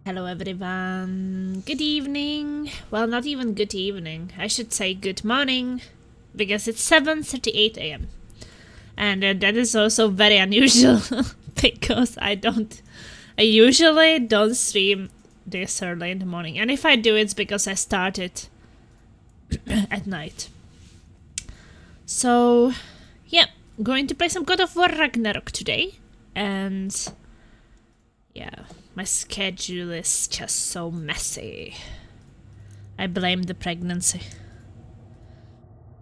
Hello everyone, good evening. Well, not even good evening, I should say good morning, because it's 7:38 a.m. And that is also very unusual, because I usually don't stream this early in the morning. And if I do, it's because I started at night. So, yeah, going to play some God of War Ragnarök today. And yeah, my schedule is just so messy. I blame the pregnancy.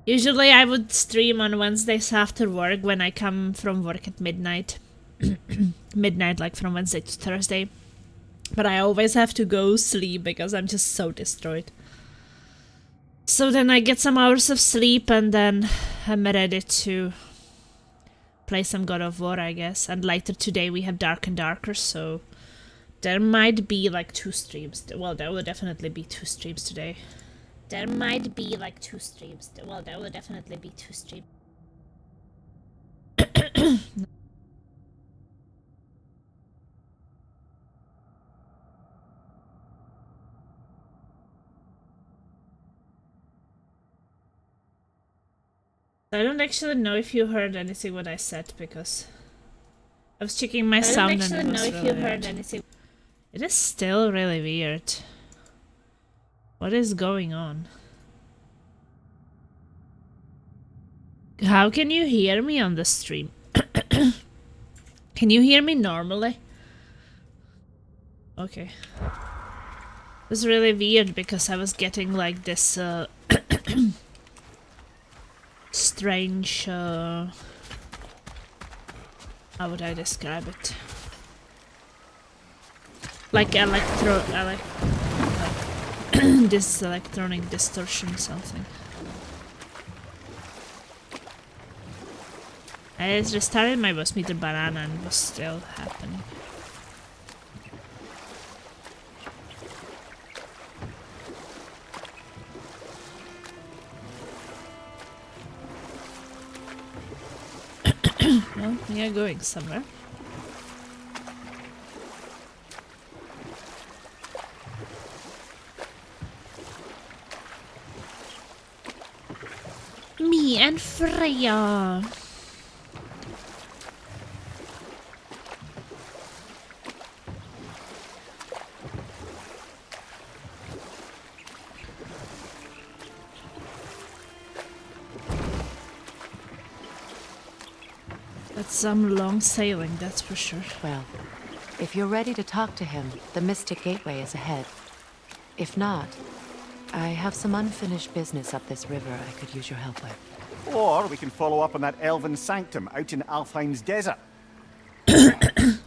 Usually I would stream on Wednesdays after work when I come from work at midnight. Midnight, like from Wednesday to Thursday. But I always have to go sleep because I'm just so destroyed. So then I get some hours of sleep and then I'm ready to play some God of War, I guess. And later today we have Dark and Darker, so there might be like 2 streams. Well, there will definitely be 2 streams today. There might be like 2 streams. Well, there will definitely be 2 streams. I don't actually know if you heard anything what I said because I was checking my sound and it was really weird. It is still really weird. What is going on? How can you hear me on the stream? Can you hear me normally? Okay. It was really weird because I was getting like this strange how would I describe it? Like this electronic distortion something. I just restarted my bus meter banana and it was still happening. Well, we are going somewhere. Me and Freya. That's some long sailing, that's for sure. Well, if you're ready to talk to him, the Mystic Gateway is ahead. If not, I have some unfinished business up this river I could use your help with. Or we can follow up on that elven sanctum out in Alfheim's desert. If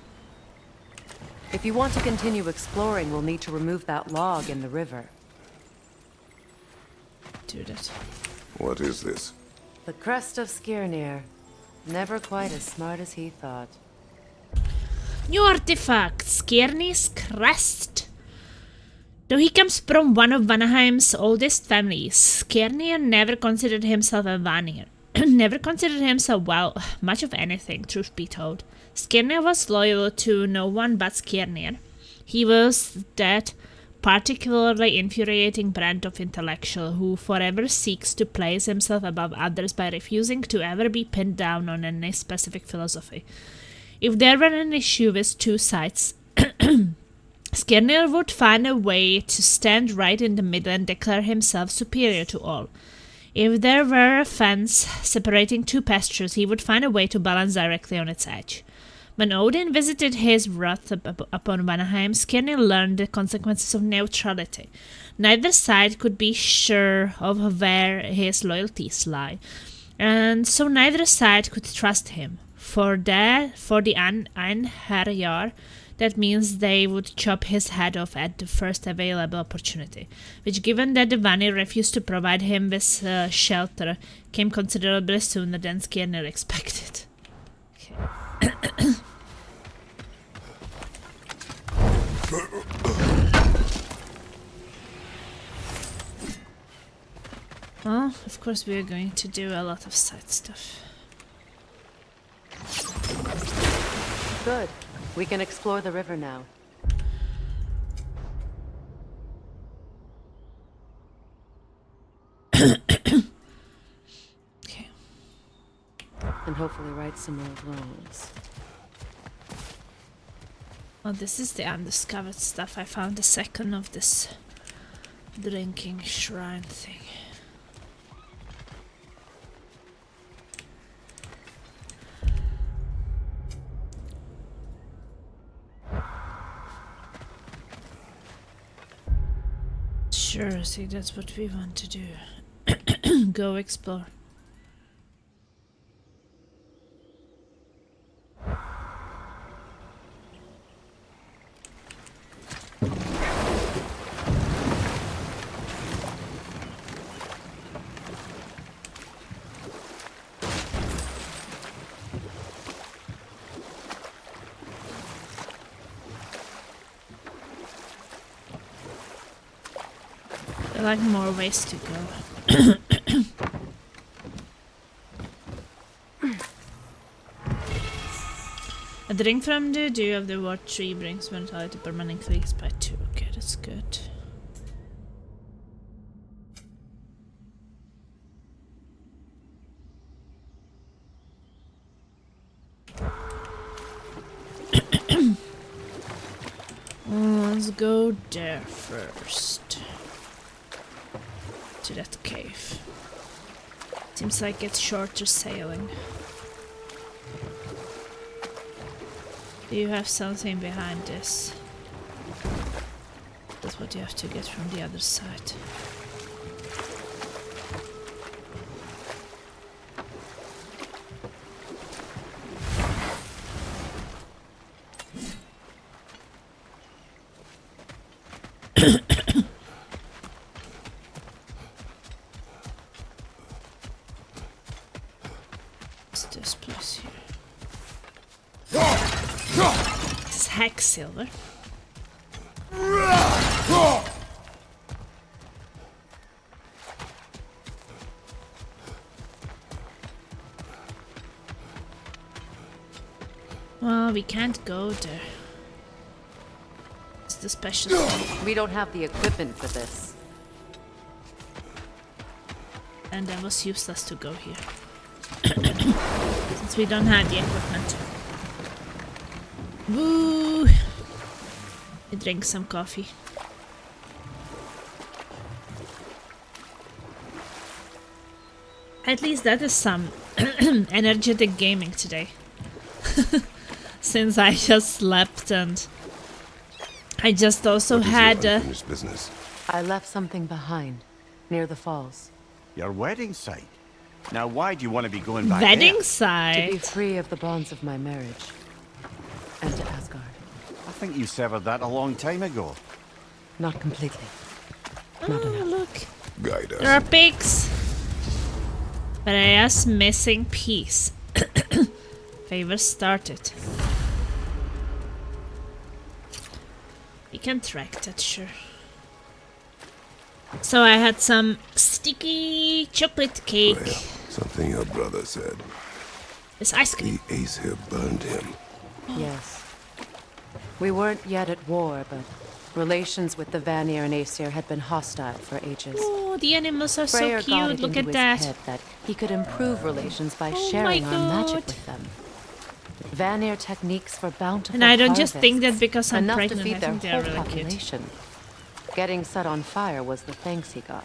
you want to continue exploring, we'll need to remove that log in the river. Do that. What is this? The crest of Skirnir. Never quite as smart as he thought. New artifact, Skirnir's crest. Though he comes from one of Vanaheim's oldest families, Skirnir never considered himself a Vanir. Never considered himself, well, much of anything, truth be told. Skirnir was loyal to no one but Skirnir. He was that particularly infuriating brand of intellectual who forever seeks to place himself above others by refusing to ever be pinned down on any specific philosophy. If there were an issue with 2 sides, Skirnir would find a way to stand right in the middle and declare himself superior to all. If there were a fence separating 2 pastures, he would find a way to balance directly on its edge. When Odin visited his wrath upon Vanaheim, Skirnir learned the consequences of neutrality. Neither side could be sure of where his loyalties lie, and so neither side could trust him. For the Einherjar, that means they would chop his head off at the first available opportunity, which, given that the Vanir refused to provide him with shelter, came considerably sooner than Skirnir expected. Okay. Well, of course we are going to do a lot of side stuff. Good. We can explore the river now. hopefully right some old wrongs. Oh, this is the undiscovered stuff. I found the second of this drinking shrine thing. Sure, see, that's what we want to do. Go explore. There are like more ways to go. A drink from the dew of the wart tree brings mortality permanently by 2. Okay, that's good. Let's go there first. To that cave. Seems like it's shorter sailing. Do you have something behind this? That's what you have to get from the other side. What's this place here? This is hex silver. Well, we can't go there. It's the special thing. We don't have the equipment for this. And that was useless to go here. Since we don't have the equipment. Woo! I drank some coffee. At least that is some energetic gaming today. Since I just slept and I just also had business. I left something behind, near the falls. Your wedding site. Now, why do you want to be going back wedding there? To be site. free of the bonds of my marriage. And to Asgard. I think you severed that a long time ago. Not completely. Oh, look. Guide There are us. pigs. But I asked missing piece. Favor started. We can track that, sure. So I had some sticky chocolate cake. Well, something your brother said. This ice cream. The ace here burned him. Yes. We weren't yet at war, but relations with the Vanir and Aesir had been hostile for ages. Oh, the animals are Freyr so got cute. it Look into at his that. head that he could improve relations by Oh sharing my our magic God. with them. Vanir techniques for bountiful And I don't just think that harvests, because I'm enough pregnant. to feed I their think they're whole really cute. population. Getting set on fire was the thanks he got.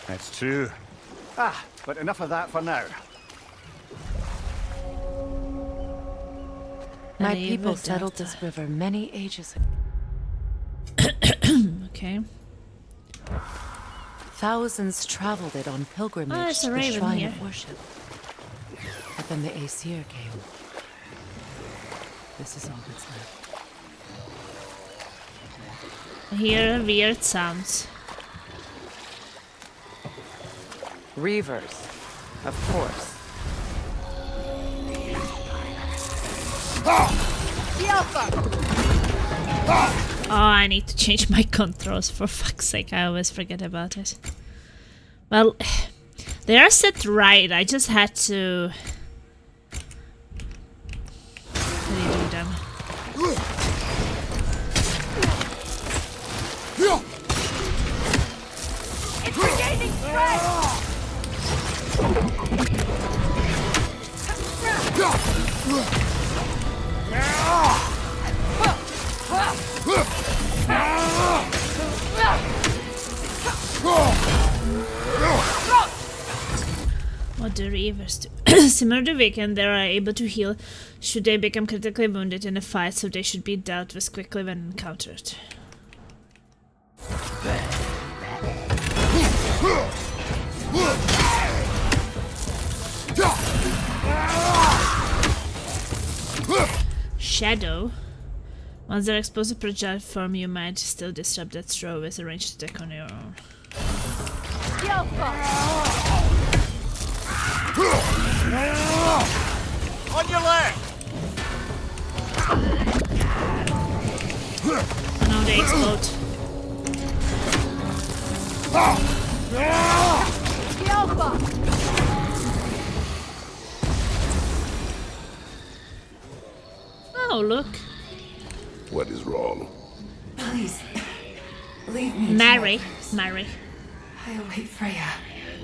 That's true. Ah, but enough of that for now. My River people settled Delta. this river many ages ago. Okay. Thousands traveled it on Oh, pilgrimage there's to a the raven shrine here. of worship. But then the Aesir came. This is all that's left. I hear weird sounds. Reavers, of course. Oh, I need to change my controls, for fuck's sake, I always forget about it. Well, they are set right, I just had to redo them. It's regaining strength! What do reavers do? Similar to Viken, they are able to heal should they become critically wounded in a fight, so they should be dealt with quickly when encountered. Shadow. Once they're exposed to projectile form, you might still disrupt that throw with a ranged attack on your own. On your left! Oh no, they explode. Oh, look. What is wrong? Please, leave me. Mary. I await Freya,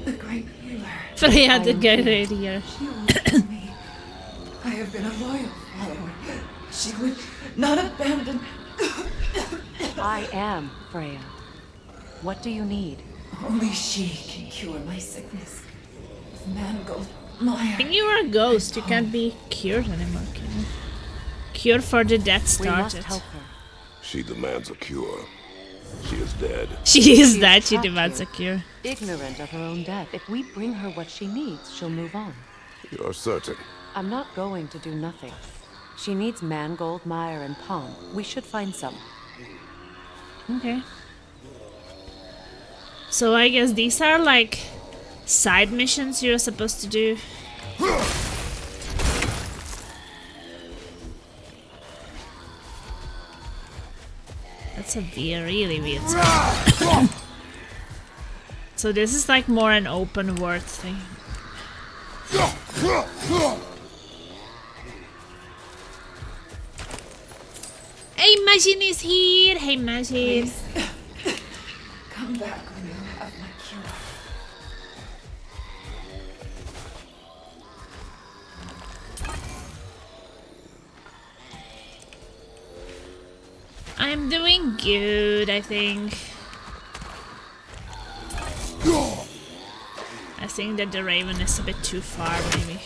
the great healer. Freya the great here. She will tell me. I have been a loyal follower. She would not abandon. I am Freya. What do you need? Only she can cure my sickness. Mangold, I Maya. think you are a ghost. You can't be cured anymore, can you? Cure for the death We must started. help her. She demands a cure. She is dead. She is She that. is She trapped demands a here. cure. Ignorant of her own death. If we bring her what she needs, she'll move on. You're certain? I'm not going to do nothing. She needs mangold, mire, and palm. We should find some. Okay. So I guess these are like side missions you're supposed to do. That's a really weird sound. So this is like more an open world thing. Hey, Majin is here! Hey, Majin! Come back when you have my cure. I'm doing good, I think. I think that the Raven is a bit too far, maybe.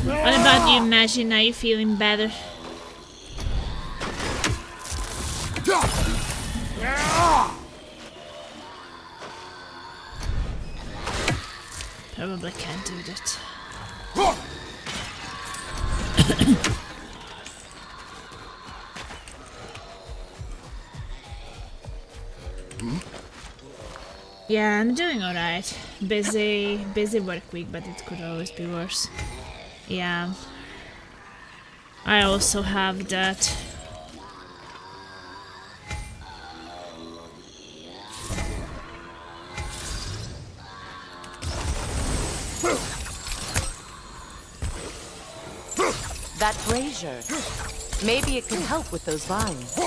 What about you, Imagine? Are you feeling better? Probably can't do that. Yeah, I'm doing alright. Busy work week, but it could always be worse. Yeah. I also have that. That brazier. Maybe it could help with those vines.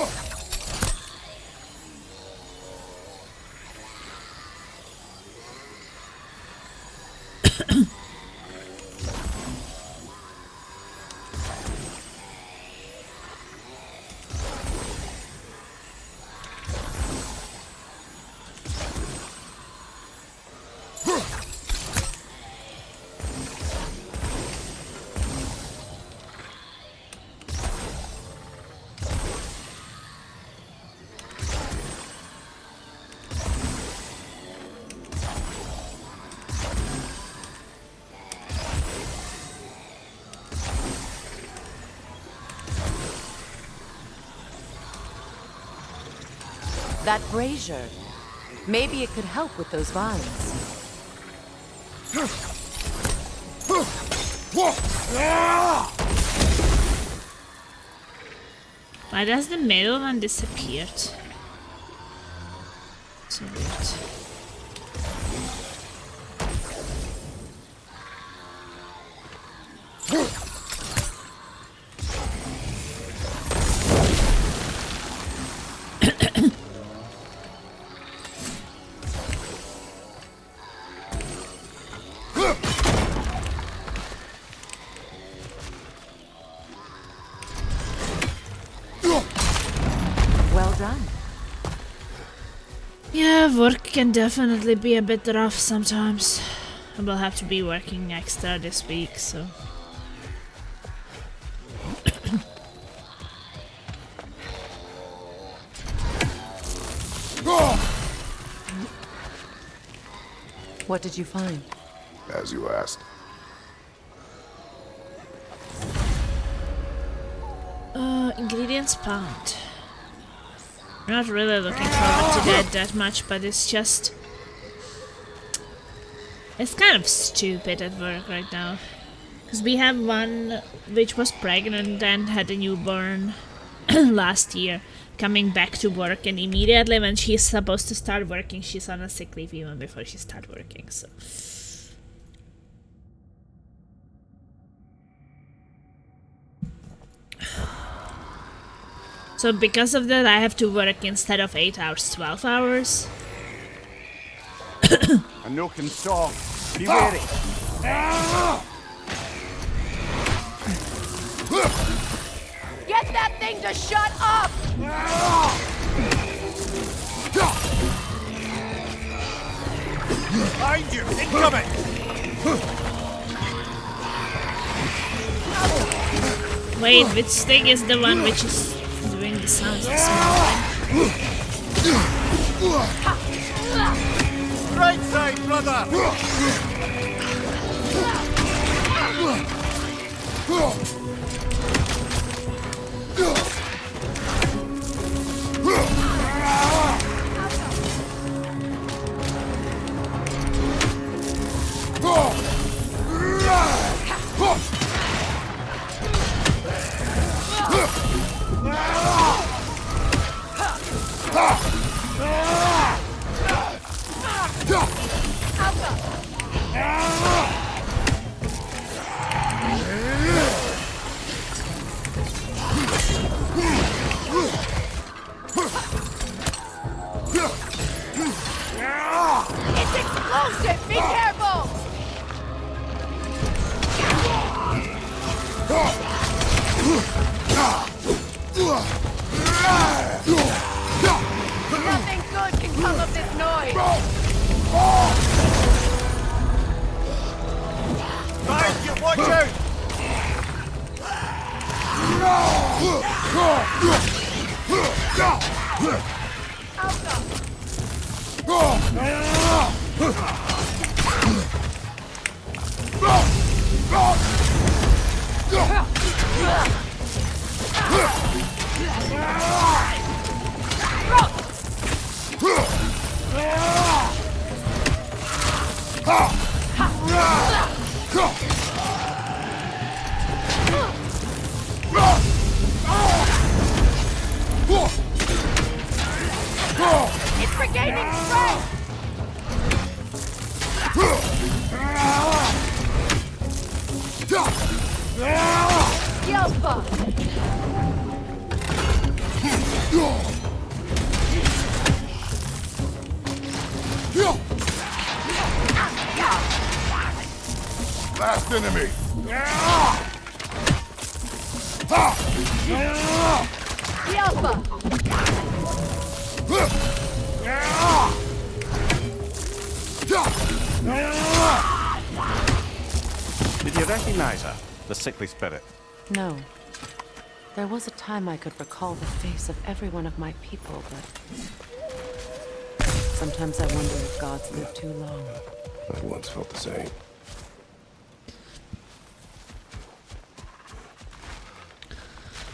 That brazier. Maybe it could help with those vines. Why does the middle one disappeared? So weird. can definitely be a bit rough sometimes. I will have to be working extra this week, so... What did you find? As you asked. Ingredients found. Not really looking forward to that much, but it's just... It's kind of stupid at work right now. Because we have one which was pregnant and had a newborn last year, coming back to work, and immediately when she's supposed to start working, she's on a sick leave even before she starts working, so... So because of that, I have to work instead of 8 hours, 12 hours. A nook and saw. Be wary. Get that thing to shut up! Behind you! Incoming! Wait, which thing is the one which is doing the sounds this morning? Right side, brother! It's explosive! Be careful! Nothing good can come of this noise! Behind you! Watch out! It's regaining strength! Yelpa! Last enemy. Yelpa! Did you recognize her? The sickly spirit. No. There was a time I could recall the face of every one of my people, but... Sometimes I wonder if gods live too long. I once felt the same.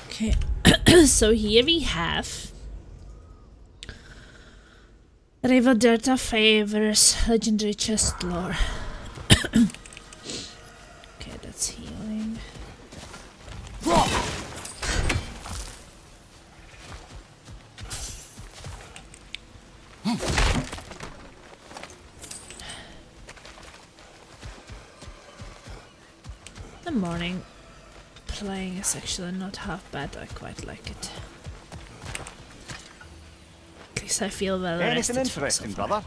Okay, so here we have Rival Delta favors legendary chest lore. Okay, that's healing. The morning playing is actually not half bad. I quite like it. At least I feel well rested. Anything interesting, brother?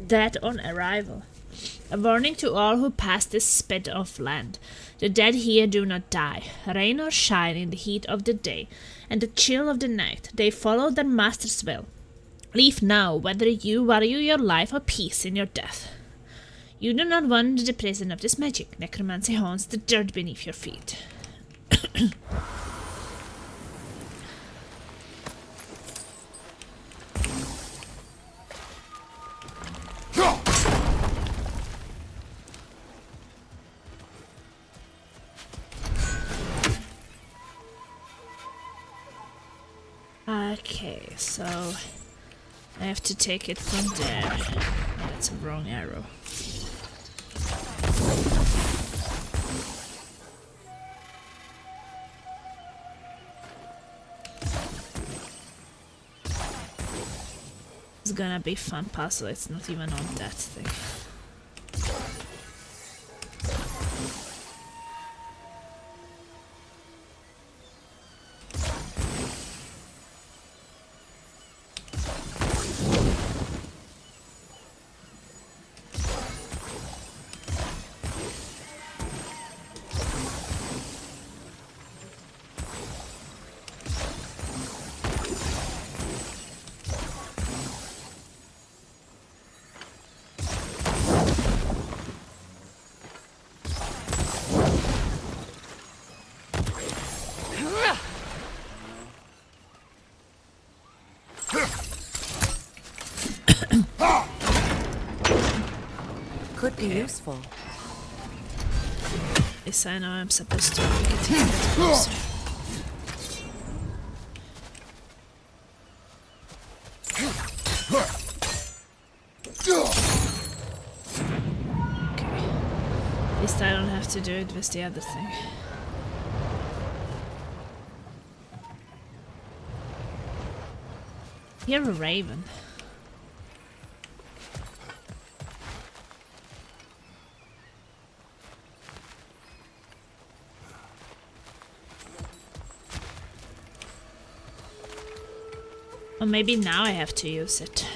That on arrival. A warning to all who pass this spit of land. The dead here do not die, rain or shine in the heat of the day, and the chill of the night. They follow their master's will. Leave now, whether you value your life or peace in your death. You do not want the prison of this magic. Necromancy haunts the dirt beneath your feet. Okay, so I have to take it from there. Oh, that's a wrong arrow. It's gonna be fun puzzle, it's not even on that thing. Could be useful. At least I know I'm supposed to get closer. Okay. At least I don't have to do it with the other thing. You're a raven. Or maybe now I have to use it.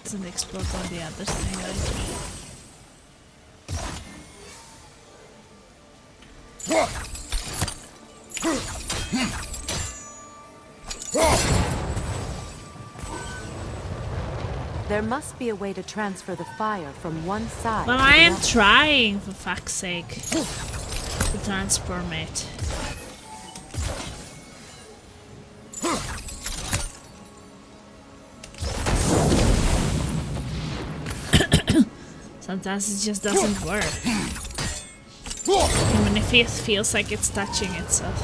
Doesn't explode on the other thing either. There must be a way to transfer the fire from one side. Well, to I the am other. trying, for fuck's sake, to transform it. Sometimes it just doesn't work. Even if it feels like it's touching itself.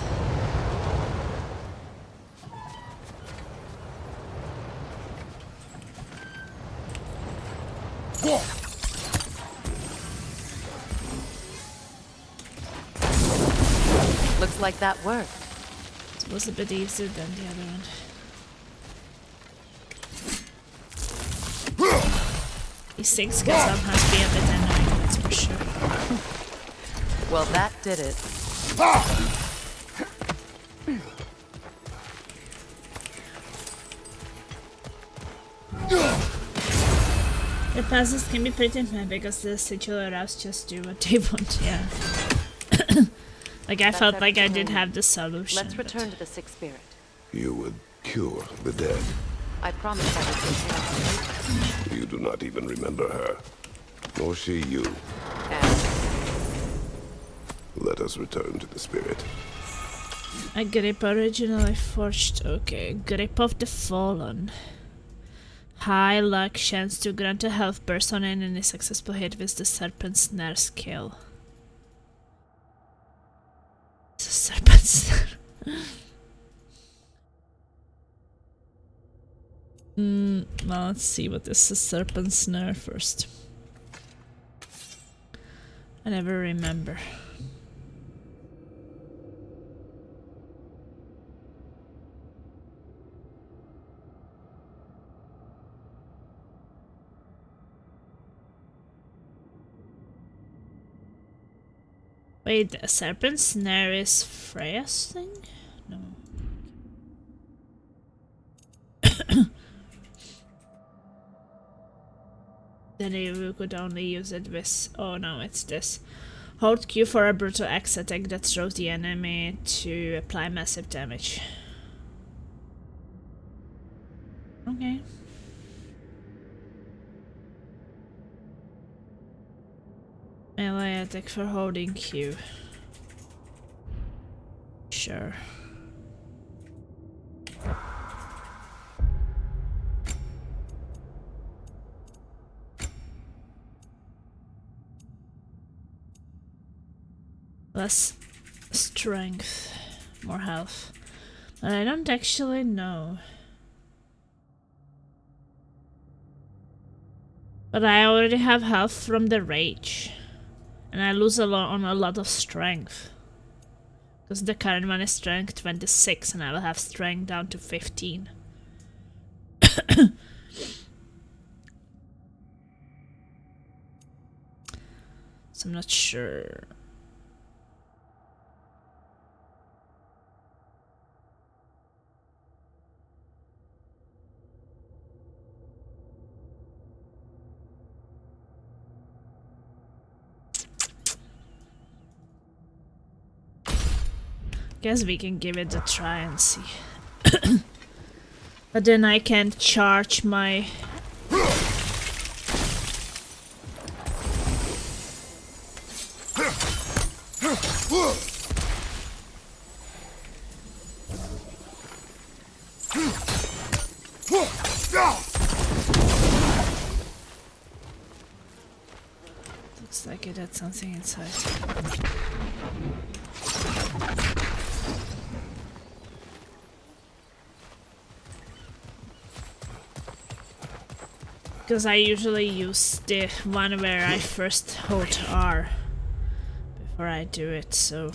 Looks like that worked. It was a bit easier than the other one. These things can sometimes be a bit annoying, that's for sure. Well, that did it. The puzzles can be pretty mad because the titular routes just do what they want, yeah. Like I felt like I did have the solution. Let's return to the Sixth Spirit. You would cure the dead. I promised I would take care of You do not even remember her. Nor she you. you. And Let us return to the spirit. A grip originally forged. Okay, grip of the fallen. High luck chance to grant a health burst on any successful hit with the serpent snare skill. It's a serpent snare. Well, let's see what is a serpent snare first. I never remember. Wait, a serpent snare is Freya's thing? No. Then you could only use it with... Oh no, it's this. Hold Q for a brutal axe attack that throws the enemy to apply massive damage. Okay. Melee attack for holding Q. Sure. Less strength, more health. But I don't actually know. But I already have health from the rage. And I lose a lot of strength. Because the current one is strength 26 and I will have strength down to 15. So I'm not sure. Guess we can give it a try and see. But then I can charge my... Looks like it had something inside. Because I usually use the one where I first hold R before I do it, so...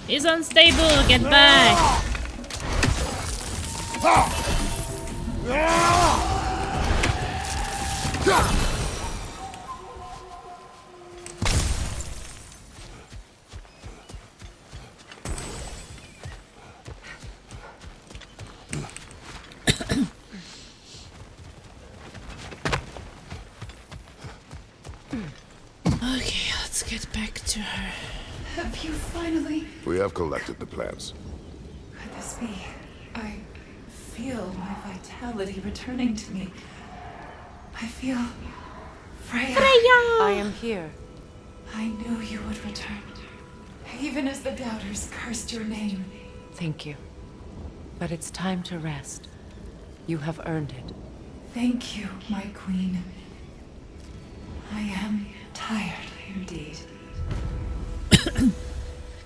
He's unstable, get back! Okay, let's get back to her. Have you finally... We have collected the plans. Could this be? I feel my vitality returning to me. I feel... Freya. I am here. I knew you would return. Even as the doubters cursed your name. Thank you. But it's time to rest. You have earned it. Thank you, my queen. I am tired indeed.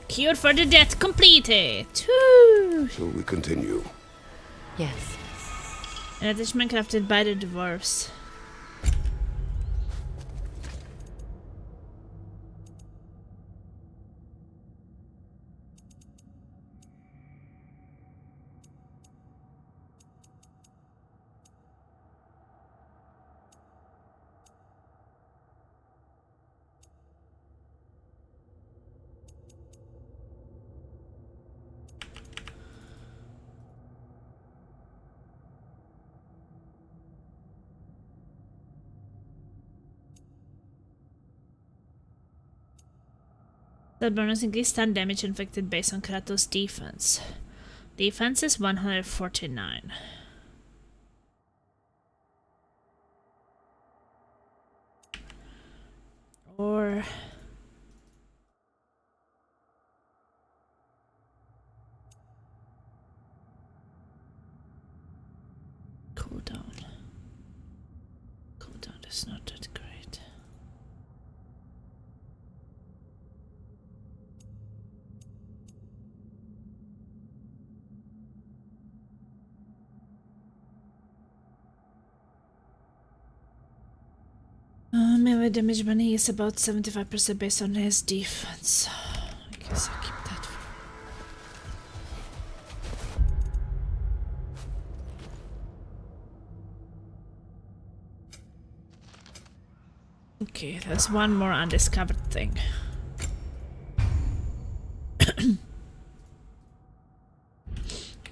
Cure for the death completed! Woo! So we continue. Yes. An attachment crafted by the dwarves. That bonus increased stun damage inflicted based on Kratos' defense. Defense is 149. Or... cooldown. Cooldown is not that great. Melee damage bunny is about 75% based on his defense. I guess I'll keep that for... Okay, there's one more undiscovered thing.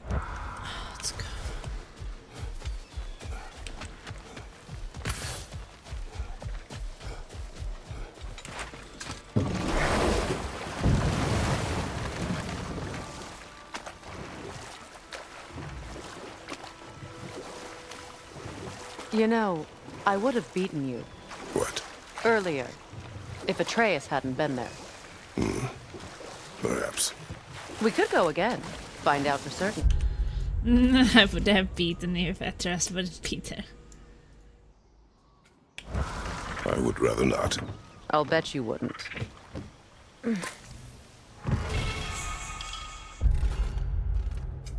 Let's go. You know, I would have beaten you What? earlier if Atreus hadn't been there. Perhaps. We could go again, find out for certain. I would have beaten you if Atreus wouldn't be there. I would rather not. I'll bet you wouldn't.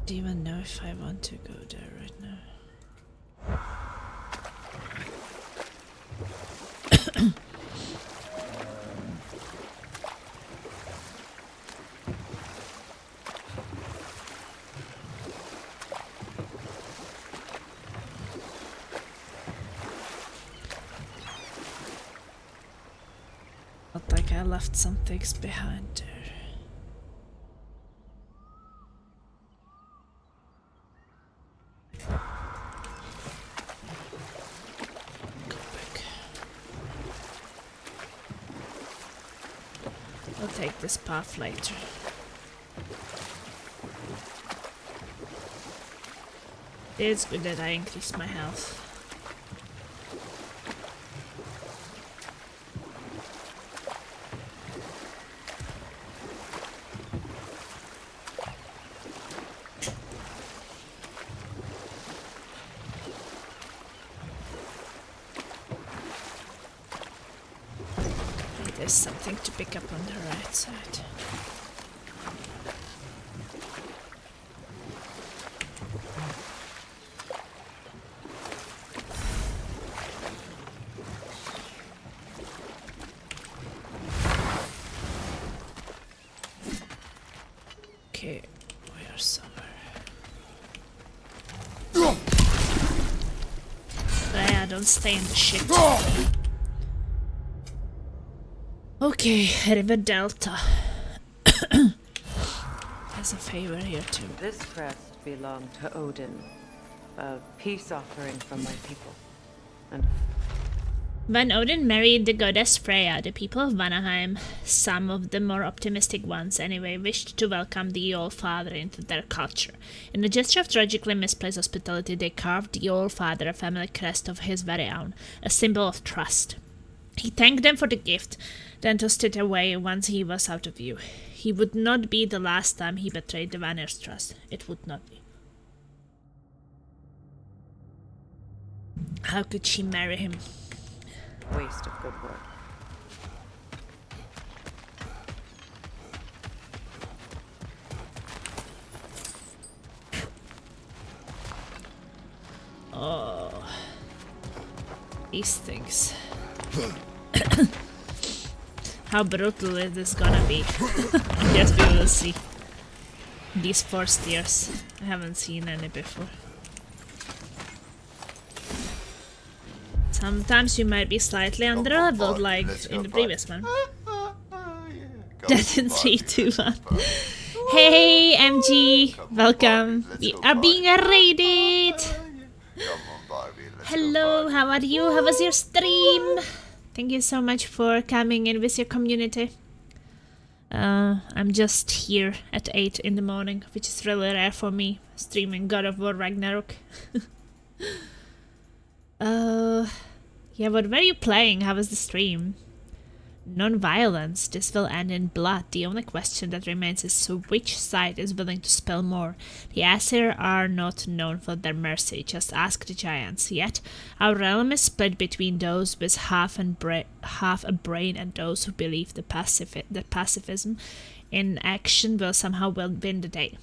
Do you even know if I want to go there right now? Felt like I left some things behind there. Go back. I'll take this path later. It's good that I increased my health. There's something to pick up on the right side. Okay, we are somewhere. Yeah, don't stay in the shit. Okay, River Delta. There's a favor here too. This crest belonged to Odin, a peace offering from my people. And When Odin married the goddess Freya, the people of Vanaheim, some of the more optimistic ones anyway, wished to welcome the All-Father into their culture. In a gesture of tragically misplaced hospitality, they carved the All-Father a family crest of his very own, a symbol of trust. He thanked them for the gift, then tossed it away once he was out of view. He would not be the last time he betrayed the Vanir's trust. It would not be. How could she marry him? Waste of good work. Oh. These things. How brutal is this gonna be? I guess we will see. These 4 steers. I haven't seen any before. Sometimes you might be slightly under-leveled, like in the previous one. Death in 3, 2, 1. Hey, MG! Welcome! We are being raided! Hello, how are you? How was your stream? Thank you so much for coming in with your community. I'm just here at 8 in the morning, which is really rare for me, streaming God of War Ragnarok. Yeah, what were you playing? How was the stream? Non-violence. This will end in blood. The only question that remains is which side is willing to spill more. The Aesir are not known for their mercy. Just ask the giants. Yet, our realm is split between those with half a brain and those who believe the pacifism in action will somehow win the day.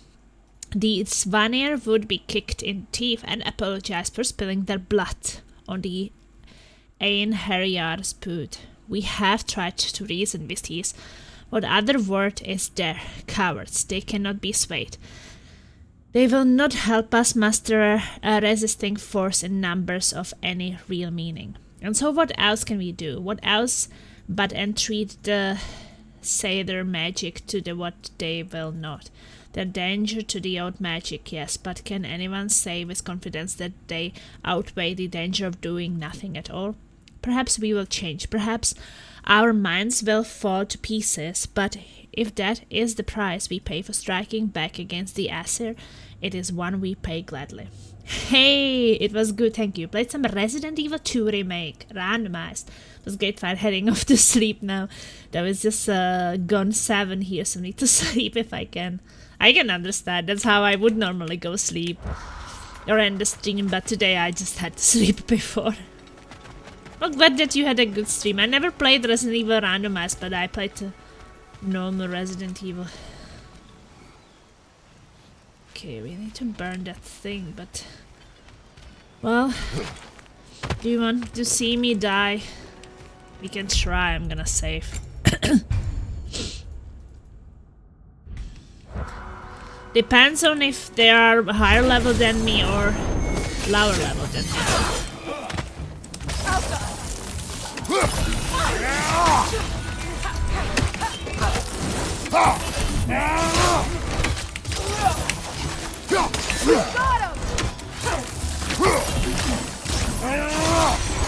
The Svanir would be kicked in teeth and apologize for spilling their blood on the Einherjar's boot. We have tried to reason with these. What other word is there? Cowards. They cannot be swayed. They will not help us muster a resisting force in numbers of any real meaning. And so what else can we do? What else but entreat the Seidr magic to the what they will not? The danger to the old magic, yes, but can anyone say with confidence that they outweigh the danger of doing nothing at all? Perhaps we will change, perhaps our minds will fall to pieces, but if that is the price we pay for striking back against the Aesir, it is one we pay gladly. Hey, it was good, thank you. Played some Resident Evil 2 remake, randomized. It was great fun, heading off to sleep now. That was just gone 7 here, so I need to sleep if I can. I can understand, that's how I would normally go sleep. Or end the stream, but today I just had to sleep before. Well, glad that you had a good stream. I never played Resident Evil randomized, but I played the normal Resident Evil. Okay, we need to burn that thing, but... Well... Do you want to see me die? We can try, I'm gonna save. Depends on if they are higher level than me or lower level than me.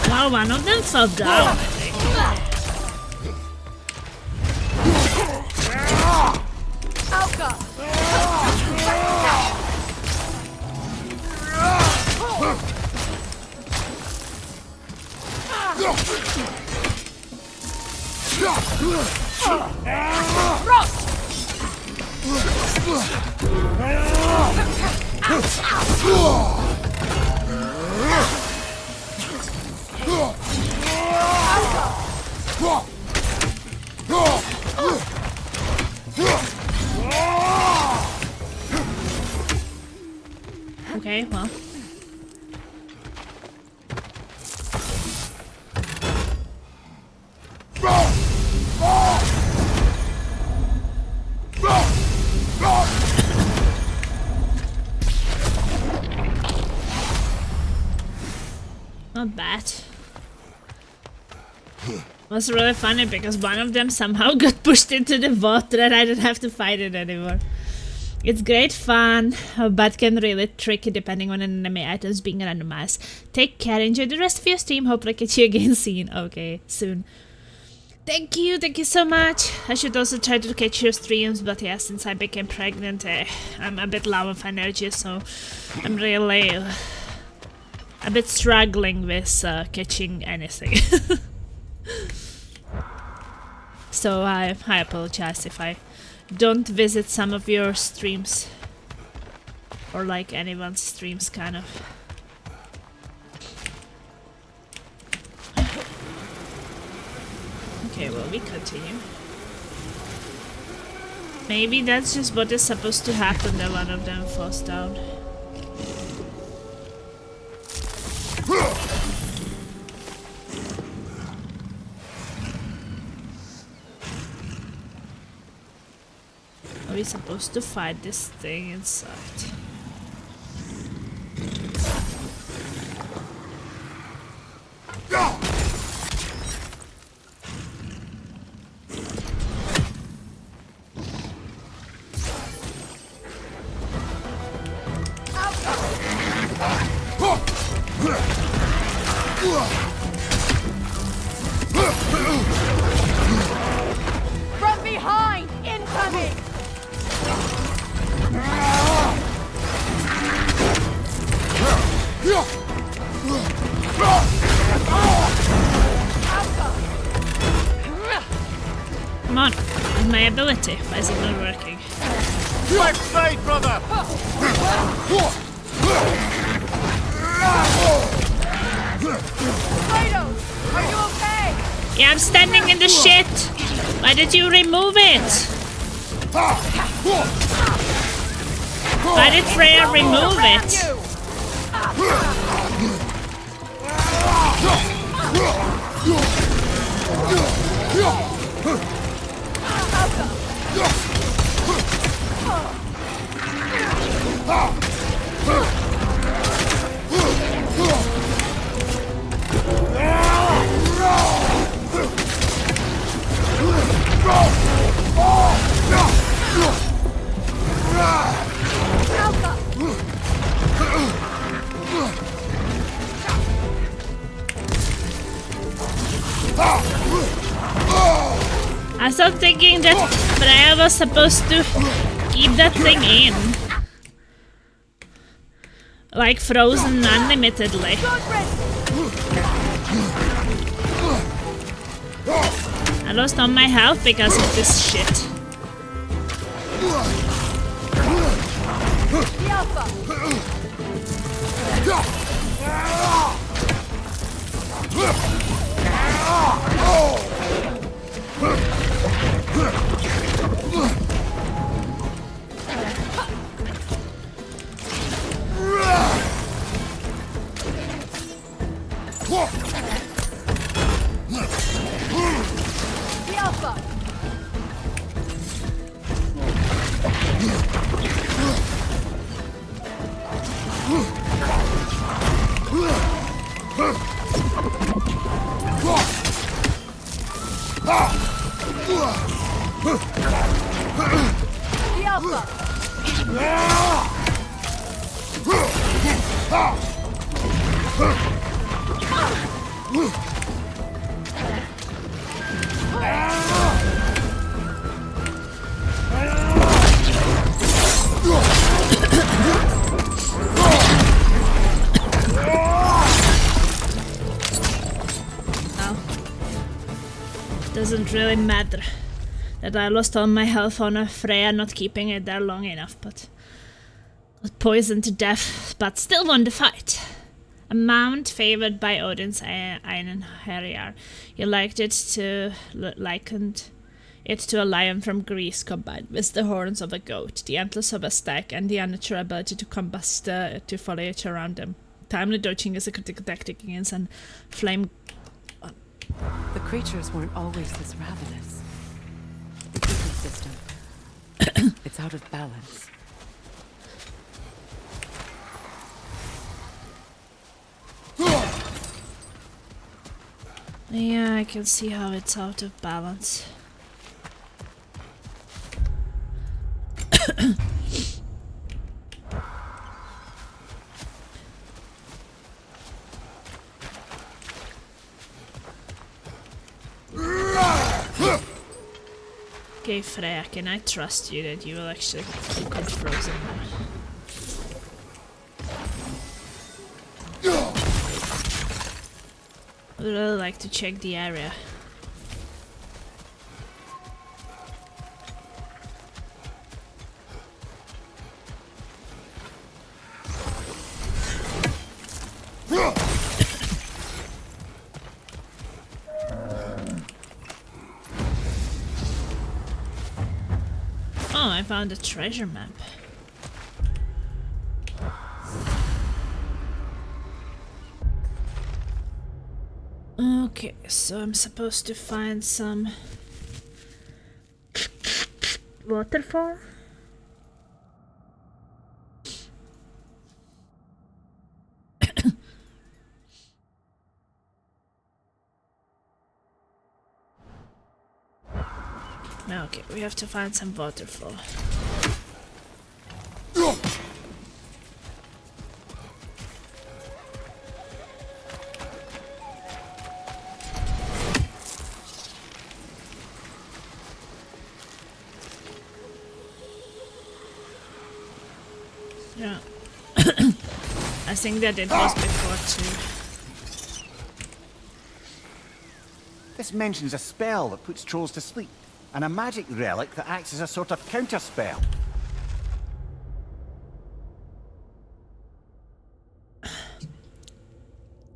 Well, one of them fell down, I think. Okay, well. Not bad. It was really funny because one of them somehow got pushed into the water and I didn't have to fight it anymore. It's great fun, but can really tricky depending on enemy items being randomized. Take care, enjoy the rest of your stream, hopefully catch you again soon. Okay, soon. Thank you so much. I should also try to catch your streams, but yeah, since I became pregnant, I'm a bit low of energy, so I'm really a bit struggling with catching anything. So I apologize if I don't visit some of your streams, or like anyone's streams, kind of. Okay, well, we continue. Maybe that's just what is supposed to happen, that one of them falls down. Are we supposed to fight this thing inside? From behind! Incoming! Come on, with my ability. Why is it not working? Left side, brother! Kratos! Are you okay? Yeah, I'm standing in the shit! Why did you remove it? Why did Freya remove it? I started thinking that Freya was supposed to keep that thing in. Like frozen unlimitedly. I lost all my health because of this shit. Doesn't really matter that I lost all my health on a Freya not keeping it there long enough, but was poisoned to death, but still won the fight. A mount favored by Odin's Einen Harrier. He likened it to a lion from Greece combined with the horns of a goat, the antlers of a stag, and the unnatural ability to combust to foliage around them. Timely dodging is a critical tactic against a flame. The creatures weren't always this ravenous. The ecosystem. It's out of balance. Yeah, I can see how it's out of balance. Okay, Freya, can I trust you that you will actually get frozen now? I would really like to check the area. Oh, I found a treasure map. Okay, so I'm supposed to find some waterfall? Okay, we have to find some waterfall. Yeah. I think that it was before too. This mentions a spell that puts trolls to sleep, and a magic relic that acts as a sort of counterspell.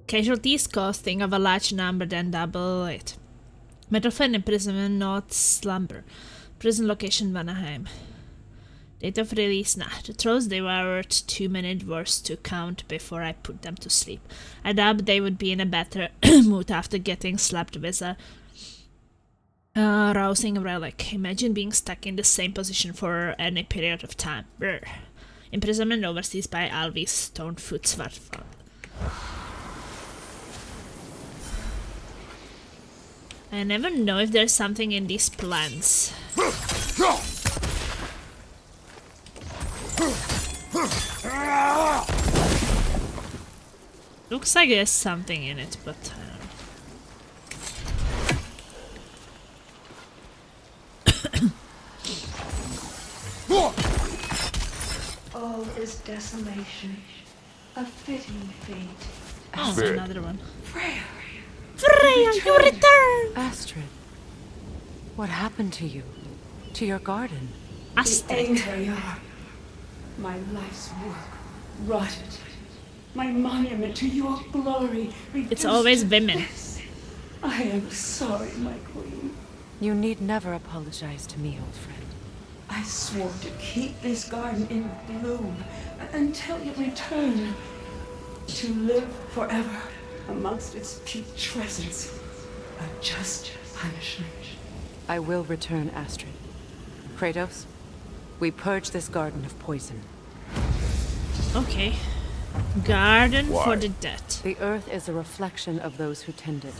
Casualties costing of a large number, then double it. Metal fan imprisonment, not slumber. Prison location, Vanaheim. Date of release, nah. The trolls devoured 2 minutes worth to count before I put them to sleep. I doubt they would be in a better mood after getting slapped with a rousing relic. Imagine being stuck in the same position for any period of time. Brr. Imprisonment overseas by Alvis Stonefoot Svartfall. I never know if there's something in these plants. Looks like there's something in it, but All is desolation. A fitting fate. oh, Spirit. another one. Freya! Freya, you return! Astrid, what happened to you? To your garden? Astrid. Anger yard. My life's work rotted. My monument to your glory reduced It's always to women. this. I am sorry, my queen. You need never apologize to me, old friend. I swore to keep this garden in bloom until you return. To live forever amongst its putrescence. A just punishment. I will return, Astrid. Kratos, we purge this garden of poison. Okay. Garden Why? for the dead. The earth is a reflection of those who tend it.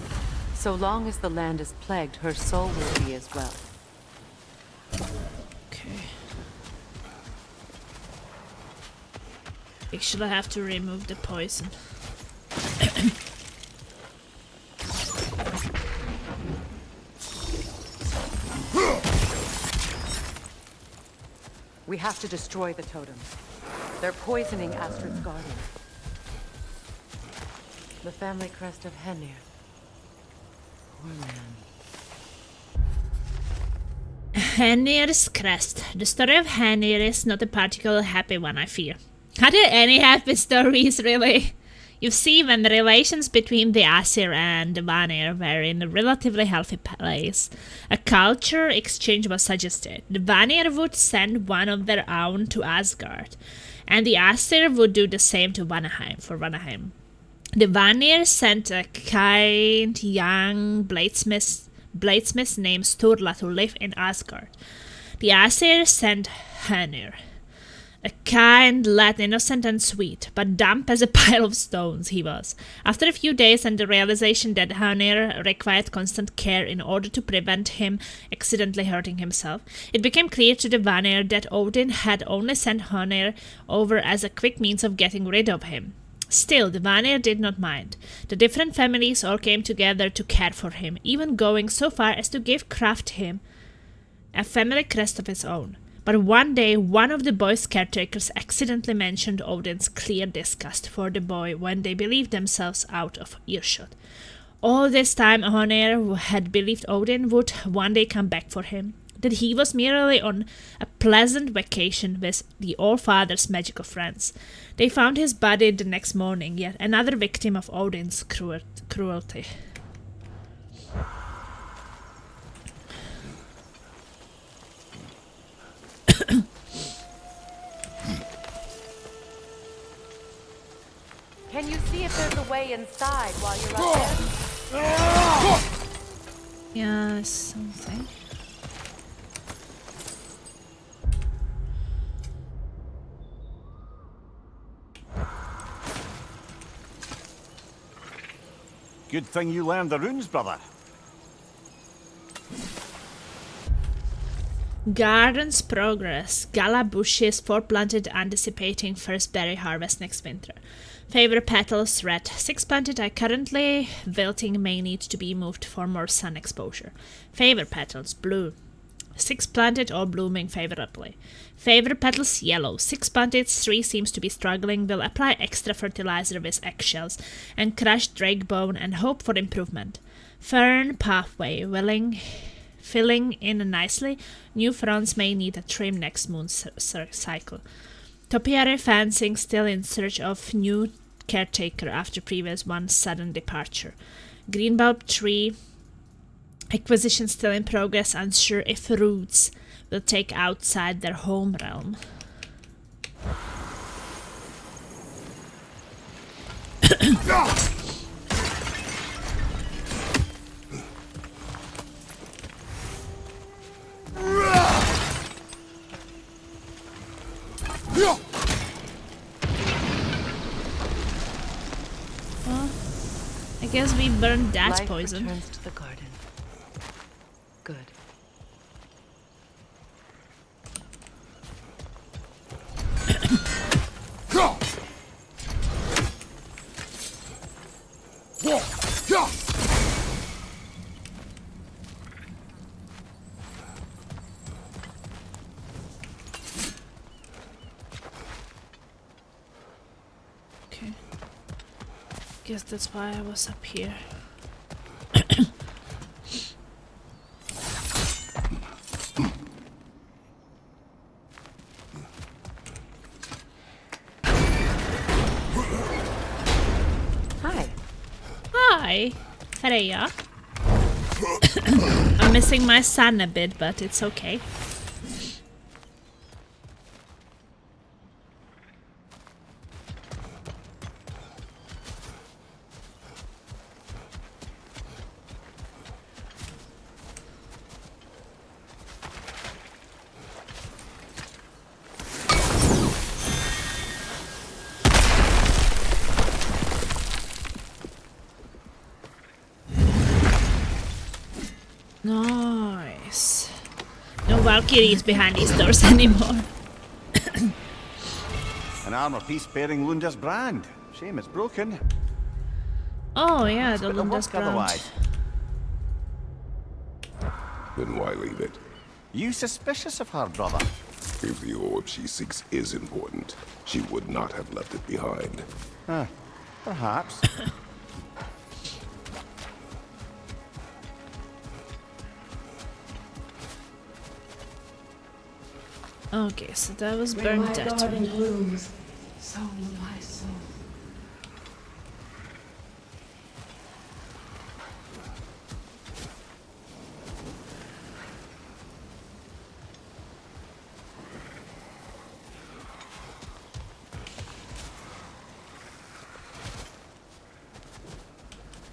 So long as the land is plagued, her soul will be as well. Okay. Actually, I have to remove the poison. We have to destroy the totems. They're poisoning Astrid's garden. The family crest of Henir. Poor man. Henir's crest. The story of Henir is not a particularly happy one, I fear. Are there any happy stories, really? You see, when the relations between the Aesir and the Vanir were in a relatively healthy place, a culture exchange was suggested. The Vanir would send one of their own to Asgard, and the Aesir would do the same to Vanaheim. The Vanir sent a kind young bladesmith named Sturla to live in Asgard. The Aesir sent Henir. A kind lad, innocent and sweet, but dumb as a pile of stones he was. After a few days and the realization that Hanir required constant care in order to prevent him accidentally hurting himself, it became clear to the Vanir that Odin had only sent Hanir over as a quick means of getting rid of him. Still, the Vanir did not mind. The different families all came together to care for him, even going so far as to give craft him a family crest of his own. But one day, one of the boy's caretakers accidentally mentioned Odin's clear disgust for the boy when they believed themselves out of earshot. All this time, Honir had believed Odin would one day come back for him, that he was merely on a pleasant vacation with the All-Father's magical friends. They found his body the next morning, yet another victim of Odin's cruelty. Can you see if there's a way inside while you're up there? Yeah, something. Good thing you learned the runes, brother. Garden's progress. Gala bushes foreplanted anticipating first berry harvest next winter. Favorite petals red. 6 planted are currently wilting, may need to be moved for more sun exposure. Favorite petals blue. 6 planted or blooming favorably. Favorite petals yellow. 6 planted, 3 seems to be struggling. Will apply extra fertilizer with eggshells and crushed drake bone and hope for improvement. Fern pathway filling in nicely. New fronds may need a trim next moon cycle. Topiary fencing still in search of new caretaker after previous one's sudden departure. Greenbulb tree acquisition still in progress, unsure if roots will take outside their home realm. Well, I guess we burned that Life poison. returns to the garden. Good. Okay. Guess that's why I was up here. Hi. Hi, Freya. I'm missing my son a bit, but it's okay. Nice. No Valkyries behind these doors anymore. An armor piece bearing Lunda's brand. Shame it's broken. Oh yeah, the But it'll Lunda's work brand. otherwise. Then why leave it? You suspicious of her, brother? If the orb she seeks is important, she would not have left it behind. Perhaps. Okay, so that was When burned my that garden one. blooms, so will my soul.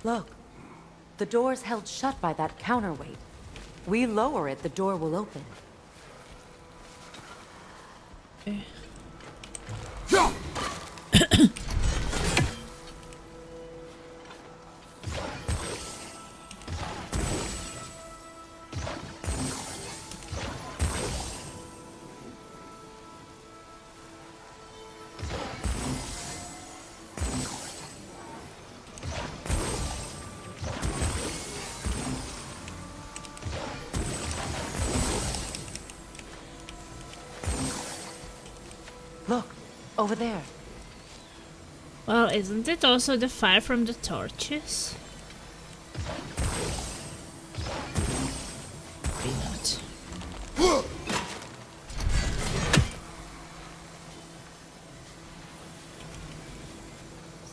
Look. The door's held shut by that counterweight. We lower it, the door will open. Over there. Well, isn't it also the fire from the torches? Maybe not.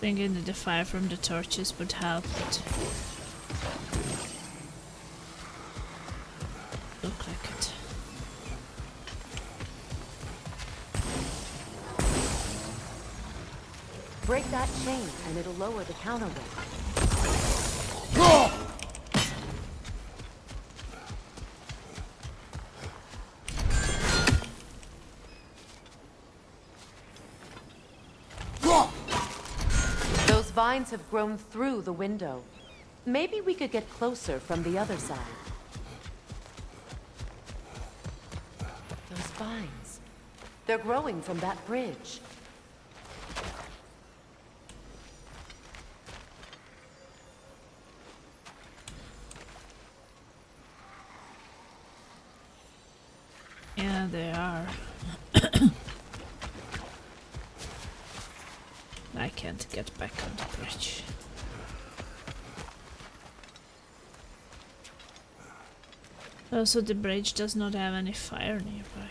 Thinking that the fire from the torches would help, but look like it. Break that chain and it'll lower the counterweight. Those vines have grown through the window. Maybe we could get closer from the other side. Those vines. They're growing from that bridge. Yeah, they are. I can't get back on the bridge. Also, the bridge does not have any fire nearby.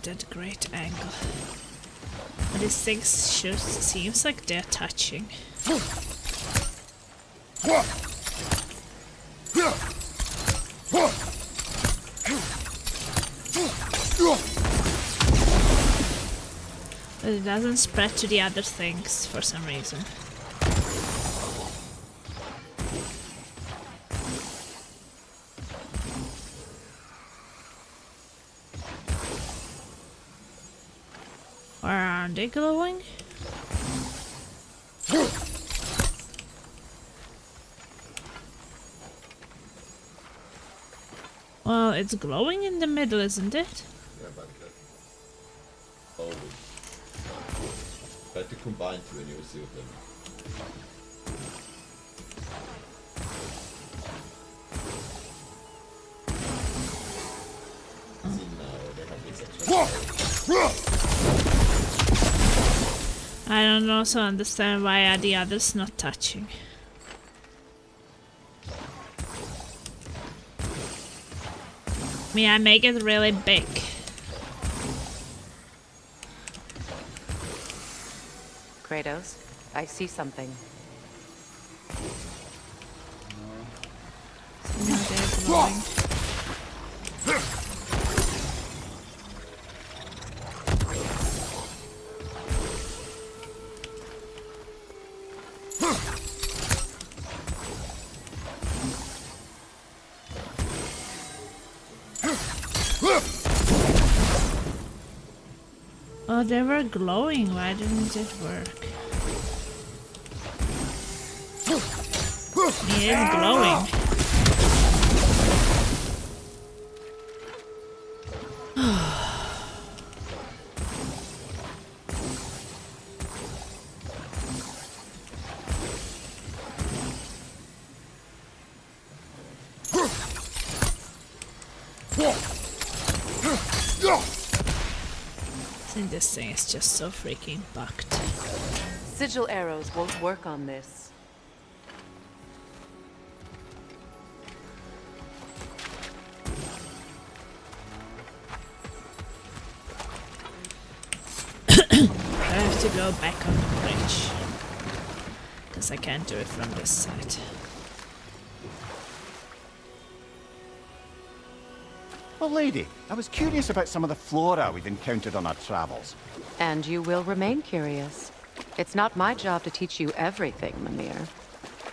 At a great angle. But these things just seems like they're touching. But it doesn't spread to the other things for some reason. Are they glowing? Well, it's glowing in the middle, isn't it? Yeah, but always. Try to combine two and you'll see of them. See now, they have this extra. I don't also understand why are the others not touching. I mean, I make it really big. Kratos, I see something. So now they're glowing. Oh, they were glowing. Why didn't it work? It is glowing. think this thing is just so freaking bugged. Sigil arrows won't work on this. I have to go back on the bridge. Because I can't do it from this side. Well, lady, I was curious about some of the flora we've encountered on our travels. And you will remain curious. It's not my job to teach you everything, Mimir.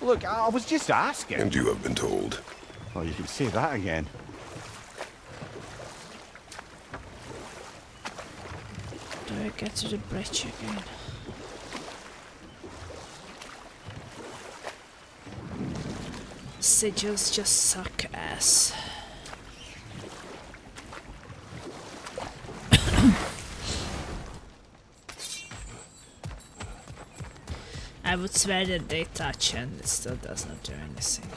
Look, I was just asking. And you have been told. Oh, you can say that again. Do I get to the bridge again? Sigils just suck ass. I would swear that they touch and it still does not do anything.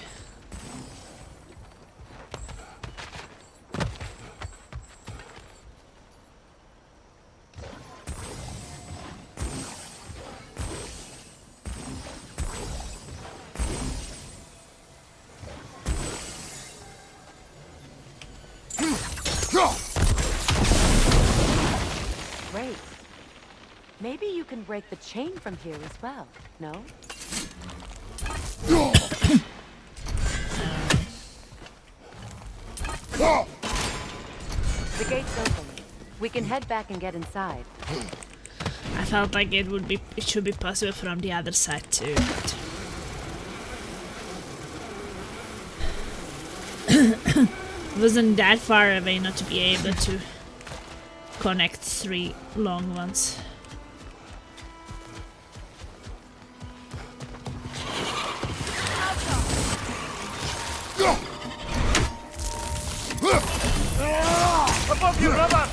Great. Maybe you can break the chain from here as well, no? The gate's open. We can head back and get inside. I felt like it should be possible from the other side too, but it wasn't that far away not to be able to connect 3 long ones. Above you, brother!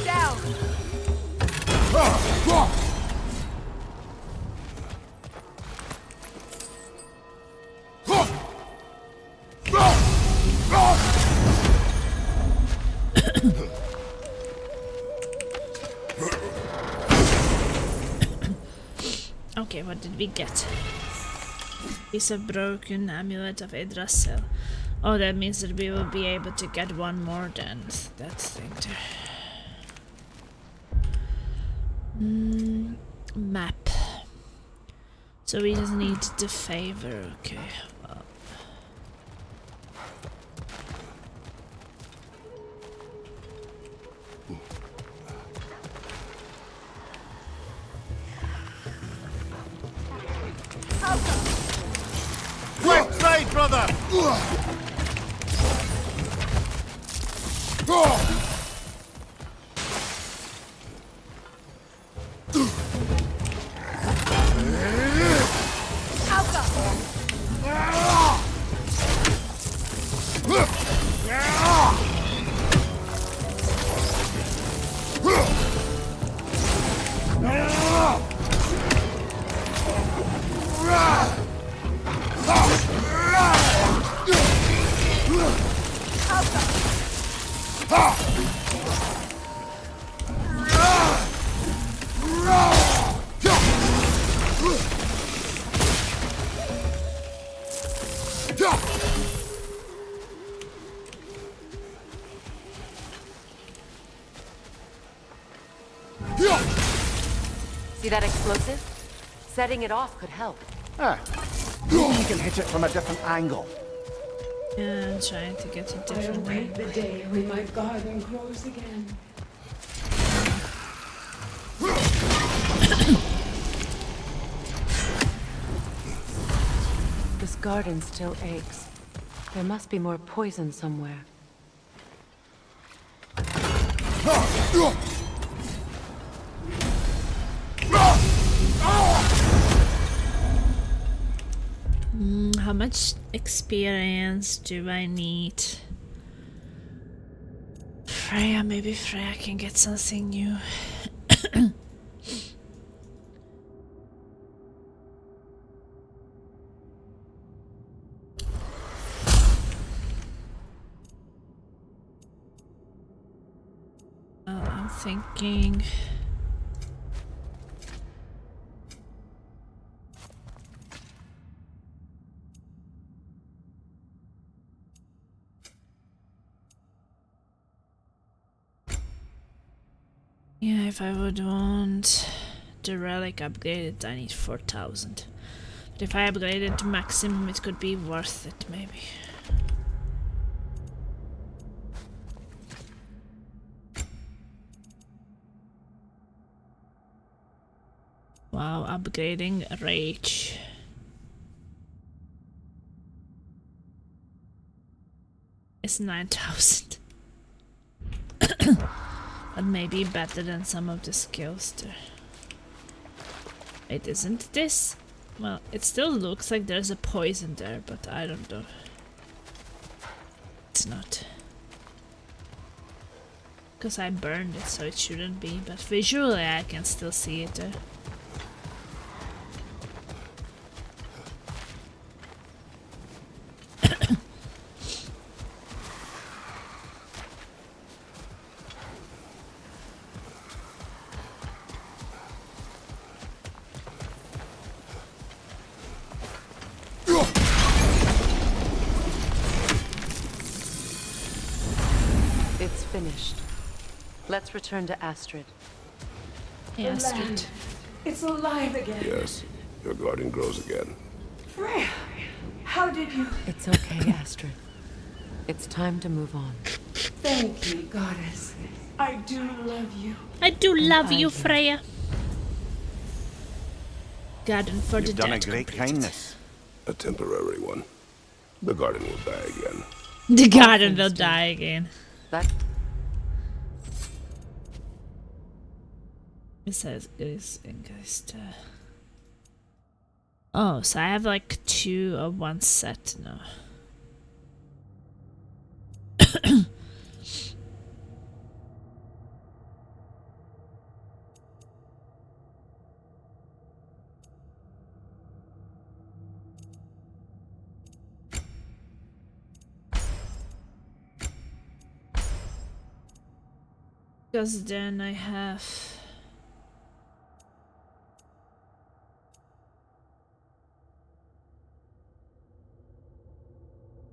Down. Okay, what did we get? Piece of broken amulet of Yggdrasil. Oh, that means that we will be able to get one more than that thing there. Map. So we just need the favor, okay. Well. Left side, brother! See that explosive? Setting it off could help. Ah, maybe you can hit it from a different angle. Yeah, I'm trying to get a I different await angle. the day when my garden grows again. This garden still aches. There must be more poison somewhere. How much experience do I need? Freya, maybe Freya can get something new. I'm thinking. Yeah, if I would want the relic upgraded, I need 4,000. But if I upgrade it to maximum, it could be worth it, maybe. Wow, upgrading rage. It's 9,000. But maybe better than some of the skills there. Wait, isn't this? Well, it still looks like there's a poison there, but I don't know. It's not. Because I burned it, so it shouldn't be, but visually I can still see it there. It's finished. Let's return to Astrid. Yeah, The land. It's alive again. Yes, your garden grows again. Freya, how did you... It's okay, Astrid. It's time to move on. Thank you, goddess. I do love you. I do love you, I- Freya. Garden for the You've done a dead great completed. kindness. A temporary one. The garden will die again. The garden will thanks to- die again. That It says it is engaged. Oh, so I have like 2 of 1 set now. Because then I have...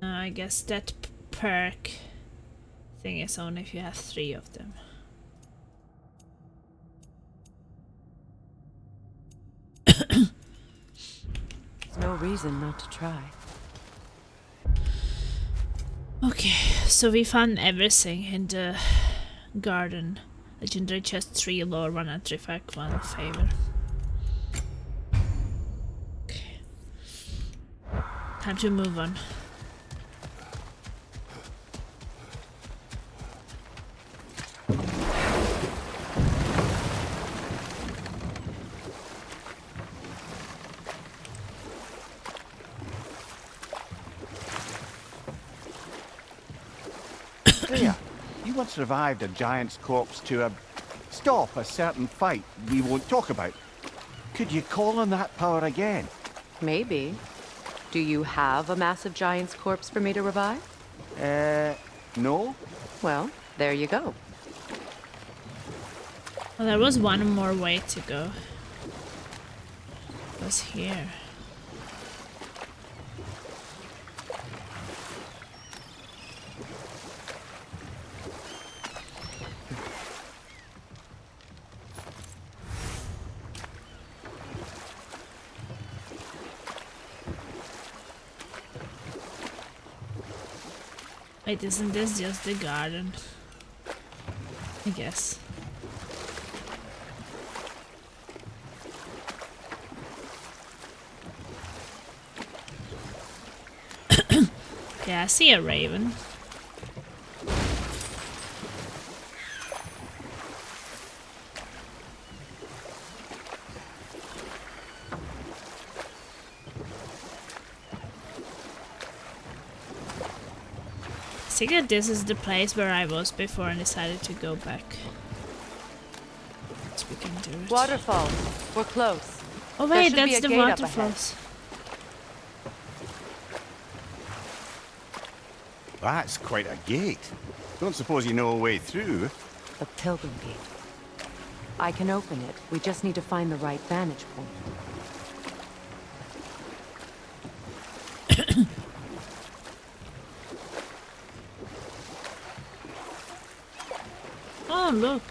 I guess that perk thing is only if you have 3 of them. there's no reason not to try. Okay, so we found everything in the garden. Legendary chest 3 lore, 1 artifact, 1 favor. Okay. Time to move on. Freya, you once revived a giant's corpse to stop a certain fight we won't talk about. Could you call on that power again? Maybe. Do you have a massive giant's corpse for me to revive? No? Well, there you go. Well, there was one more way to go. It was here. Wait, isn't this just the garden? I guess. Okay, I see a raven. I think that this is the place where I was before and decided to go back. So we can do it. Waterfalls. We're close. Oh There wait, should be that's a the gate up ahead. waterfalls. That's quite a gate. Don't suppose you know a way through? The Pilgrim Gate. I can open it. We just need to find the right vantage point. Oh, look.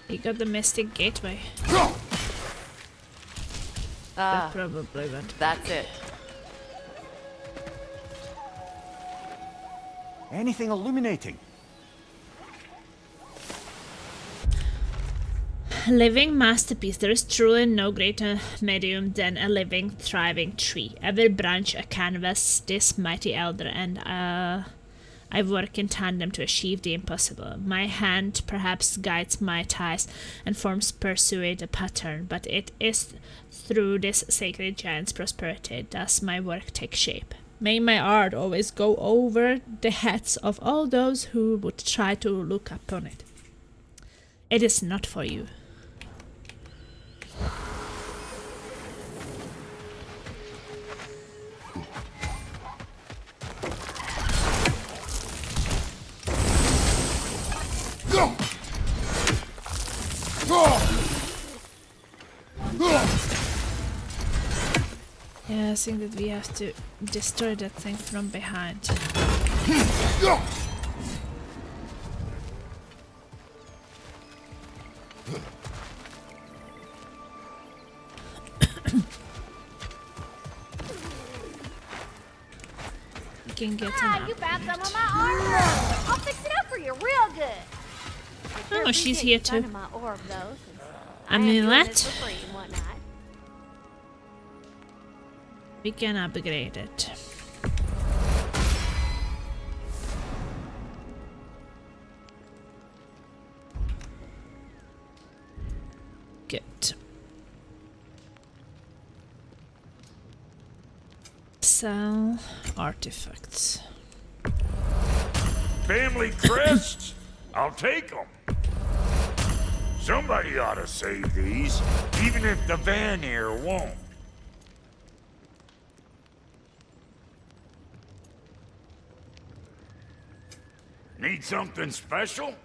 He got the Mystic Gateway. That probably went. That's it. Anything illuminating? Living masterpiece. There is truly no greater medium than a living, thriving tree. Every branch a canvas, this mighty elder, and I work in tandem to achieve the impossible. My hand perhaps guides my ties and forms persuade a pattern, but it is through this sacred giant's prosperity does my work take shape. May my art always go over the heads of all those who would try to look upon it. It is not for you. Yeah, I think that we have to destroy that thing from behind. We can get him You up. found some of my armor. I'll fix it up for you real good. Oh, she's here too. My orb, though, I mean, am doing what? this for free and whatnot. We can upgrade it. Good. Sell artifacts. Family crests? I'll take them. Somebody ought to save these, even if the Vanir won't. Need something special?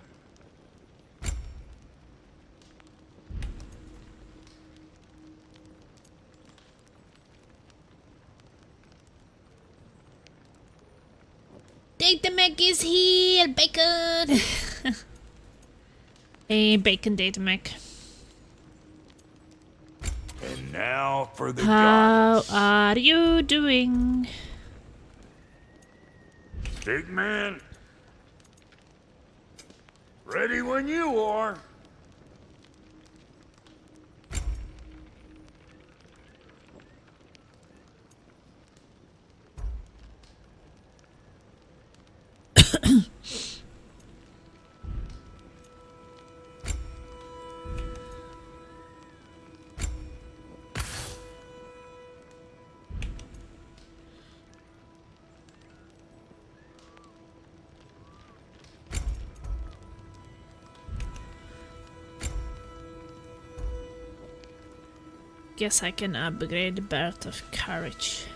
Data Mech is here, Bacon! Hey, Bacon Data Mech. And now for the How gods. are you doing? Big man. Ready when you are. Guess I can upgrade the Birth of Courage.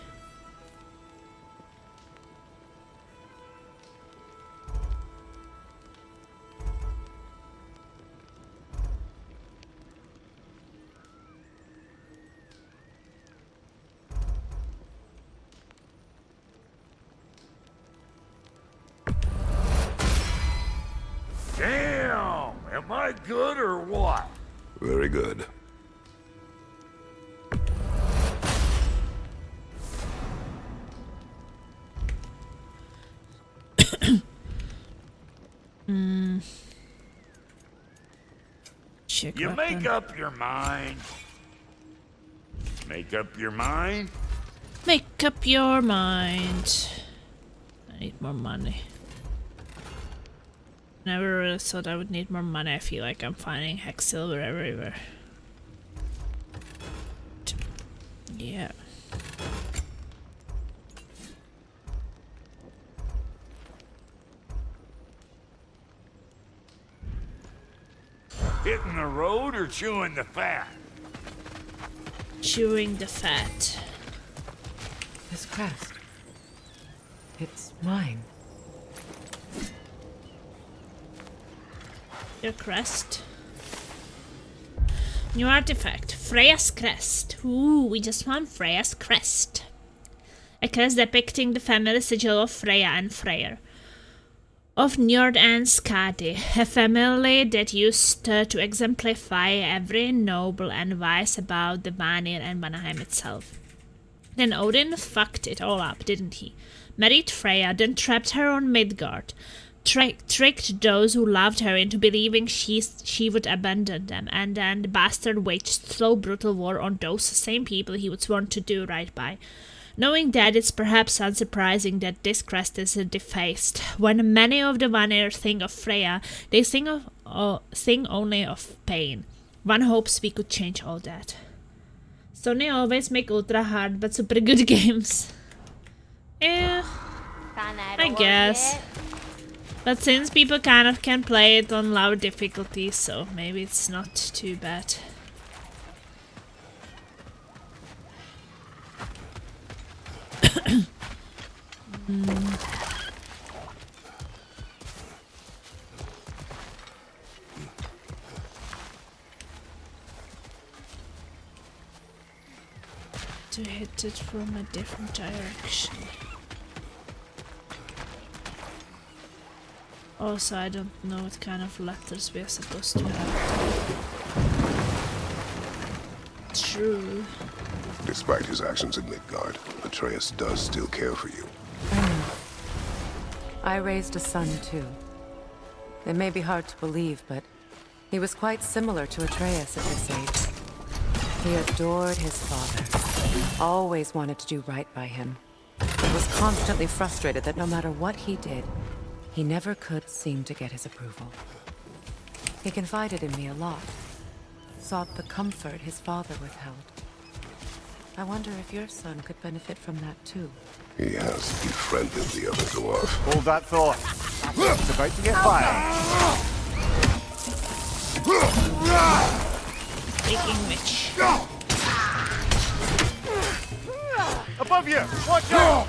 Damn! Am I good or what? Very good. Check You weapon. make up your mind. Make up your mind? Make up your mind. I need more money. Never really thought I would need more money. I feel like I'm finding hex silver everywhere. Yeah. Hitting the road or chewing the fat? Chewing the fat. This crest. It's mine. Your crest. New artifact. Freya's crest. Ooh, we just found Freya's crest. A crest depicting the family sigil of Freya and Freyr. Of Njord and Skadi, a family that used to exemplify every noble and wise about the Vanir and Vanaheim itself. Then Odin fucked it all up, didn't he? Married Freya, then trapped her on Midgard. Tricked those who loved her into believing she would abandon them, and then the bastard waged slow, brutal war on those same people he was sworn to do right by. Knowing that, it's perhaps unsurprising that this crest is defaced. When many of the Vanir think of Freya, they think only of pain. One hopes we could change all that. Sony always make ultra hard but super good games. I guess. But since people kind of can play it on lower difficulty, so maybe it's not too bad. To hit it from a different direction. Also, I don't know what kind of letters we are supposed to have. True. Despite his actions in Midgard, Atreus does still care for you. I know. I raised a son, too. It may be hard to believe, but he was quite similar to Atreus at this age. He adored his father, always wanted to do right by him, but was constantly frustrated that no matter what he did, he never could seem to get his approval. He confided in me a lot, sought the comfort his father withheld. I wonder if your son could benefit from that too. He has befriended the other dwarf. Hold that thought. It's about to get fired. Speaking which. Above you! Watch out!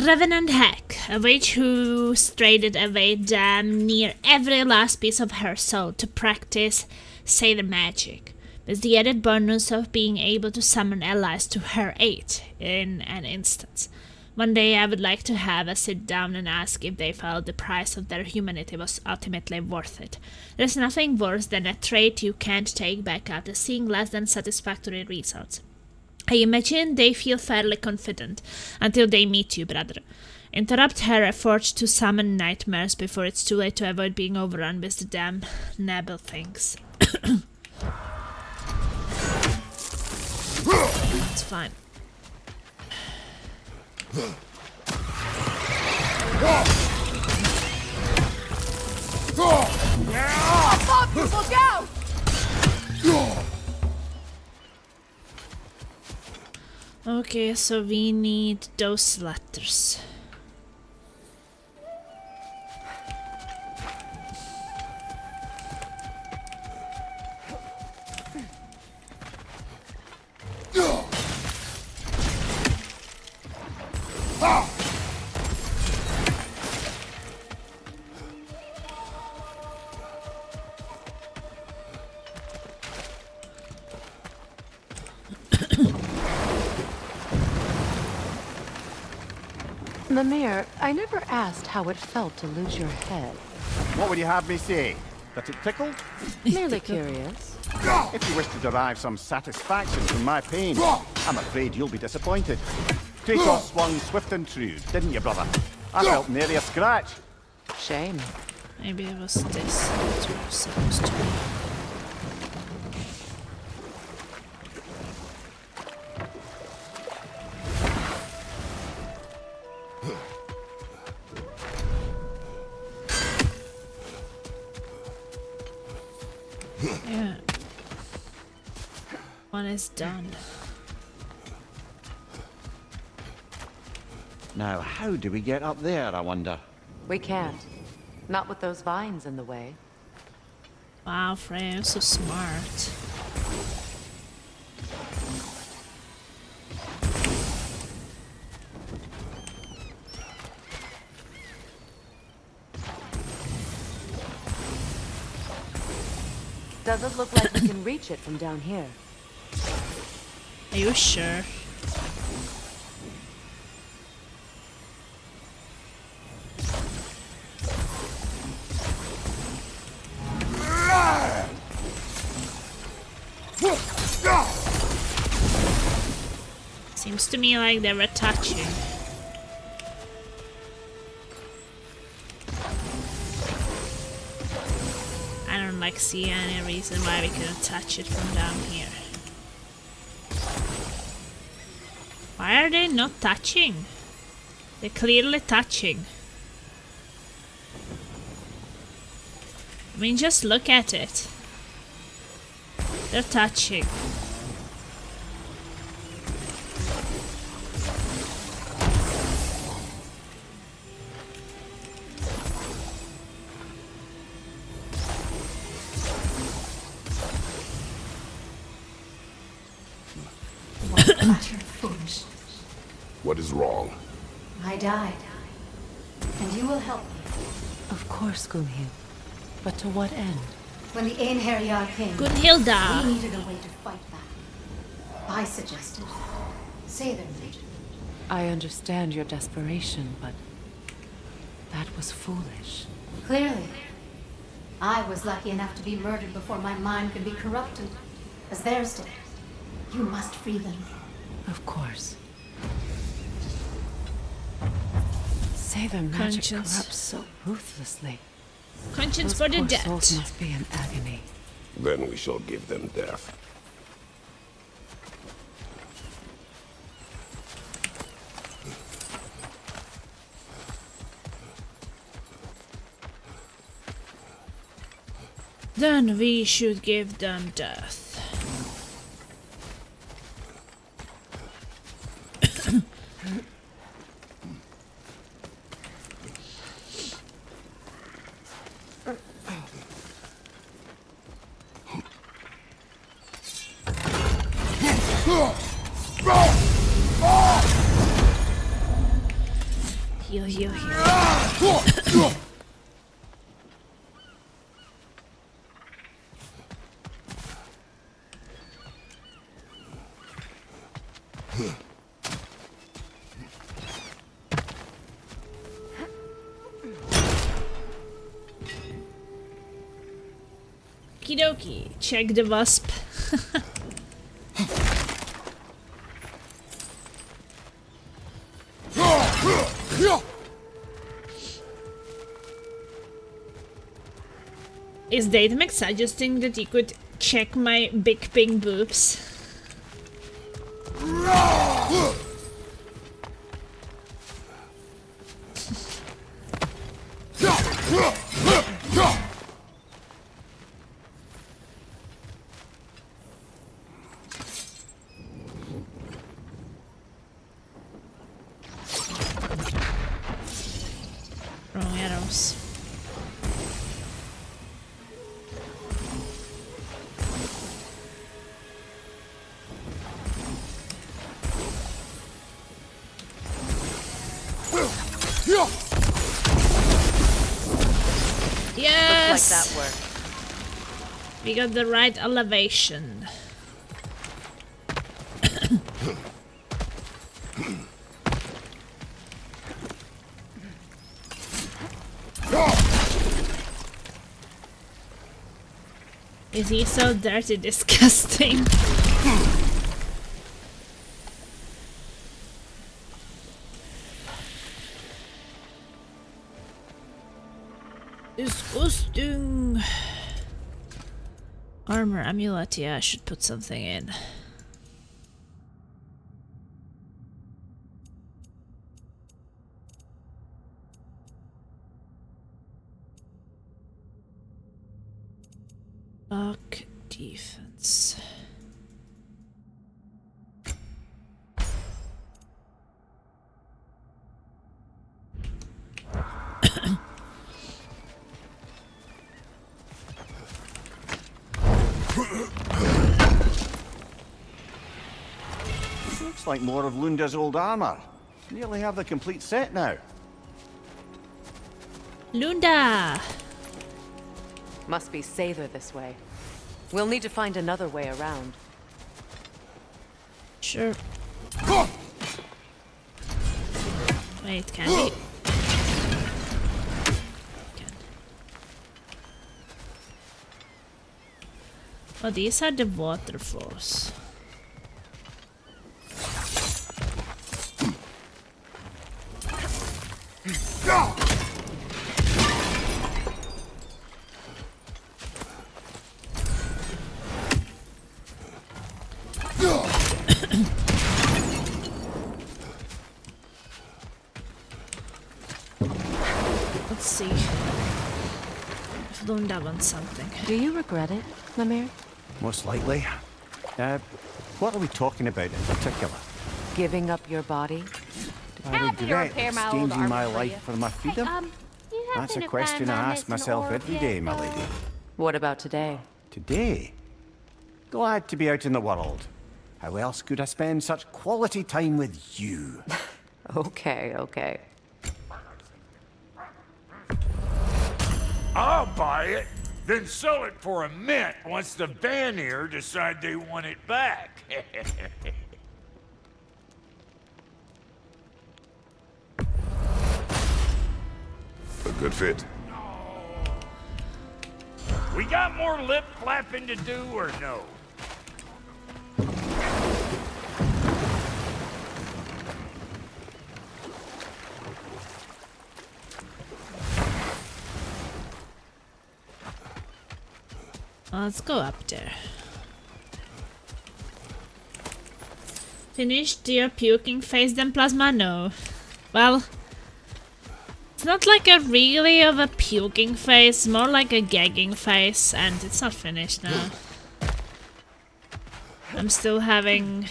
Revenant Hack, a witch who traded away damn near every last piece of her soul to practice sailor magic, with the added bonus of being able to summon allies to her aid in an instant. One day I would like to have a sit down and ask if they felt the price of their humanity was ultimately worth it. There's nothing worse than a trait you can't take back after seeing less than satisfactory results. I imagine they feel fairly confident until they meet you, brother. Interrupt her effort to summon nightmares before it's too late to avoid being overrun with the damn Nabble things. It's fine. Look out! Okay, so we need those letters. Mimir, I never asked how it felt to lose your head. What would you have me say? That it tickled? Merely curious. If you wish to derive some satisfaction from my pain, I'm afraid you'll be disappointed. Kratos swung swift and true, didn't you, brother? I felt nary a scratch. Shame. Maybe it was this that we were supposed to do. Yeah. One is done. Now, how do we get up there, I wonder? We can't. Not with those vines in the way. Wow, Freya, you're so smart. Doesn't look like we can reach it from down here. Are you sure? Seems to me like they were touching. I don't like see any reason why we couldn't touch it from down here. Why are they not touching? They're clearly touching. I mean, just look at it. They're touching. Utter foolishness. What is wrong? I died. And you will help me. Of course, Gunhild. But to what end? When the Einherjar came, Gunhilda! we needed a way to fight back. I suggested say their legend. I understand your desperation, but that was foolish. Clearly. I was lucky enough to be murdered before my mind could be corrupted, as theirs did. You must free them. Of course. Say their magic Conscience. corrupts so ruthlessly. Conscience Those for the poor dead. souls must be in agony. Then we shall give them death. Then we should give them death. Heal, heal, heal. Okie dokie, check the wasp. Is Datemex suggesting that you could check my big pink boobs? Wrong arrows. Yes! Looks like that worked. We got the right elevation. Is he so dirty, disgusting? Disgusting. Armor, amulet, yeah, I should put something in. Buck defense. Looks like more of Lunda's old armor. Nearly have the complete set now. Lunda! Must be safer this way. We'll need to find another way around. Sure. Wait, can we? Can. Oh, these are the waterfalls. Let's see if Lunda wants something. Do you regret it, Lemire? Most likely. What are we talking about in particular? Giving up your body? I regret exchanging my life for my freedom? That's a question I ask myself every day, my lady. What about today? Today? Glad to be out in the world. How else could I spend such quality time with you? Okay, okay. I'll buy it, then sell it for a mint once the Vanir decide they want it back. A good fit. We got more lip flapping to do or no? Let's go up there. Finished your puking face, then plasma? No. Well, it's not like a really of a puking face, more like a gagging face, and it's not finished now. I'm still having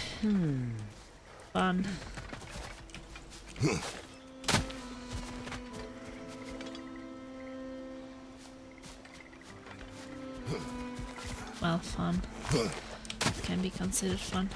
fun. Well, fun. Can be considered fun.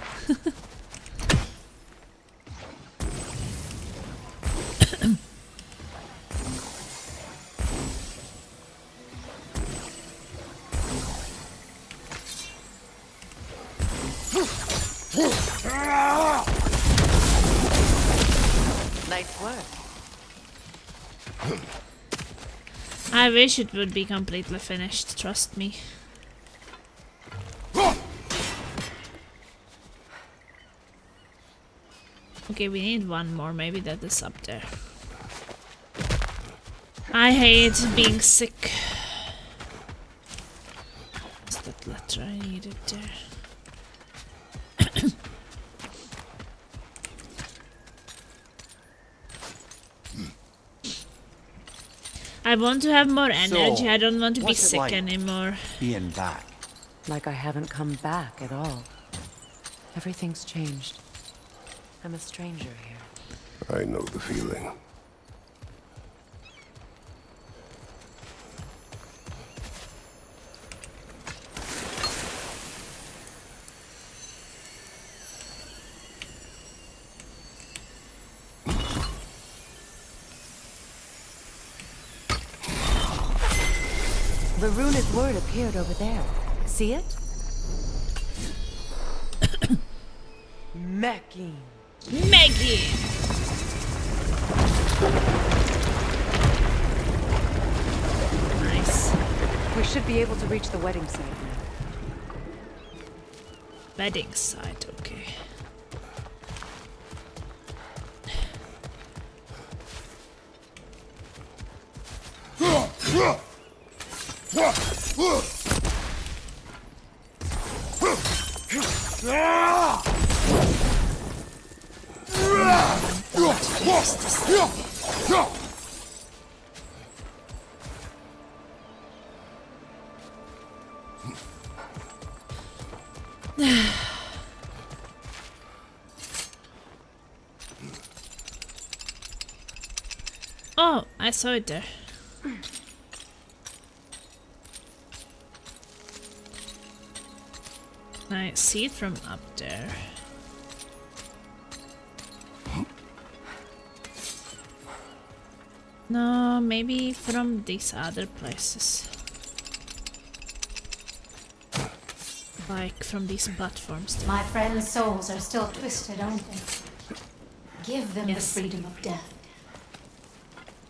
Nice work. I wish it would be completely finished, trust me. Okay, we need one more, maybe that is up there. I hate being sick. What's that letter I needed there? I want to have more energy, I don't want to be sick anymore. Being back. Like I haven't come back at all. Everything's changed. I'm a stranger here. I know the feeling. The runic word appeared over there. See it? Mecking. Maggie! Nice. We should be able to reach the wedding site now. Bedding site, okay. Oh, I saw it there. Can I see it from up there? No, maybe from these other places. Like from these platforms. My friends' souls are still twisted, aren't they? Give them Yes. the freedom of death.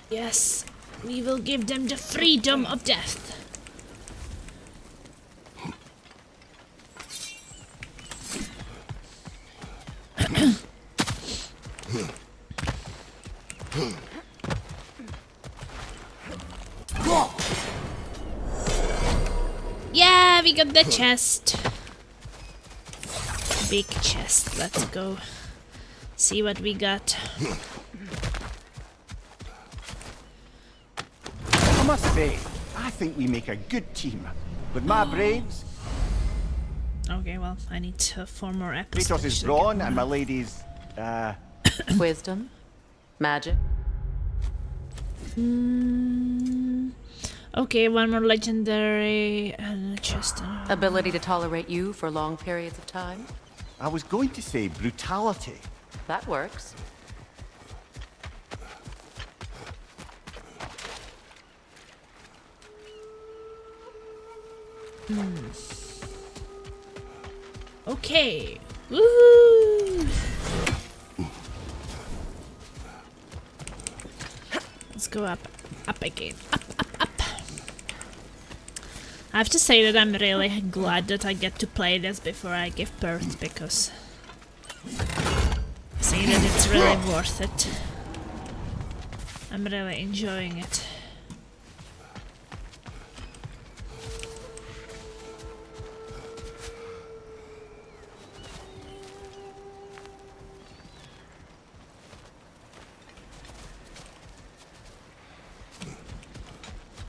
Yes, we will give them the freedom of death. Yeah, we got the chest. Big chest. Let's go see what we got. I must say, I think we make a good team. With my brains, Okay, well, I need 4 more episodes. Kratos is to brawn, get and my more. lady's, Wisdom? Magic? Okay, 1 more legendary and a chest. Ability to tolerate you for long periods of time? I was going to say brutality. That works. Okay. Woohoo! Let's go up again. Up. I have to say that I'm really glad that I get to play this before I give birth, because I see that it's really worth it. I'm really enjoying it.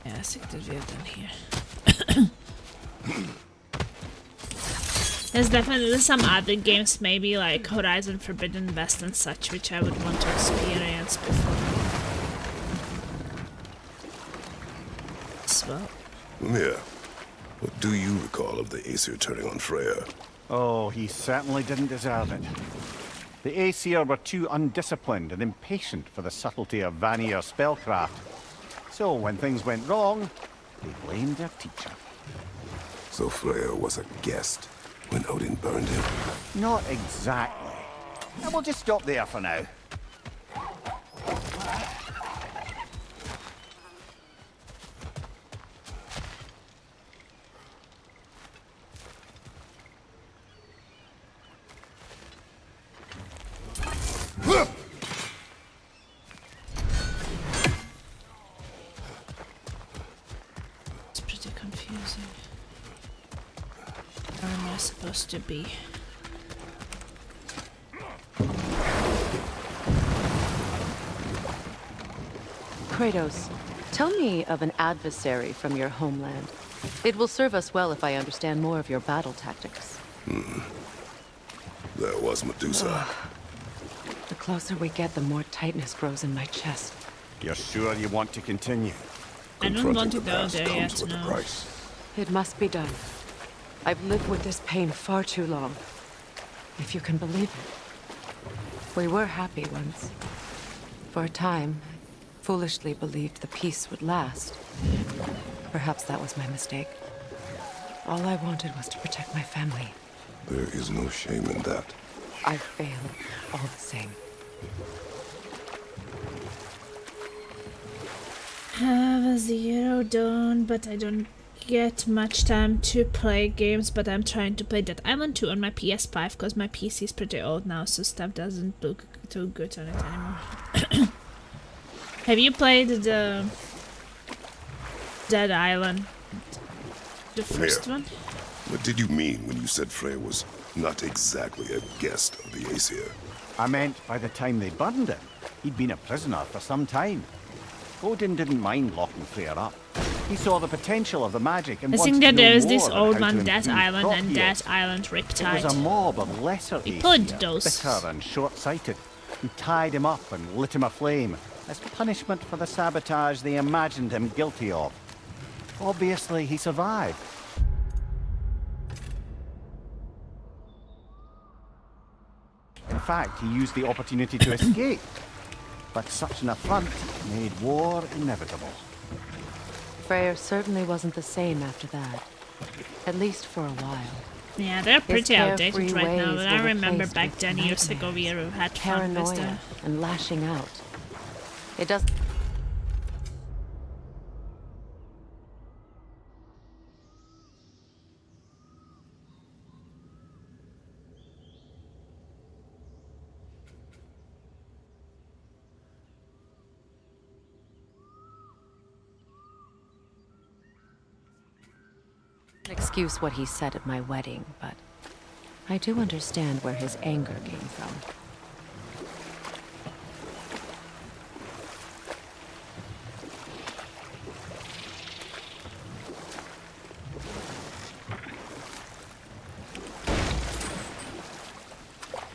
Yeah, I think that we're done here. There's definitely some other games, maybe like Horizon Forbidden West and such, which I would want to experience before. As well. Yeah. What do you recall of the Aesir turning on Freya? Oh, he certainly didn't deserve it. The Aesir were too undisciplined and impatient for the subtlety of Vanir spellcraft. So when things went wrong, they blamed their teacher. So Freya was a guest when Odin burned him? Not exactly. And we'll just stop there for now. It's pretty confusing. Where am I supposed to be? Kratos, tell me of an adversary from your homeland. It will serve us well if I understand more of your battle tactics. There was Medusa. The closer we get, the more tightness grows in my chest. You're sure you want to continue? I don't Confronting want to the go past there comes yet, with a no. price. It must be done. I've lived with this pain far too long. If you can believe it. We were happy once. For a time, foolishly believed the peace would last. Perhaps that was my mistake. All I wanted was to protect my family. There is no shame in that. I failed all the same. Have a 0 done, but I don't get much time to play games, but I'm trying to play Dead Island 2 on my PS5 because my PC is pretty old now, so stuff doesn't look too good on it anymore. Have you played the Dead Island? The first one? What did you mean when you said Freya was not exactly a guest of the Aesir? I meant by the time they burned him, he'd been a prisoner for some time. Odin didn't mind locking Freya up. He saw the potential of the magic and I wanted think to that know there's more this about old how to one, Dead improve Island, crop and yield. Dead Island It was a Riptide. mob of lesser We Aesir, put those. bitter and short-sighted, who tied him up and lit him aflame as punishment for the sabotage they imagined him guilty of. Obviously, he survived. In fact, he used the opportunity to escape. But such an affront made war inevitable. Freyr certainly wasn't the same after that. At least for a while. Yeah, they're pretty outdated carefree right now, ways but I were remember replaced back with 10 years ago we nightmares, had fun with paranoia, them. and lashing out. It does. Excuse what he said at my wedding, but I do understand where his anger came from.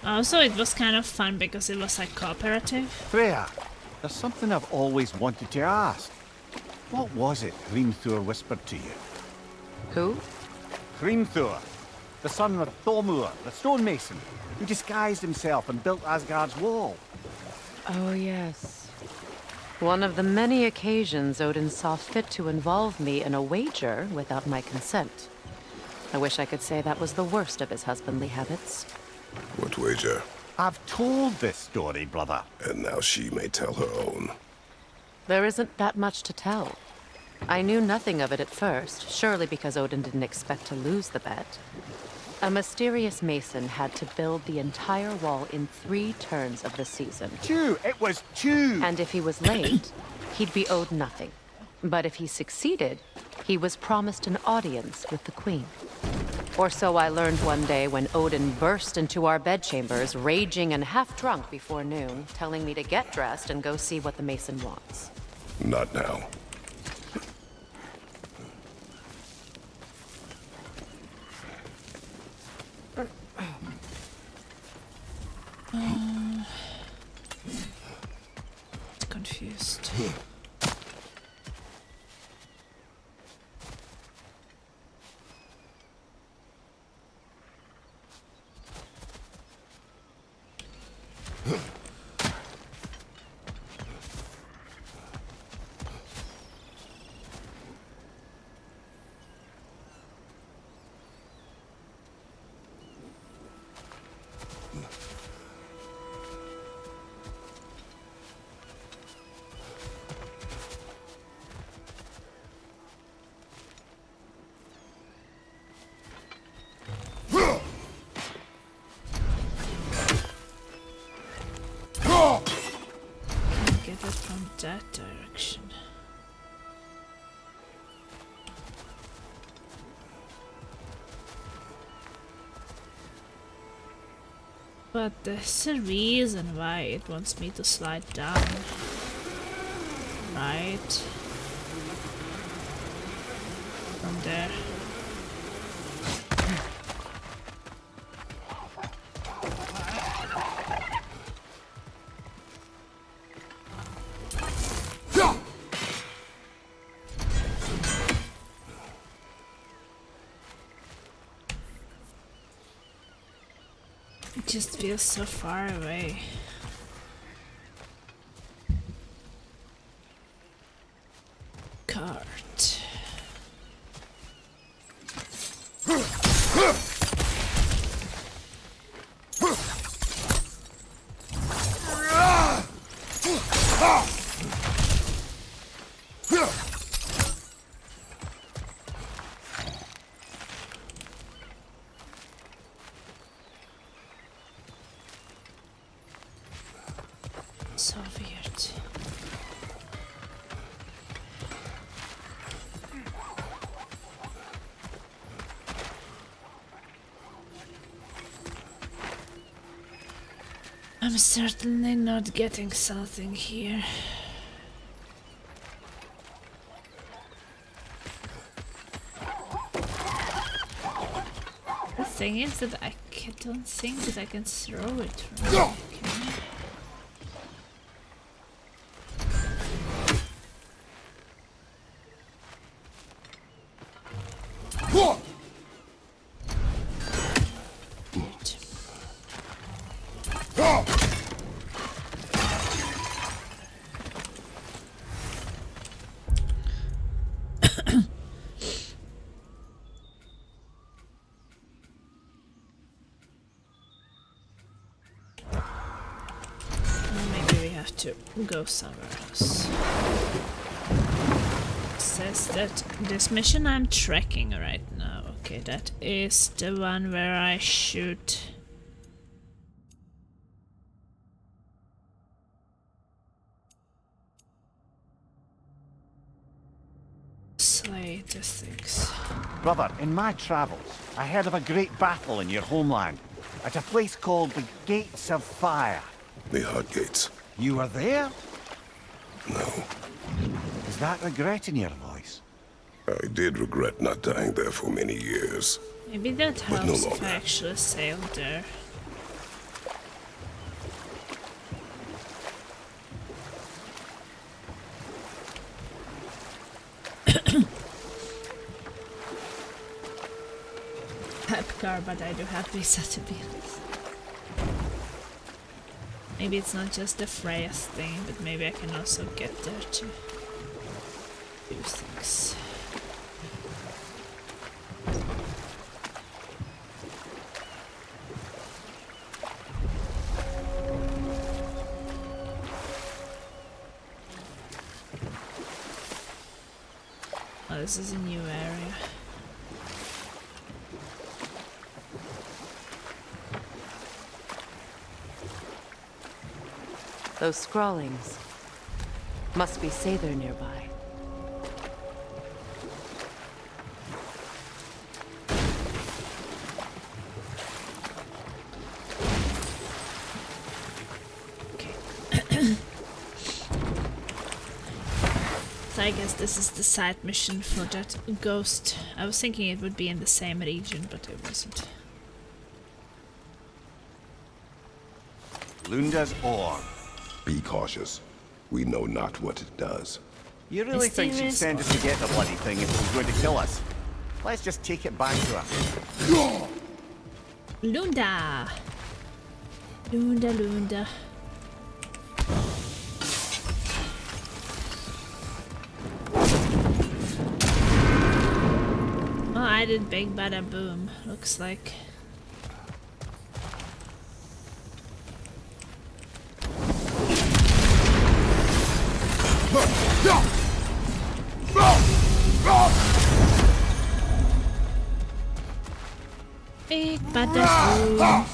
Also, it was kind of fun because it was like cooperative. Freya, there's something I've always wanted to ask. What was it Hrimthur whispered to you? Who? Hrimthur, the son of Thormur, the stonemason, who disguised himself and built Asgard's wall. Oh, yes. One of the many occasions Odin saw fit to involve me in a wager without my consent. I wish I could say that was the worst of his husbandly habits. What wager? I've told this story, brother. And now she may tell her own. There isn't that much to tell. I knew nothing of it at first, surely because Odin didn't expect to lose the bet. A mysterious mason had to build the entire wall in 3 turns of the season. 2! It was 2! And if he was late, he'd be owed nothing. But if he succeeded, he was promised an audience with the queen. Or so I learned one day when Odin burst into our bedchambers, raging and half drunk before noon, telling me to get dressed and go see what the mason wants. Not now. Confused. Get it from that direction. But there's a reason why it wants me to slide down. Right. From there. It just feels so far away. Cart. So weird. I'm certainly not getting something here. The thing is that I don't think that I can throw it from here, can I? To go somewhere else. It says that this mission I'm tracking right now. Okay, that is the one where I shoot. Slay the things. Brother, in my travels, I heard of a great battle in your homeland, at a place called the Gates of Fire. The Hot Gates. You were there? No. Is that regret in your voice? I did regret not dying there for many years. Maybe that But no helps if longer. I actually sailed there. Car, but I do have visa to be honest. Maybe it's not just the Freya's thing, but maybe I can also get there to do things. Oh, this is a new area. Those scrawlings must be Sather nearby. So I guess this is the side mission for that ghost. I was thinking it would be in the same region, but it wasn't. Lunda's orb. Be cautious. We know not what it does. You really think she'd send us to get the bloody thing if it was going to kill us? Let's just take it back to her. Lunda! Lunda, Lunda. Oh, I did big bada boom, looks like. Big bada boom.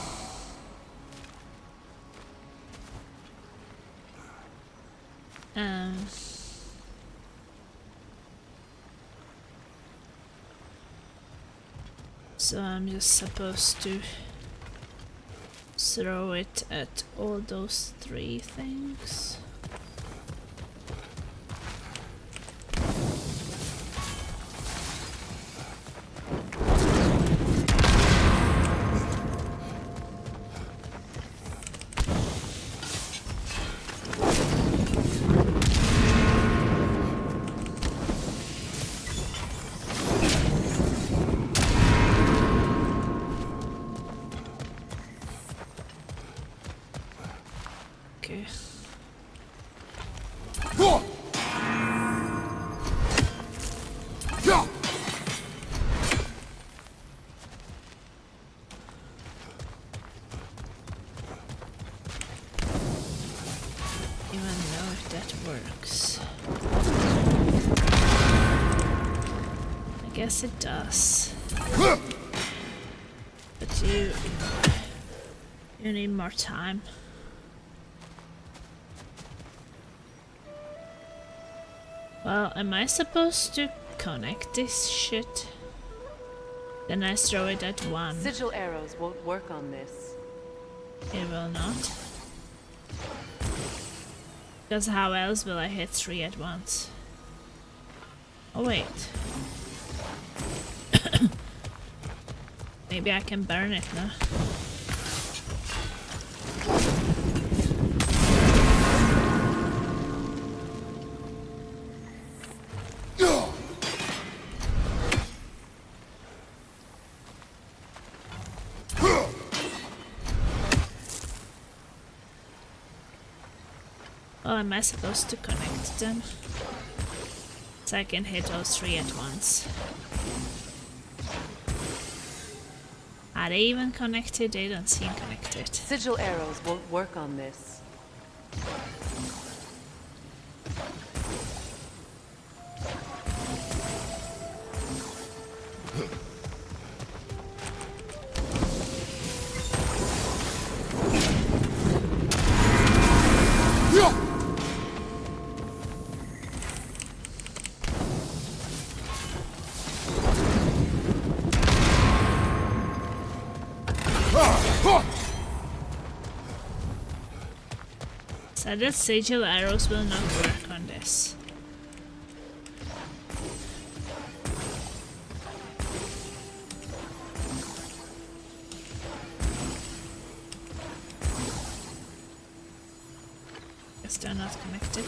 So I'm just supposed to throw it at all those three things. Okay. Even know if that works. I guess it does. But you need more time. Well, am I supposed to connect this shit? Then I throw it at one. Sigil arrows won't work on this. It will not. Because how else will I hit 3 at once? Oh wait. Maybe I can burn it now. Well, am I supposed to connect them? So I can hit all 3 at once. Are they even connected? They don't seem connected. Sigil arrows won't work on this. So the sigil arrows will not work on this. Guess they're not connected.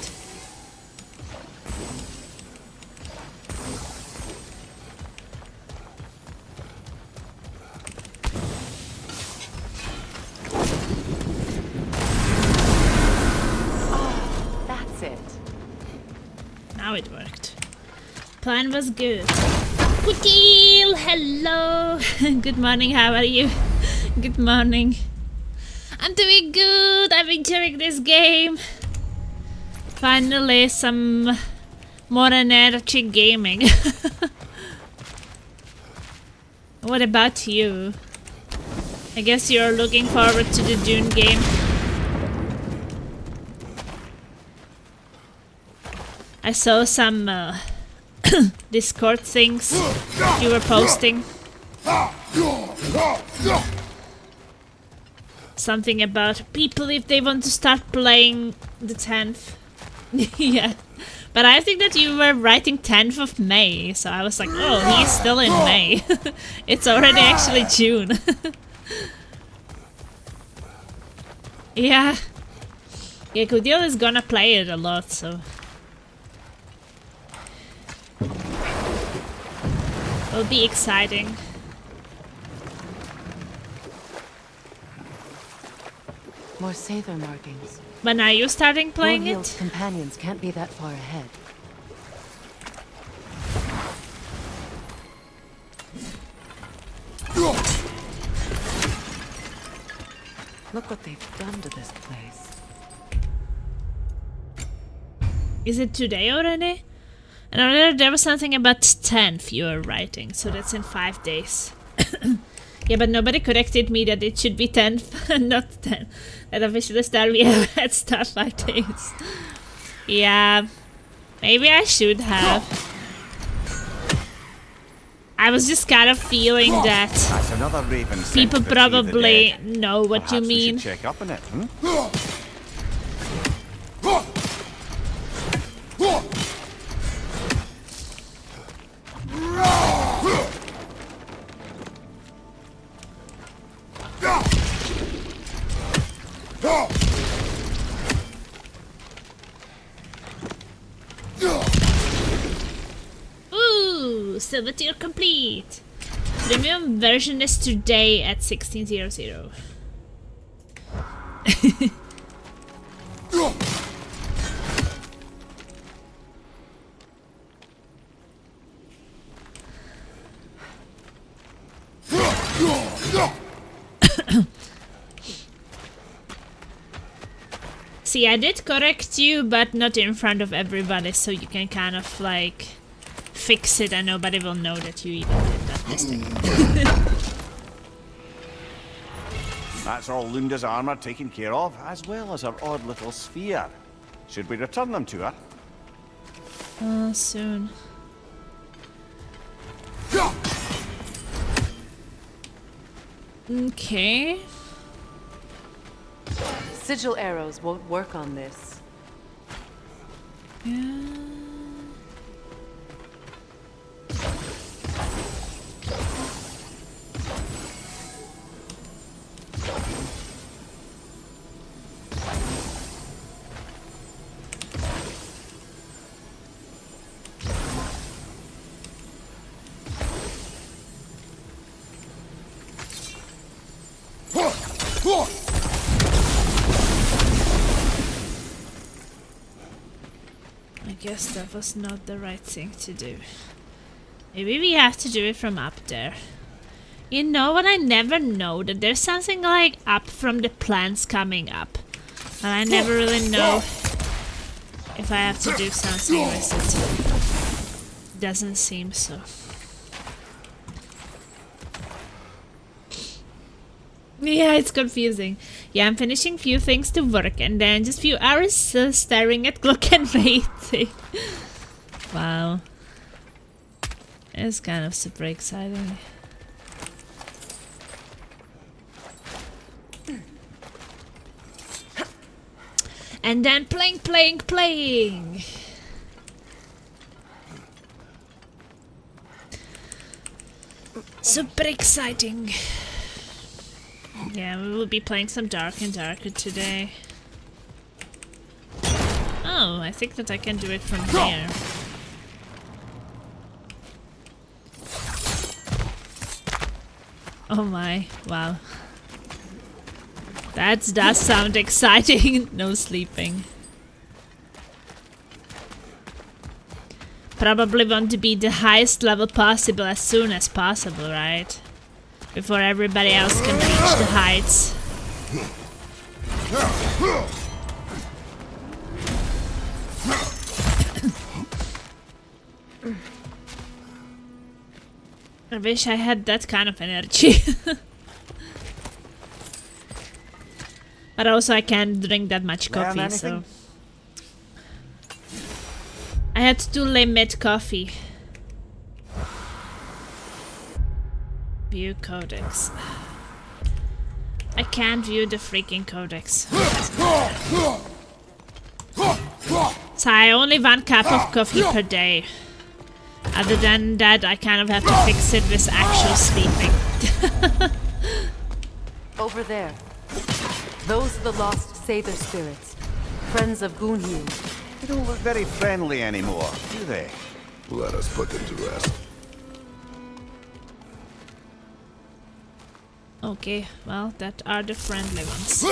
Now it worked. Plan was good. Quickil, hello. Good morning, how are you? Good morning. I'm doing good. I'm enjoying this game. Finally, some more energy gaming. What about you? I guess you're looking forward to the Dune game. I saw some Discord things you were posting. Something about people if they want to start playing the 10th. Yeah. But I think that you were writing 10th of May, so I was like, oh, he's still in May. It's already actually June. Yeah. Yeah, Kudil is gonna play it a lot, so... It'll be exciting. More Sather markings. When are you starting playing Warhield's it? companions can't be that far ahead. Look what they've done to this place. Is it today already? And I know there was something about 10th you were writing, so that's in 5 days. Yeah, but nobody corrected me that it should be 10th and not 10. That officially start we have had start 5 days. Yeah, maybe I should have. I was just kind of feeling that That's another raven sent people to retrieve the probably dead. know what Perhaps you we mean. should check up on it, hmm? Ooh, silver tier complete. Premium version is today at 1600. See, I did correct you, but not in front of everybody, so you can kind of like fix it and nobody will know that you even did that mistake. That's all Lunda's armor taken care of, as well as her odd little sphere. Should we return them to her? Soon. Okay. Sigil arrows won't work on this. Yeah. I guess that was not the right thing to do. Maybe we have to do it from up there. You know what? I never know that there's something like up from the plants coming up. And I never really know if I have to do something with it. Doesn't seem so. Yeah, it's confusing. Yeah, I'm finishing few things to work and then just few hours staring at clock and waiting. Wow. It's kind of super exciting. And then playing. Super exciting. Yeah, we will be playing some Dark and Darker today. Oh, I think that I can do it from here. Oh my, wow. That does sound exciting. No sleeping. Probably want to be the highest level possible as soon as possible, right? Before everybody else can reach the heights. I wish I had that kind of energy. But also I can't drink that much coffee, so... I had to limit coffee. View codex. I can't view the freaking codex. So I only 1 cup of coffee per day. Other than that, I kind of have to fix it with actual sleeping. Over there. Those are the lost Sather spirits. Friends of Gunhil. They don't look very friendly anymore, do they? Let us put them to rest. Okay, well, that are the friendly ones.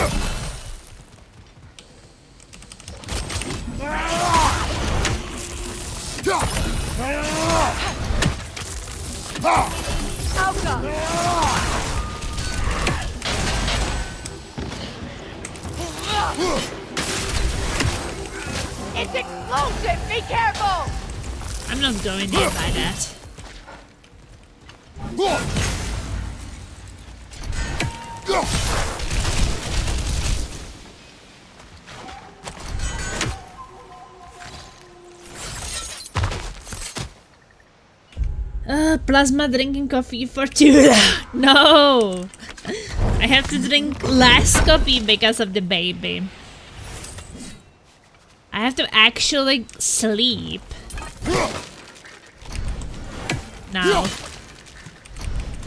It's explosive! Be careful! I'm not going near by that. Plasma drinking coffee for too long. No! I have to drink less coffee because of the baby. I have to actually sleep. Now.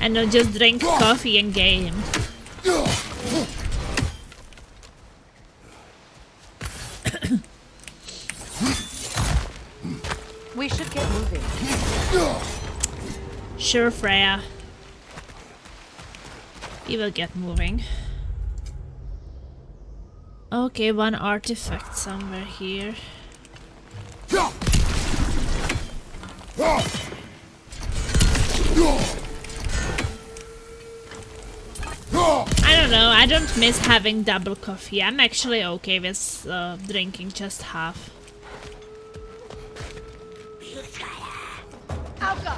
And not just drink coffee and game. We should get moving. Sure, Freya. We will get moving. Okay, 1 artifact somewhere here. I don't know, I don't miss having double coffee. I'm actually okay with drinking just half. Alka!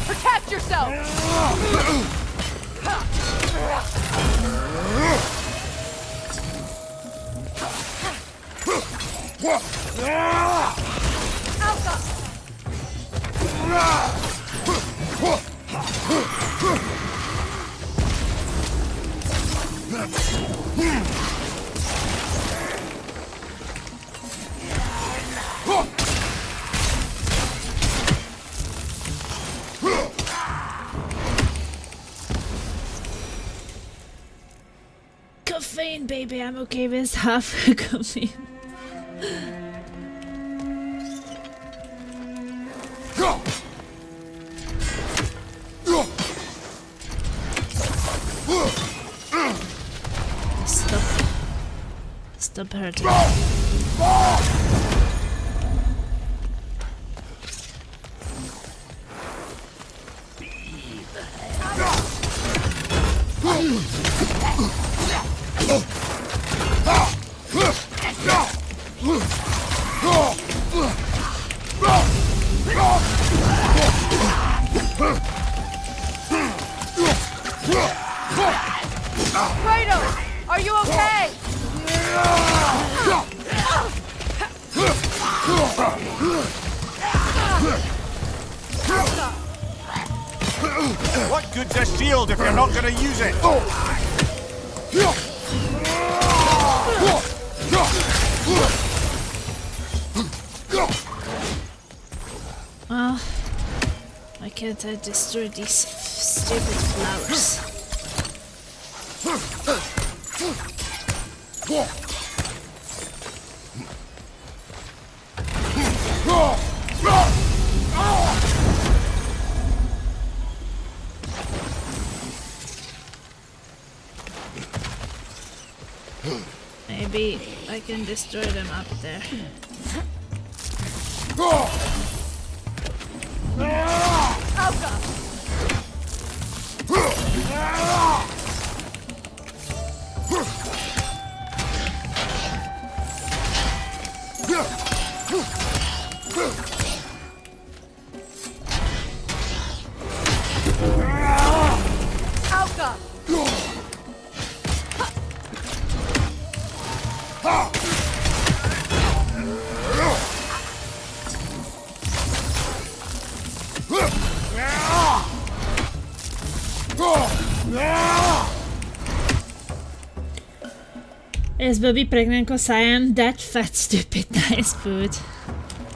Protect yourself! Caffeine, baby. I'm okay with half caffeine. Stop hurting. Kratos, are you okay? What good's a shield if you're not going to use it? Well, why can't I destroy these stupid flowers? Maybe I can destroy them up there. Is Bobby pregnant because I am that fat, stupid, nice food?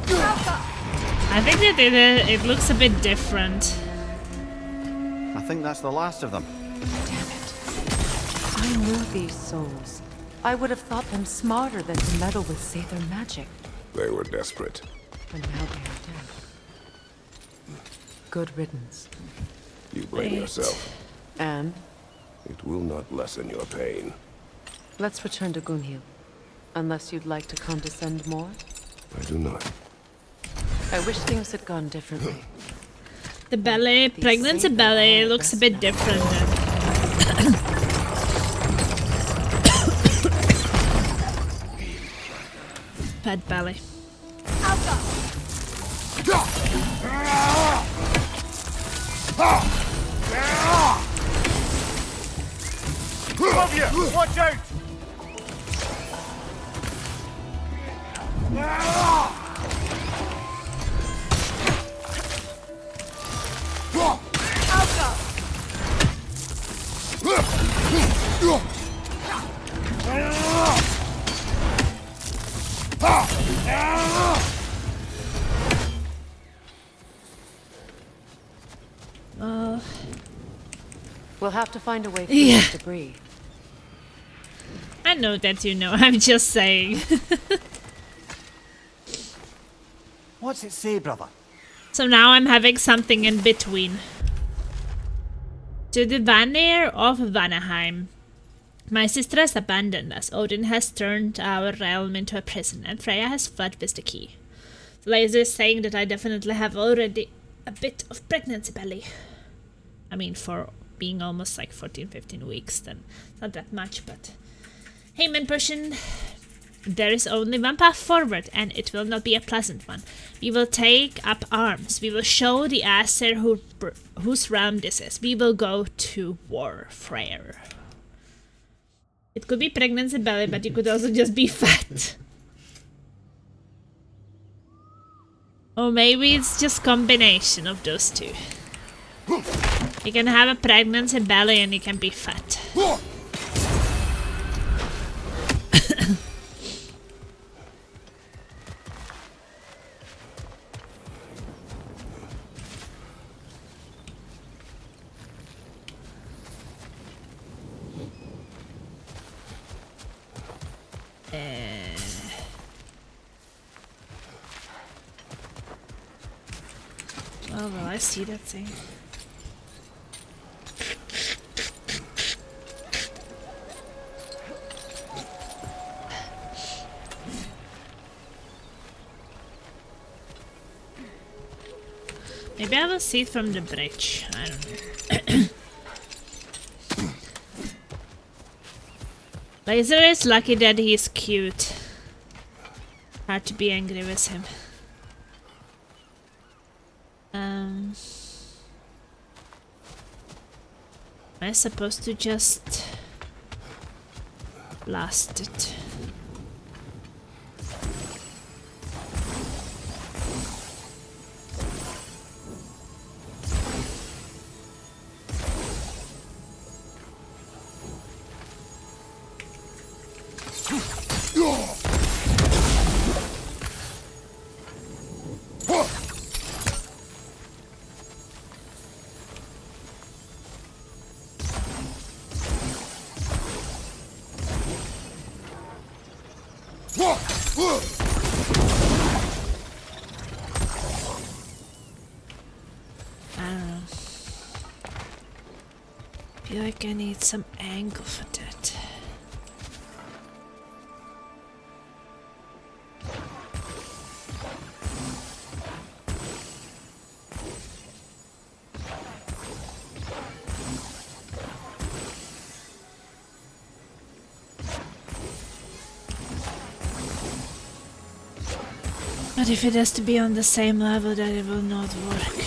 I think that it looks a bit different. I think that's the last of them. Damn it. I knew these souls. I would have thought them smarter than to meddle with Sather magic. They were desperate. And now they are dead. Good riddance. You blame yourself. And It will not lessen your pain. let's return to Gunhild. Unless you'd like to condescend more? I do not. I wish things had gone differently. The belly, pregnancy belly, looks a bit different then. Pet belly. Above you! Watch out! We'll have to find a way through Yeah. this debris. I know that you know, I'm just saying. What's it say, brother? So now I'm having something in between. To the Vanir of Vanaheim. My sister has abandoned us. Odin has turned our realm into a prison, and Freya has fled with the key. The laser is saying that I definitely have already a bit of pregnancy belly. I mean, for being almost like 14-15 weeks, then it's not that much, but... Hey, man person, there is only one path forward, and it will not be a pleasant one. We will take up arms. We will show the Aesir whose realm this is. We will go to war, Freyr. It could be pregnancy belly, but you could also just be fat. Or maybe it's just combination of those two. You can have a pregnancy belly and you can be fat. Oh, well, I see that thing. Maybe I will see it from the bridge. I don't know. Laser is lucky that he's cute. Hard to be angry with him. Am I supposed to just blast it? I feel like I need some angle for that. But if it has to be on the same level, then it will not work.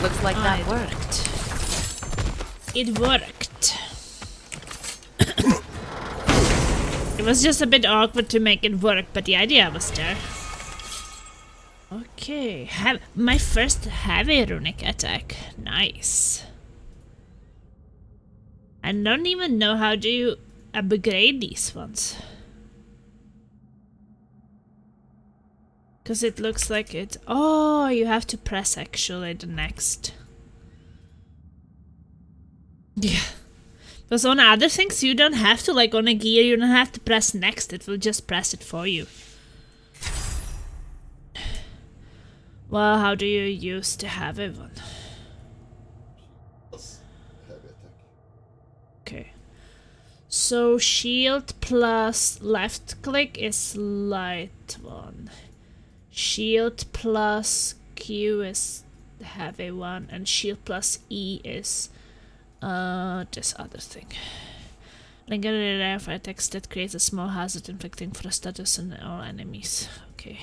Looks like that It worked. It worked. It was just a bit awkward to make it work, but the idea was there. Okay, my first heavy runic attack. Nice. I don't even know how do you upgrade these ones. Because it looks like it... Oh, you have to press actually the next. Yeah. Because on other things you don't have to, like on a gear you don't have to press next, it will just press it for you. Well, how do you use the heavy one? Heavy attack. Okay. So shield plus left click is light one. Shield plus Q is the heavy one, and shield plus E is this other thing. Legendary rare for attacks that creates a small hazard inflicting for a status on all enemies. Okay.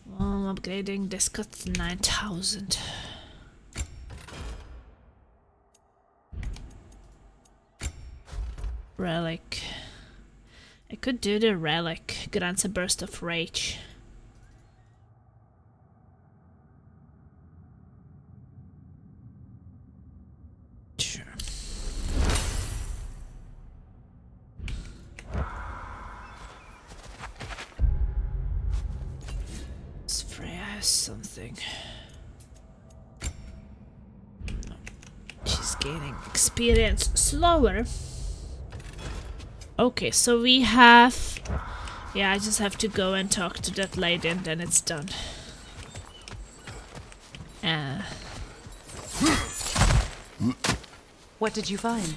Well, upgrading this costs 9,000. Relic. I could do the relic. Grants a burst of rage. Sure. It's has something. No. She's gaining experience slower. Okay, so we have... Yeah, I just have to go and talk to that lady and then it's done. What did you find?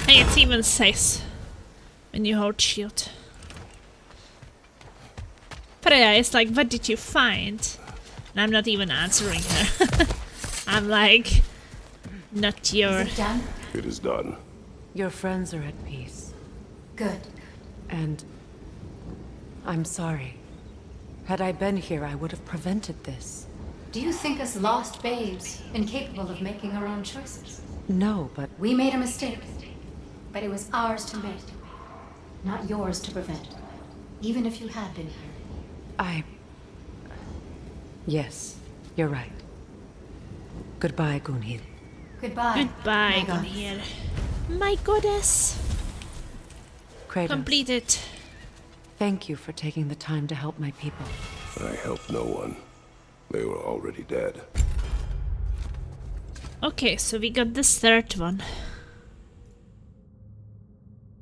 Hey, it even says when you hold shield. Freya is like, what did you find? And I'm not even answering her. I'm like, not your... Is it done? It is done. Your friends are at peace. Good. And I'm sorry. Had I been here, I would have prevented this. Do you think us lost babes, incapable of making our own choices? No, but We made a mistake, but it was ours to make, not yours to prevent. Even if you had been here. Yes, you're right. Goodbye, Gunhild. Goodbye. Goodbye, my goddess. Gunhild. My goddess. Kratos, Completed. thank you for taking the time to help my people. I helped no one. They were already dead. Okay, so we got this third one.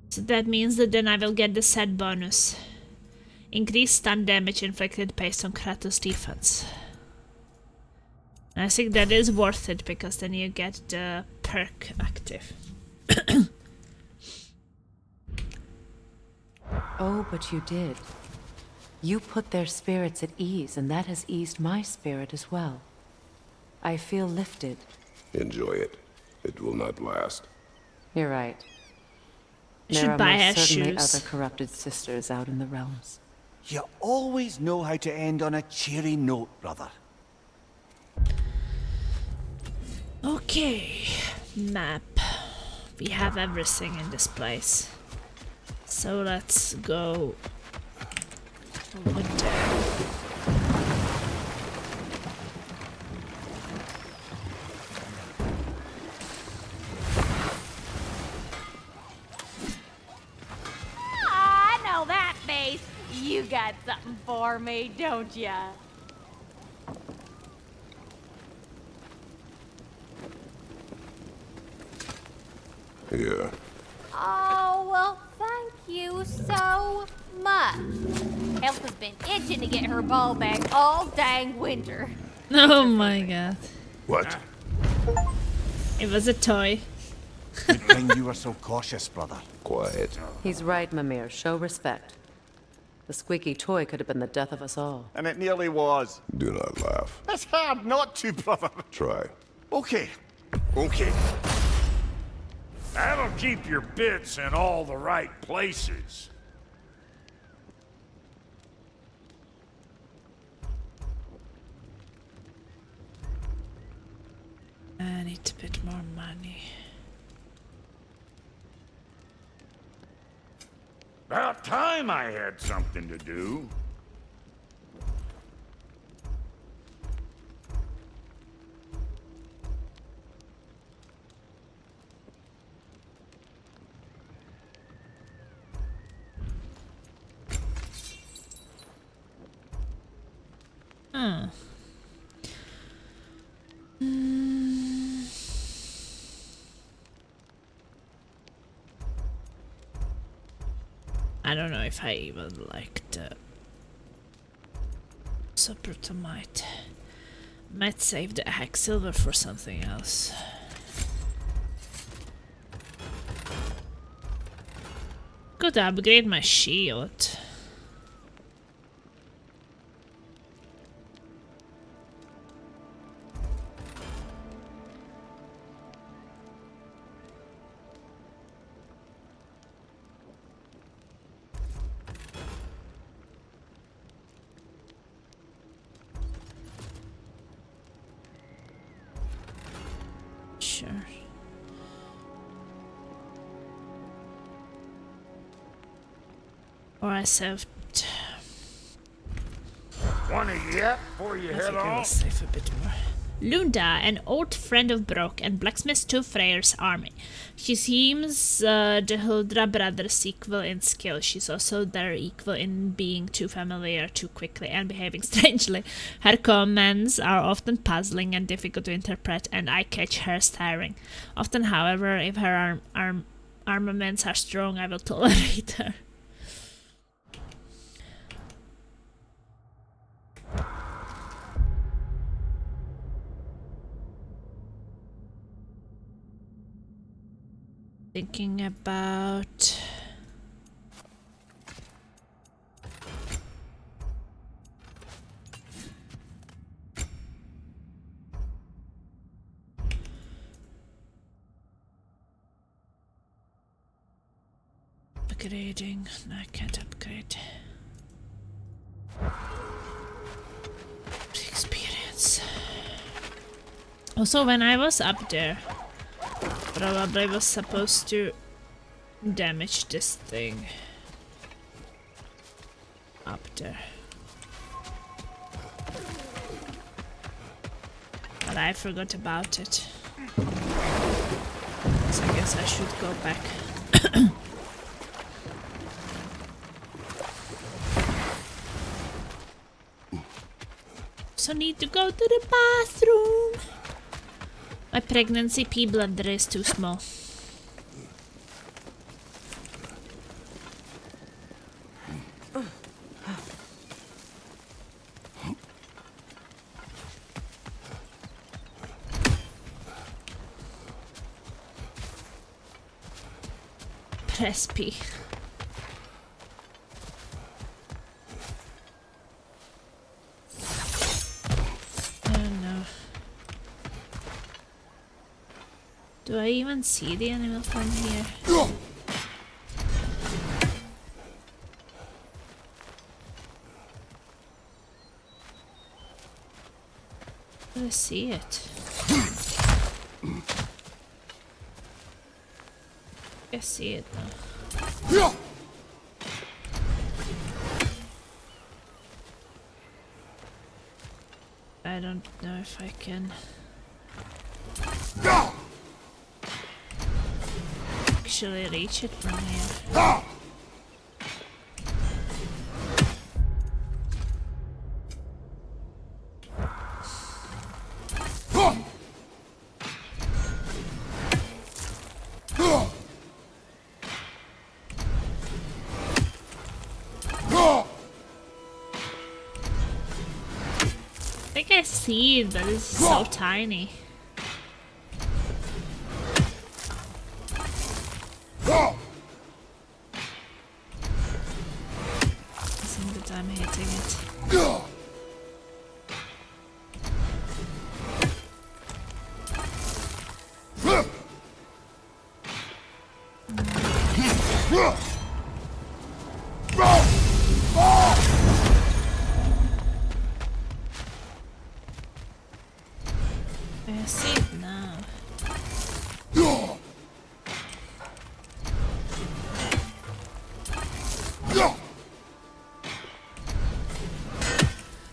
So that means that then I will get the set bonus. Increased stun damage inflicted based on Kratos' defense. And I think that is worth it because then you get the perk active. Oh, but you did. You put their spirits at ease, and that has eased my spirit as well. I feel lifted. Enjoy it. It will not last. You're right. I There should are buy her most certainly shoes. other corrupted sisters out in the realms. You always know how to end on a cheery note, brother. Okay, map. We have everything in this place. So let's go over there. I know that face. You got something for me, don't ya? Here. Oh, well, thank you so much. Elf has been itching to get her ball back all dang winter. Oh my god. What? It was a toy. Good thing you were so cautious, brother. Quiet. He's right, Mimir. Show respect. The squeaky toy could have been the death of us all. And it nearly was. Do not laugh. It's hard not to, brother. Try. Okay. Okay. That'll keep your bits in all the right places. I need a bit more money. About time I had something to do. Hmm. I don't know if I even like the Soprotomite. Might save the hack silver for something else. Could upgrade my shield. Sure. Or I saved. Want to yet before you I head think I will off? save a bit more. Lunda, an old friend of Brok and blacksmith to Freyr's army. She seems the Huldra brothers' equal in skill. She's also their equal in being too familiar too quickly and behaving strangely. Her commands are often puzzling and difficult to interpret, and I catch her tiring. Often, however, if her armaments are strong, I will tolerate her. Thinking about upgrading. No, I can't upgrade. Experience. Also, when I was up there, probably was supposed to damage this thing up there. But I forgot about it. So I guess I should go back. So need to go to the bathroom. My pregnancy pee bladder is too small. Press P. Do I even see the animal from here? Do I see it? I see it now. I don't know if I can actually reach it from here. I think I see it, but it's so tiny. I'm hitting it. I see it now.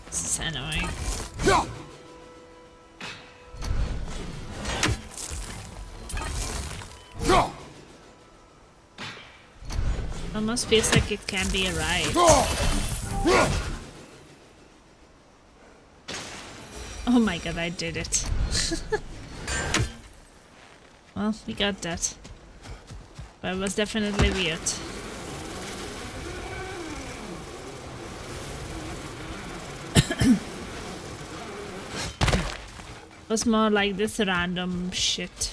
This is annoying. Almost feels like it can be a ride. Oh my god, I did it. Well, we got that. But it was definitely weird. It was more like this random shit.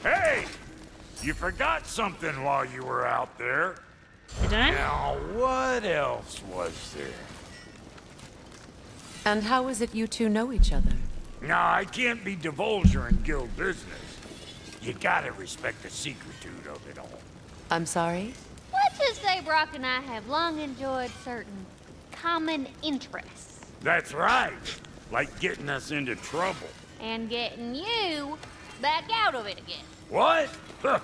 Hey! You forgot something while you were out there. Did I? Now, what else was there? And how is it you two know each other? Now, I can't be divulger in guild business. You gotta respect the secretude of it all. I'm sorry? Let's just say Brock and I have long enjoyed certain common interests. That's right. Like getting us into trouble. And getting you back out of it again. What? Huh.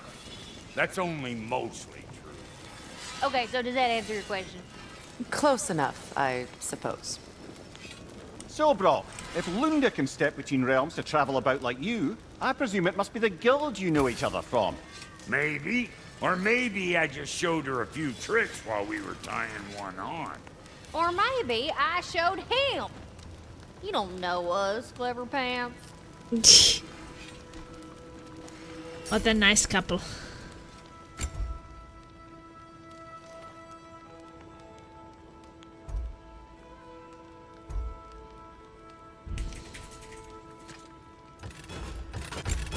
That's only mostly true. Okay, so does that answer your question? Close enough, I suppose. So, Brock, if Lunda can step between realms to travel about like you, I presume it must be the guild you know each other from. Maybe. Or maybe I just showed her a few tricks while we were tying one on. Or maybe I showed him. You don't know us, Clever Pants. What a nice couple.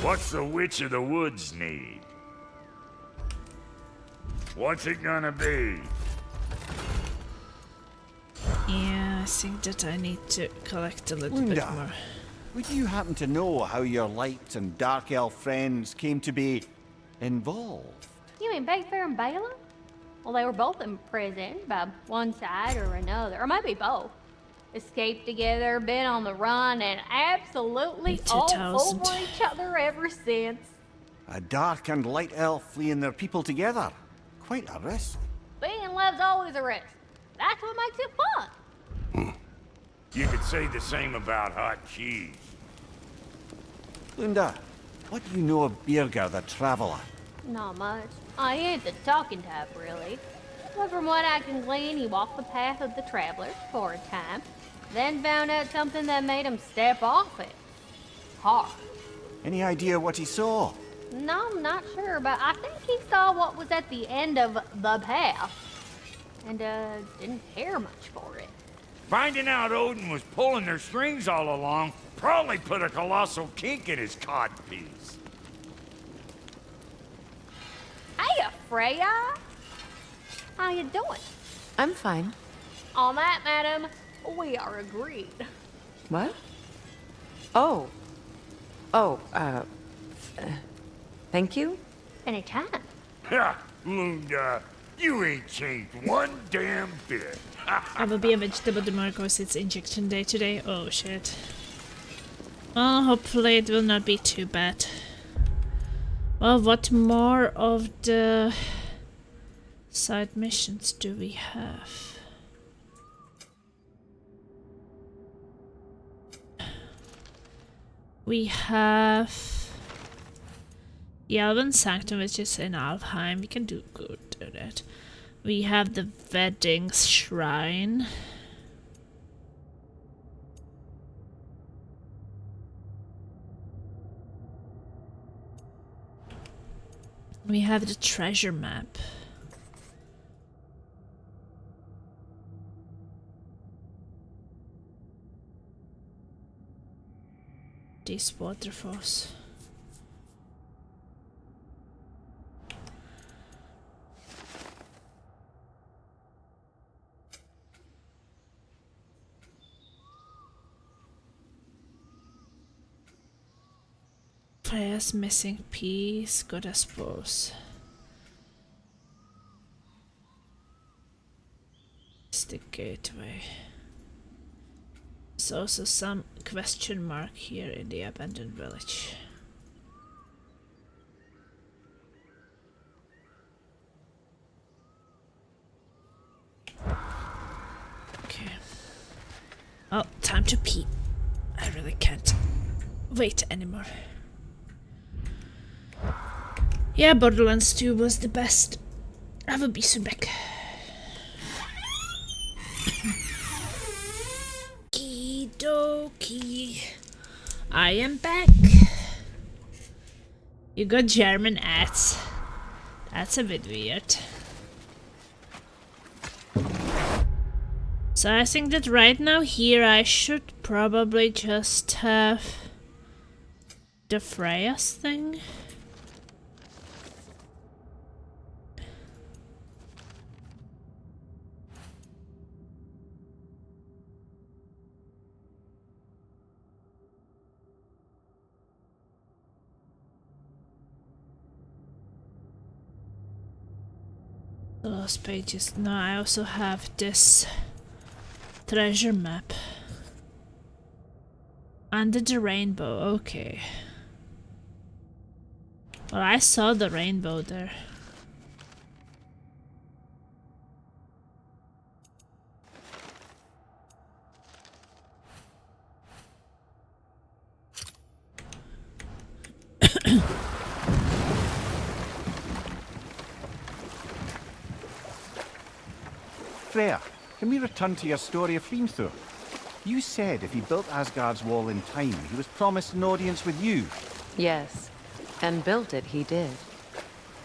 What's the Witch of the Woods need? What's it gonna be? Yeah, I think that I need to collect a little bit Lunda, more. would you happen to know how your light and dark elf friends came to be involved? You mean Bakefair and Bala? Well, they were both imprisoned by one side or another, or maybe both. Escaped together, been on the run, and absolutely all 2000. over each other ever since. A dark and light elf fleeing their people together. Quite a risk. Being in love's always a risk. That's what makes it fun. You could say the same about hot cheese. Lunda, what do you know of Birger the Traveller? Not much. I ain't the talking type, really. But from what I can glean, he walked the path of the travelers for a time, then found out something that made him step off it. Hard. Any idea what he saw? No, I'm not sure, but I think he saw what was at the end of the path. And, didn't care much for it. Finding out Odin was pulling their strings all along probably put a colossal kink in his codpiece. Hey, Freya! How you doing? I'm fine. On that, madam, we are agreed. What? Oh. Oh, thank you? Anytime. Ha! Lunda, you ain't changed one damn bit. I will be a vegetable tomorrow because it's injection day today. Oh shit. Well, hopefully it will not be too bad. Well, what more of the side missions do we have? We have the Elven Sanctum, which is in Alfheim. We can do that. We have the Wedding Shrine. We have the treasure map. These waterfalls. Fire's missing piece, good I suppose. It's the gateway. There's also some question mark here in the abandoned village. Okay. Well, time to pee. I really can't wait anymore. Yeah, Borderlands 2 was the best. I will be soon back. Okie. I am back. You got German ads. That's a bit weird. So I think that right now here I should probably just have the Freya's thing. Lost pages. No, I also have this treasure map. Under the rainbow, okay. Well, I saw the rainbow there. Freya, can we return to your story of Hrimthur? You said if he built Asgard's wall in time, he was promised an audience with you. Yes, and built it he did.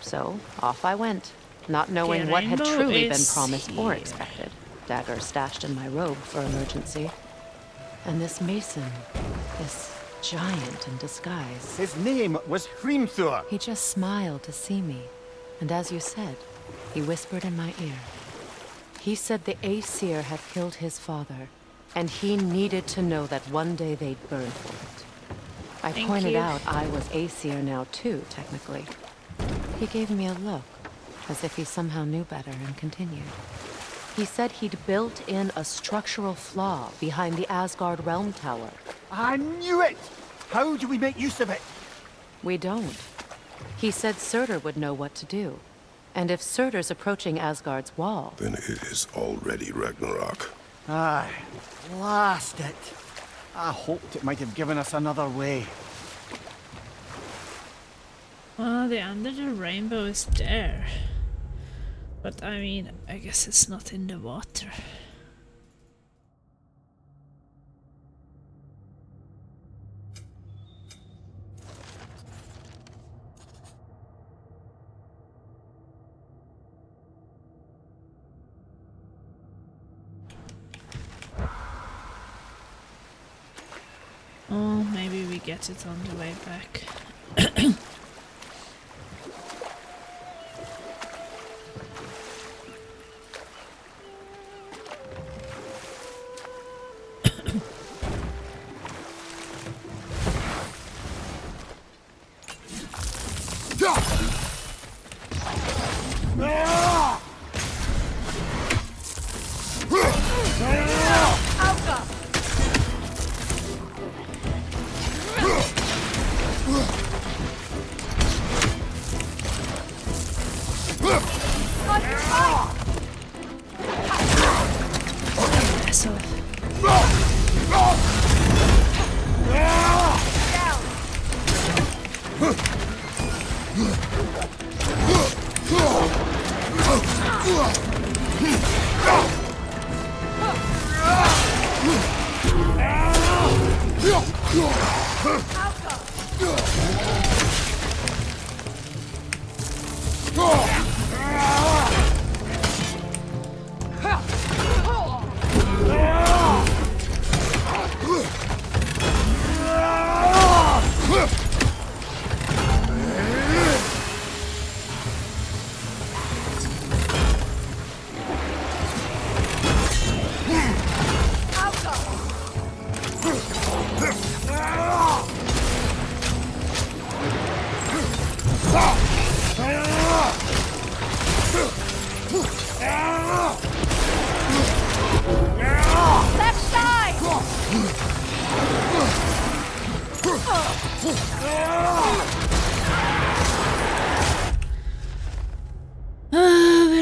So, off I went, not knowing The what had rainbow truly been is promised or here. expected. Dagger stashed in my robe for emergency. And this mason, this giant in disguise. His name was Hrimthur. He just smiled to see me. And as you said, he whispered in my ear. He said the Aesir had killed his father, and he needed to know that one day they'd burn for it. I Thank pointed you. out I was Aesir now too, technically. He gave me a look, as if he somehow knew better, and continued. He said he'd built in a structural flaw behind the Asgard Realm Tower. I knew it! How do we make use of it? We don't. He said Surtur would know what to do. And if Surtur's approaching Asgard's wall... Then it is already Ragnarok. Aye, blast it. I hoped it might have given us another way. Well, the under the rainbow is there. But I mean, I guess it's not in the water. Oh, maybe we get it on the way back.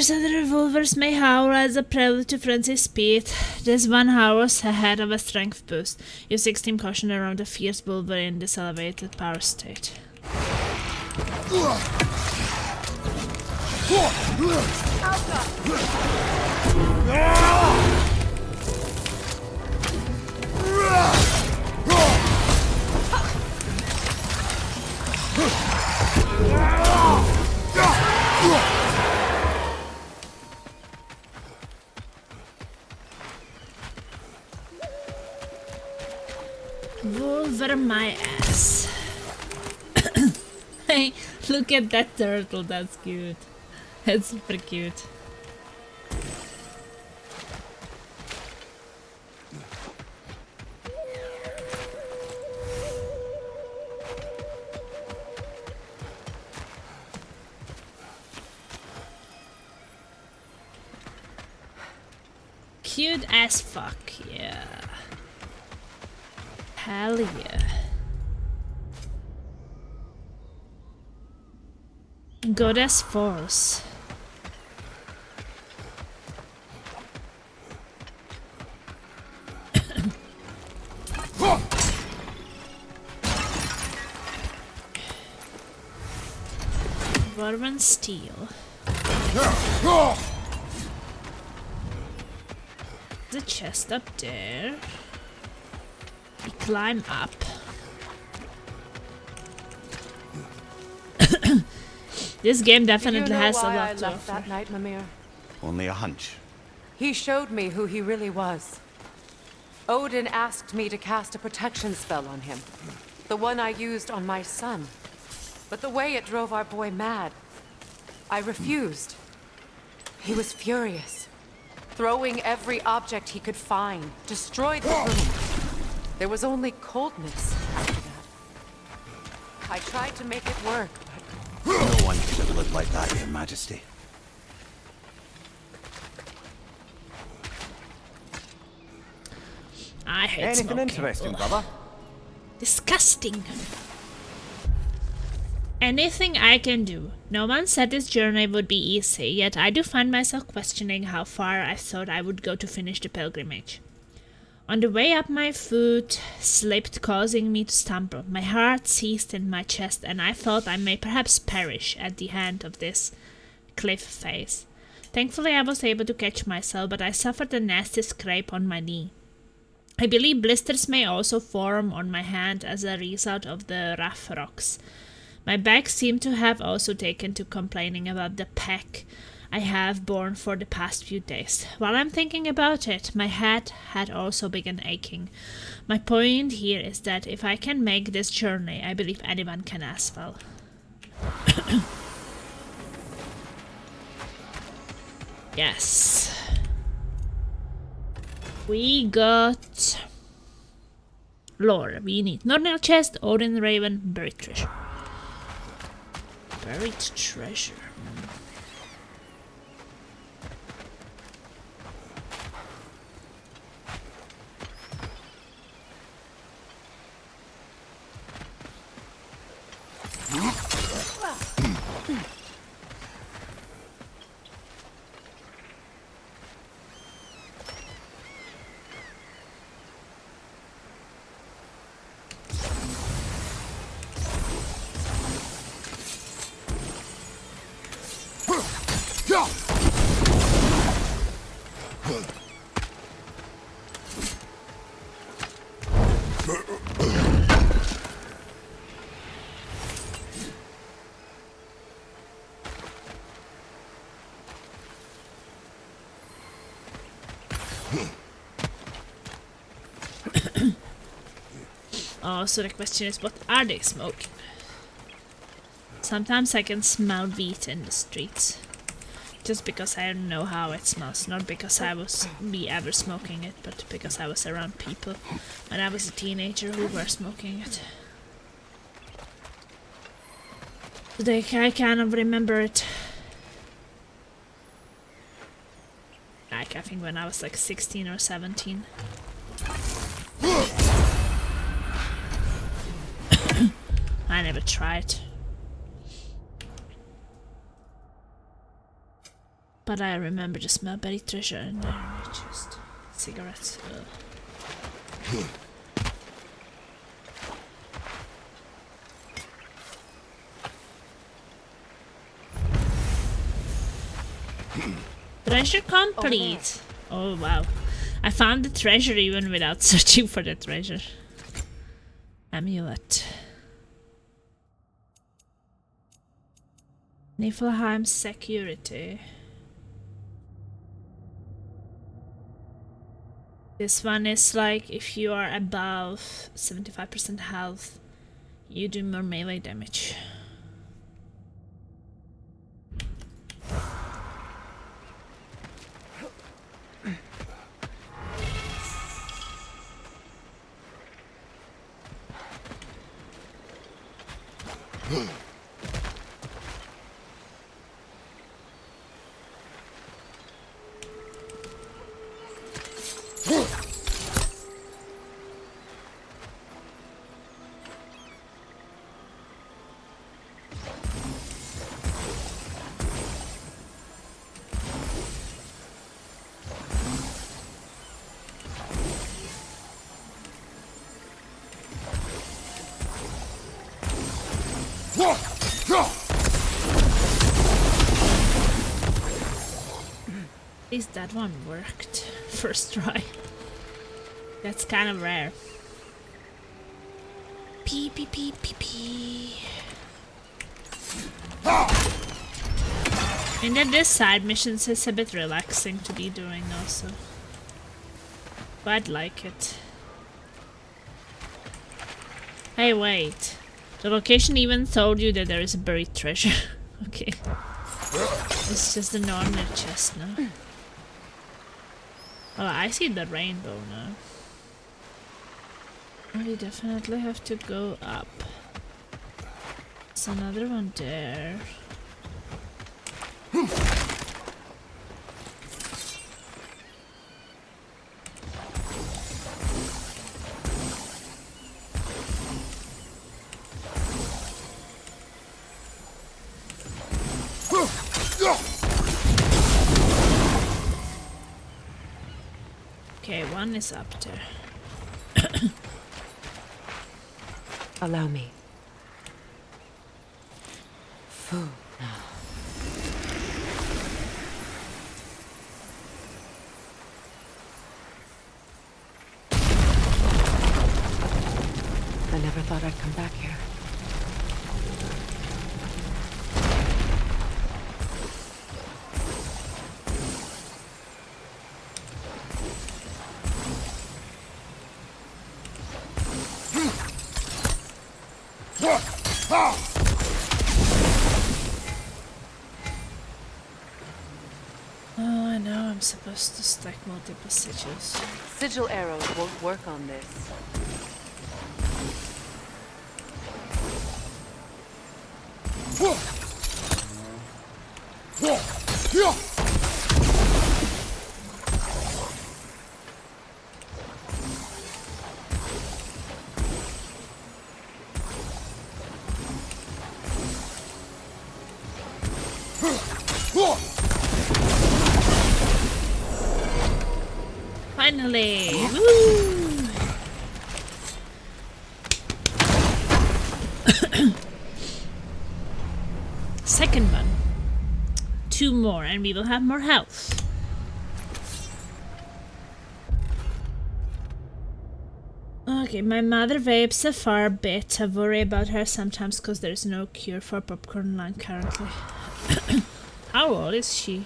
Whereas other revolvers may howl as a prelude to frenzied speed, this one howls ahead of a strength boost. Use extreme caution around the fierce bulber in this elevated power state. Wolver my ass. Hey, look at that turtle, that's cute. That's super cute. Cute as fuck, yeah. Hell yeah. Goddess Falls. Dwarven Steel. The chest up there. We climb up. This game definitely has a why lot I to left offer. that night, Mimir? Only a hunch. He showed me who he really was. Odin asked me to cast a protection spell on him. The one I used on my son. But the way it drove our boy mad, I refused. He was furious, throwing every object he could find, destroyed the room. There was only coldness after that. I tried to make it work, but No one could have lived like that, Your Majesty. I hate Anything smoking. interesting, Ugh. brother? Disgusting. Anything I can do. No one said this journey would be easy, yet I do find myself questioning how far I thought I would go to finish the pilgrimage. On the way up, my foot slipped, causing me to stumble. My heart seized in my chest, and I thought I may perhaps perish at the hand of this cliff face. Thankfully, I was able to catch myself, but I suffered a nasty scrape on my knee. I believe blisters may also form on my hand as a result of the rough rocks. My back seemed to have also taken to complaining about the pack I have borne for the past few days. While I'm thinking about it, my head had also begun aching. My point here is that if I can make this journey, I believe anyone can as well. Yes. We got lore. We need Nornell chest, Odin Raven, buried treasure. Buried treasure. Oh, so the question is, what are they smoking? Sometimes I can smell wheat in the streets. Just because I don't know how it smells. Not because I was ever smoking it, but because I was around people when I was a teenager who were smoking it. Today I kind of remember it. Like, I think when I was like 16 or 17. I never tried. But I remember the smell buried treasure and just cigarettes. Treasure complete! Oh wow. I found the treasure even without searching for the treasure. Amulet. Niflheim security. This one is like if you are above 75% health, you do more melee damage. At least that one worked. First try. That's kind of rare. Pee pee pee pee pee. And then this side missions is a bit relaxing to be doing also. But I'd like it. Hey, wait. The location even told you that there is a buried treasure. Okay. It's just a normal chest now. Oh, I see the rainbow now. We definitely have to go up. There's another one there. Okay, one is up there. Allow me. Food now. I never thought I'd come back here. Oh, I know I'm supposed to stack multiple sigils. Sigil arrows won't work on this. Finally! Woo! Second one. 2 more and we will have more health. Okay, my mother vapes a fair bit. I worry about her sometimes because there's no cure for popcorn lung currently. How old is she?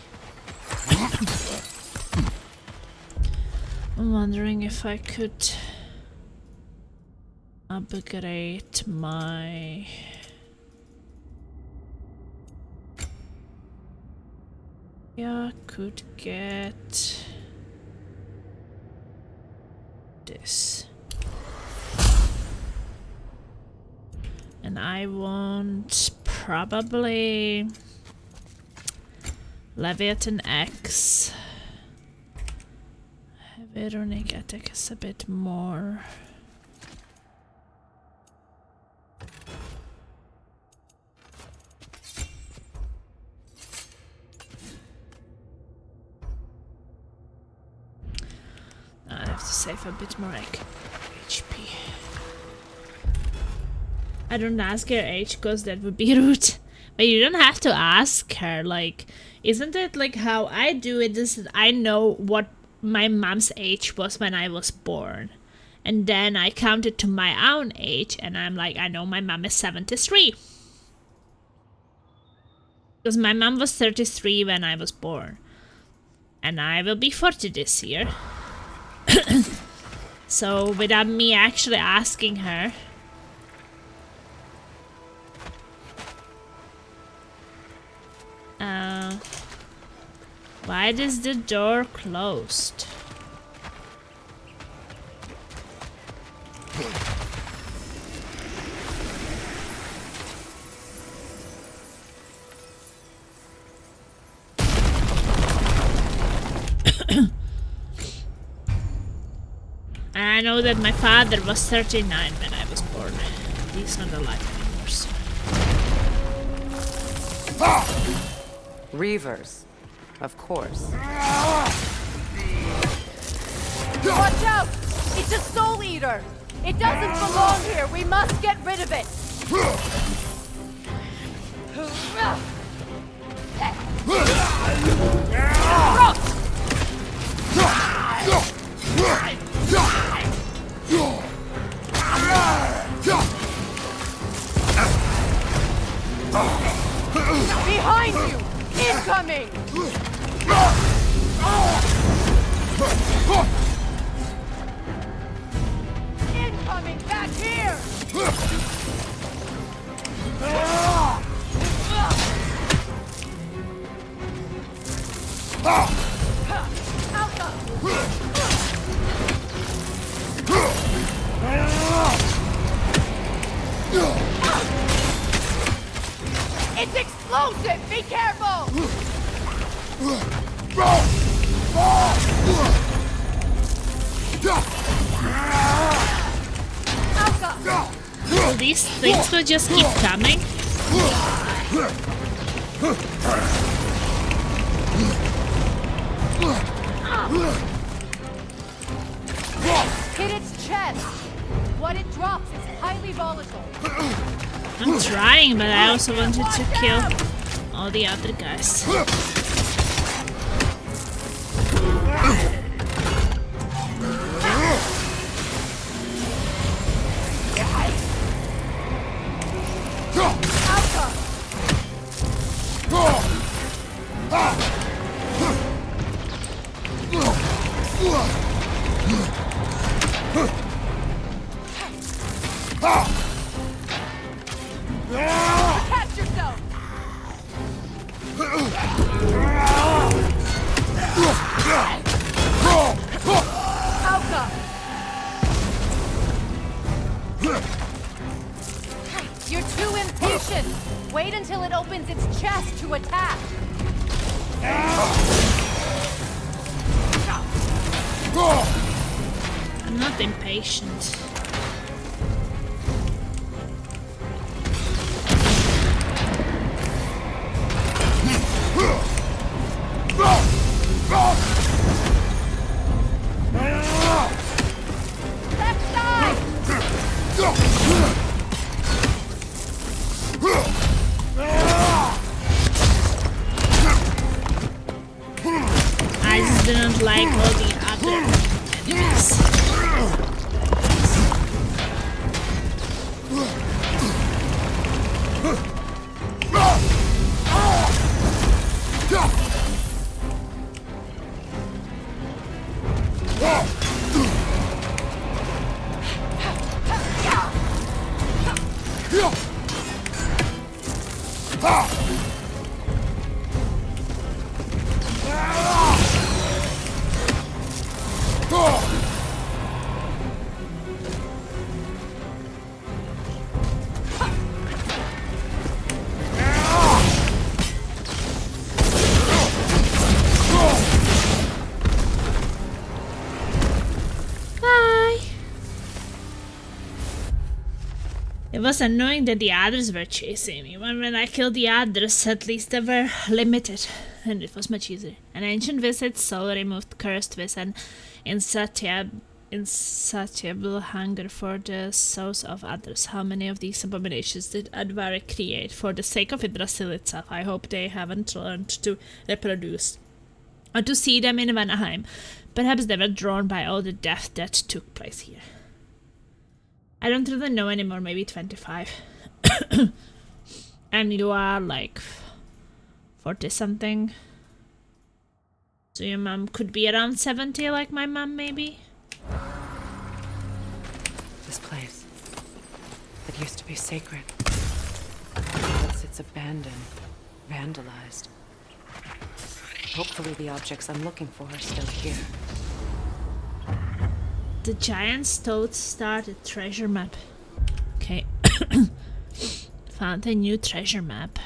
I'm wondering if I could upgrade my... Yeah, could get this. And I want probably Leviathan X. Veronic attack is a bit more. I have to save a bit more HP. I don't ask her age because that would be rude. But you don't have to ask her. Like, isn't it like how I do it? Is that I know what my mom's age was when I was born. And then I counted to my own age and I'm like, I know my mom is 73. Because my mom was 33 when I was born. And I will be 40 this year. So without me actually asking her. Why is the door closed? And I know that my father was 39 when I was born. He's not alive anymore, so. Reavers. Of course. Watch out! It's a soul eater! It doesn't belong here! We must get rid of it! Behind you! Incoming! Incoming! Back here! It's explosive! Be careful! So these things will just keep coming? Hit its chest! What it drops is highly volatile. I'm trying, but I also wanted to kill all the other guys. Protect yourself! Alka! You're too impatient! Wait until it opens its chest to attack! I'm not impatient. Left side! I just didn't like all the other enemies. It was annoying that the others were chasing me. When I killed the others, at least they were limited, and it was much easier. An ancient wizard soul removed cursed with an insatiable hunger for the souls of others. How many of these abominations did Advarek create? For the sake of Yggdrasil itself, I hope they haven't learned to reproduce or to see them in Vanaheim. Perhaps they were drawn by all the death that took place here. I don't really know anymore, maybe 25. And you are like 40 something. So your mom could be around 70 like my mom maybe? This place. It used to be sacred. Now it's abandoned, vandalized. Hopefully the objects I'm looking for are still here. The Giant's Toad started treasure map. Okay. Found a new treasure map.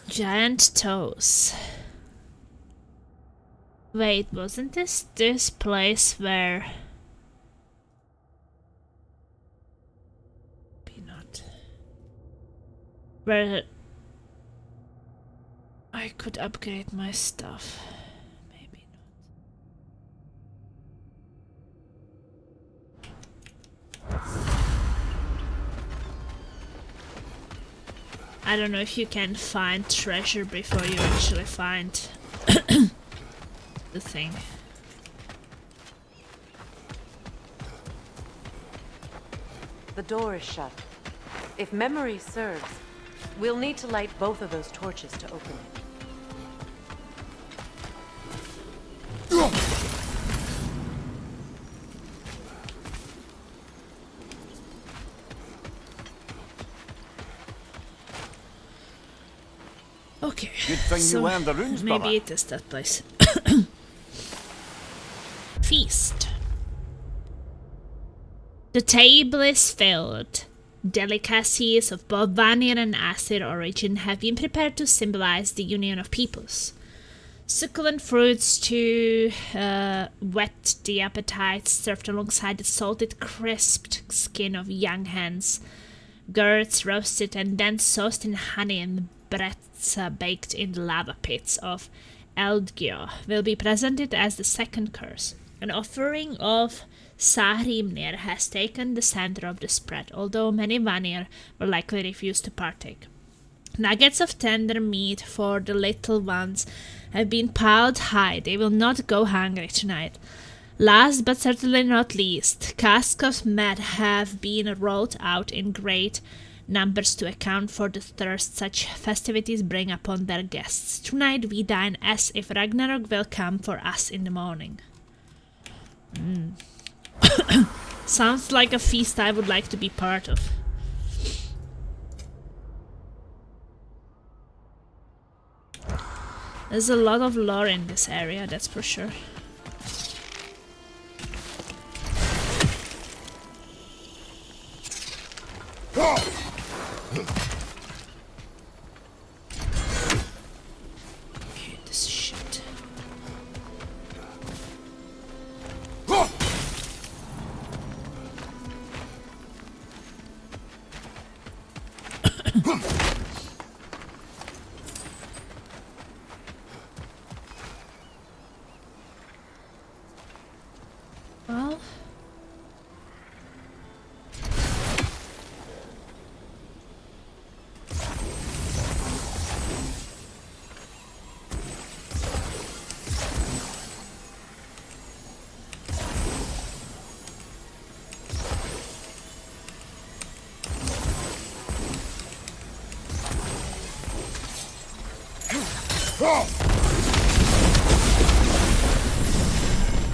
Giant toes. Wait, wasn't this place where... Maybe not. Where I could upgrade my stuff. Maybe I don't know if you can find treasure before you actually find the thing. The door is shut. If memory serves, we'll need to light both of those torches to open it. Okay. Good thing so you learned the runes, maybe brother. it is that place. Feast. The table is filled. Delicacies of both Vanir and Aesir origin have been prepared to symbolize the union of peoples. Succulent fruits to whet the appetite, served alongside the salted, crisped skin of young hens. Gourds roasted and then sauced in honey and breads baked in the lava pits of Eldgjo will be presented as the second course. An offering of Sahrimnir has taken the center of the spread, although many Vanir will likely refuse to partake. Nuggets of tender meat for the little ones have been piled high. They will not go hungry tonight. Last but certainly not least, casks of mead have been rolled out in great numbers to account for the thirst such festivities bring upon their guests. Tonight we dine as if Ragnarök will come for us in the morning. Sounds like a feast I would like to be part of. There's a lot of lore in this area, that's for sure. Okay, this shit. Well,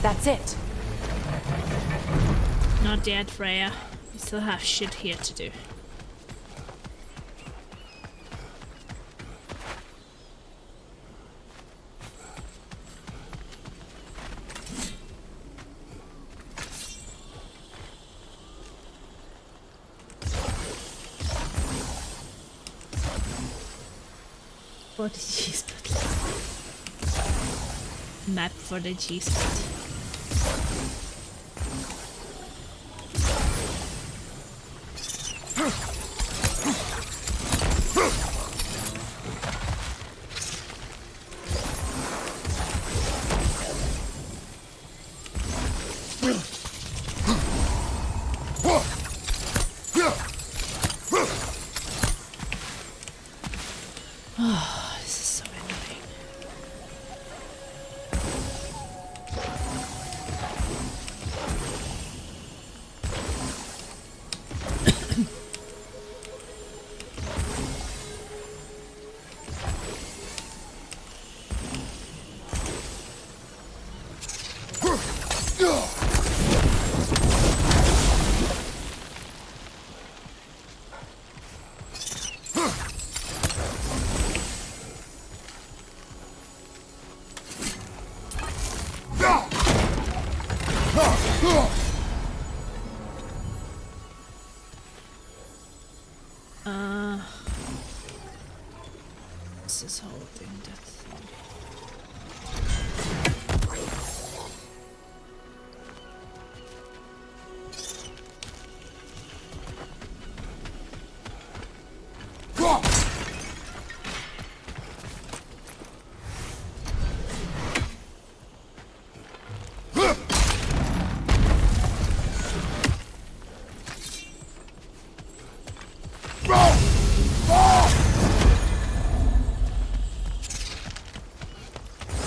That's it. not yet, Freya. We still have shit here to do. For the G-spot. Map for the G-spot. Oh, this is so annoying. This is holding that thing.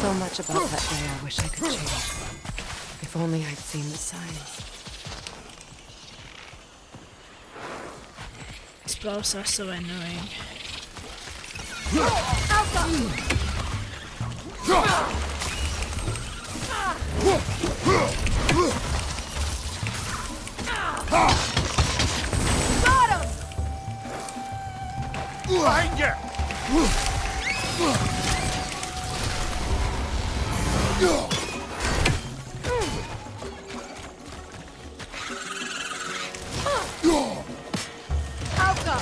So much about that day I wish I could change. If only I'd seen the signs. These balls are so annoying. Got him! Behind you! Alka!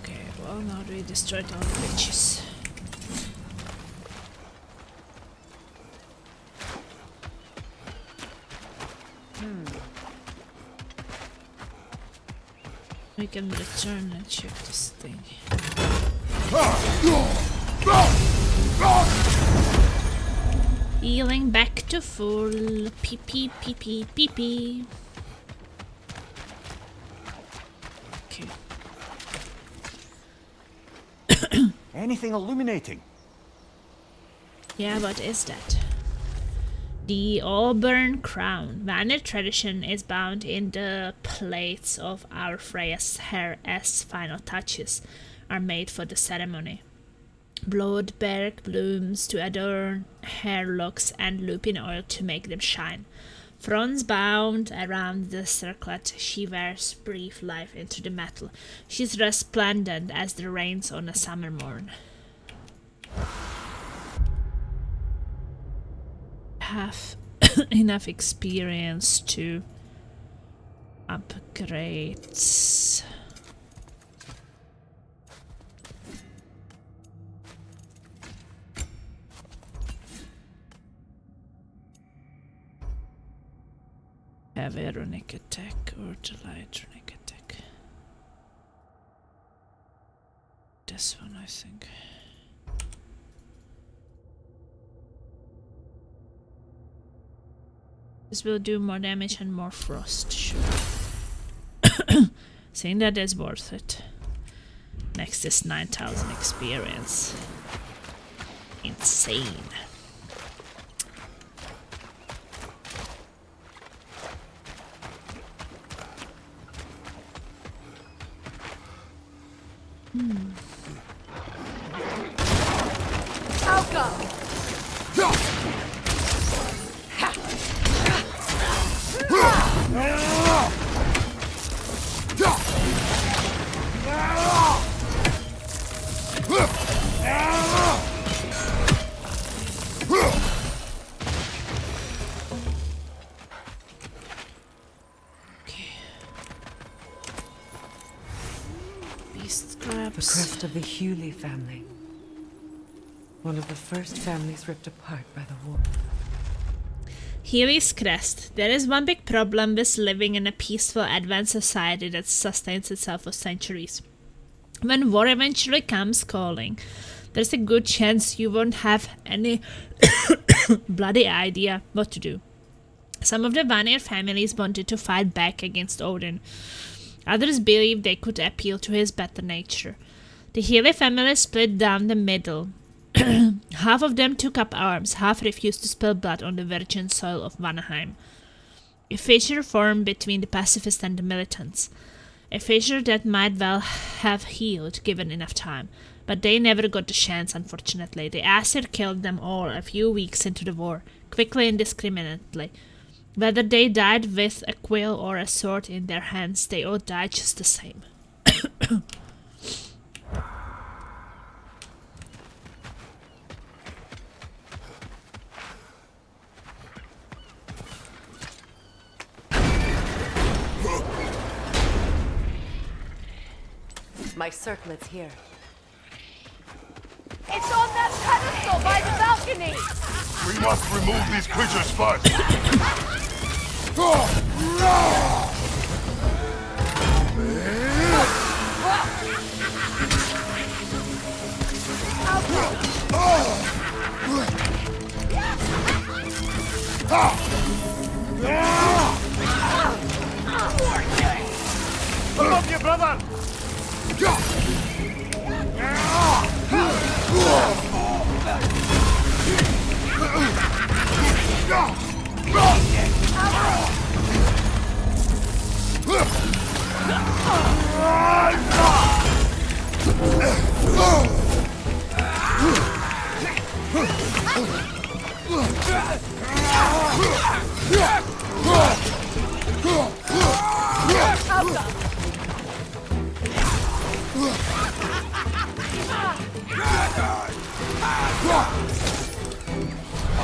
Okay, well now we destroyed all the witches. We can return and check this thing. Healing back to full. Pee pee pee pee pee pee. Okay. Anything illuminating? Yeah, what is that? The Auburn crown. Vanir tradition is bound in the plaits of our Freya's hair as final touches are made for the ceremony. Bloodberg blooms to adorn hair locks and lupin oil to make them shine. Fronds bound around the circlet, she wears brief life into the metal. She's resplendent as the rains on a summer morn. Have enough experience to upgrade. Heavy runic attack or the light runic attack. This one, I think. This will do more damage and more frost, sure. Saying that is worth it. Next is 9,000 experience. Insane. Alka! Beast The crabs. crest of the Hewley family. One of the first families ripped apart by the war. Healy's crest. There is one big problem with living in a peaceful, advanced society that sustains itself for centuries. When war eventually comes calling, there's a good chance you won't have any bloody idea what to do. Some of the Vanir families wanted to fight back against Odin. Others believed they could appeal to his better nature. The Healy family split down the middle. Half of them took up arms, half refused to spill blood on the virgin soil of Vanaheim. A fissure formed between the pacifists and the militants. A fissure that might well have healed given enough time. But they never got the chance, unfortunately. The Aesir killed them all a few weeks into the war, quickly and indiscriminately. Whether they died with a quill or a sword in their hands, they all died just the same. My circlet's here. It's on that pedestal by the balcony! We must remove these creatures first. Above you, brother!